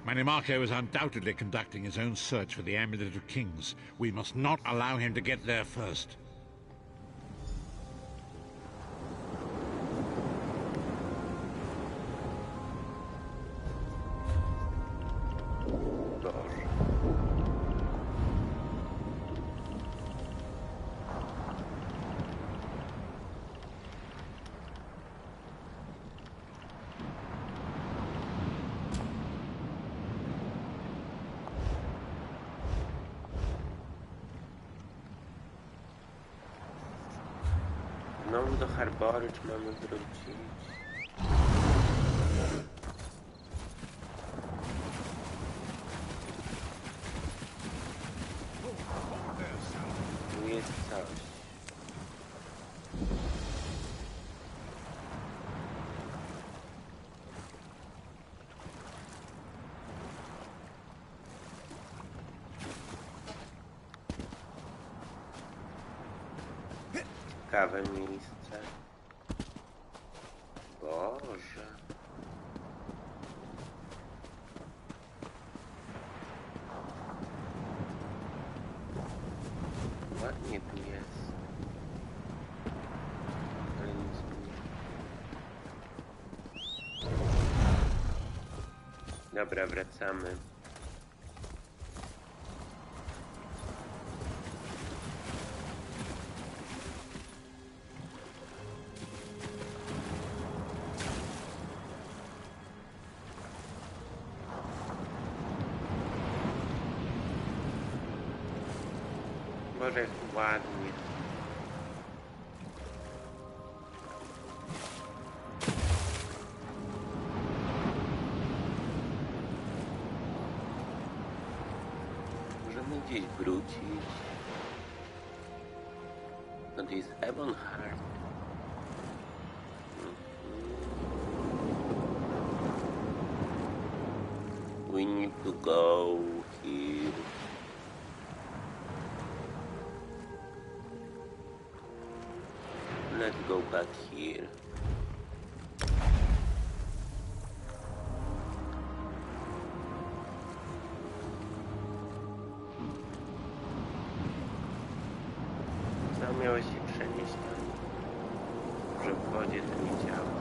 Manimarco is undoubtedly conducting his own search for the Amulet of Kings. We must not allow him to get there first. Znowu do Harbory, czy mamy wrócić? Tu jest coś. Ciekawe miejsce. Boże. Ładnie tu jest. Ale nic tu nie. Dobra, wracamy. Boże, jak ładnie. Możemy gdzieś wrócić. No to jest Ebonheart. We need to go here. Let's go back here. Co miałeś się przenieść tam? Że w wodzie to nie działa.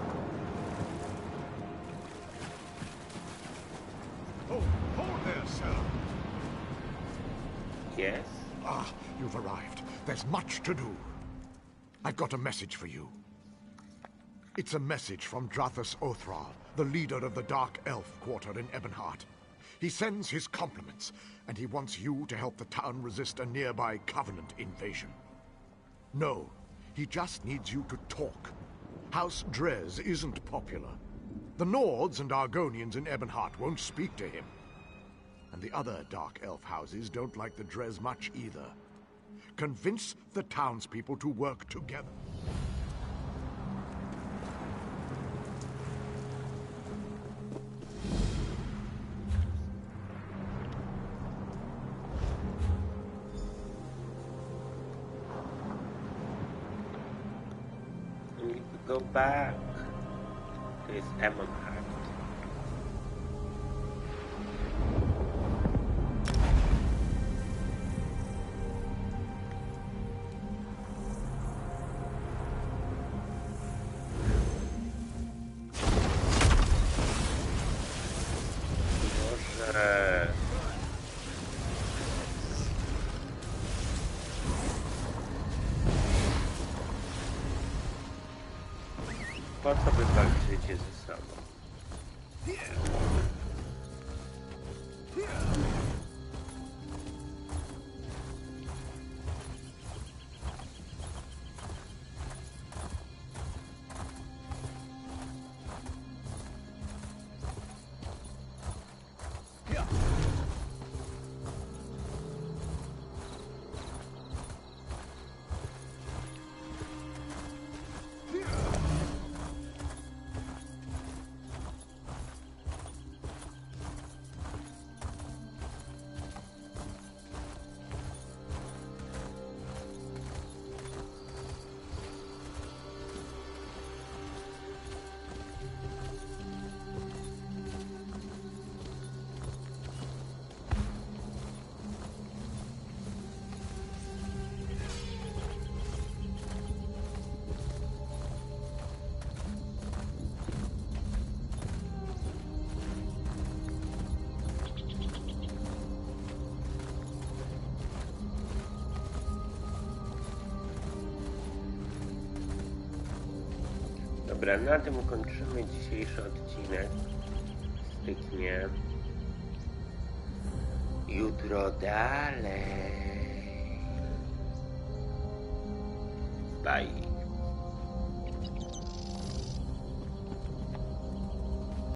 Hold there, sir. Yes? Ah, you've arrived. There's much to do. I've got a message for you. It's a message from Drathus Othral, the leader of the Dark Elf Quarter in Ebonheart. He sends his compliments, and he wants you to help the town resist a nearby Covenant invasion. No, he just needs you to talk. House Drez isn't popular. The Nords and Argonians in Ebonheart won't speak to him. And the other Dark Elf houses don't like the Drez much either. Convince the townspeople to work together. We need to go back to his Ebonheart. Po co wy walczycie ze sobą? Dobra, na tym kończymy dzisiejszy odcinek. Styknie. Jutro dalej. Bye.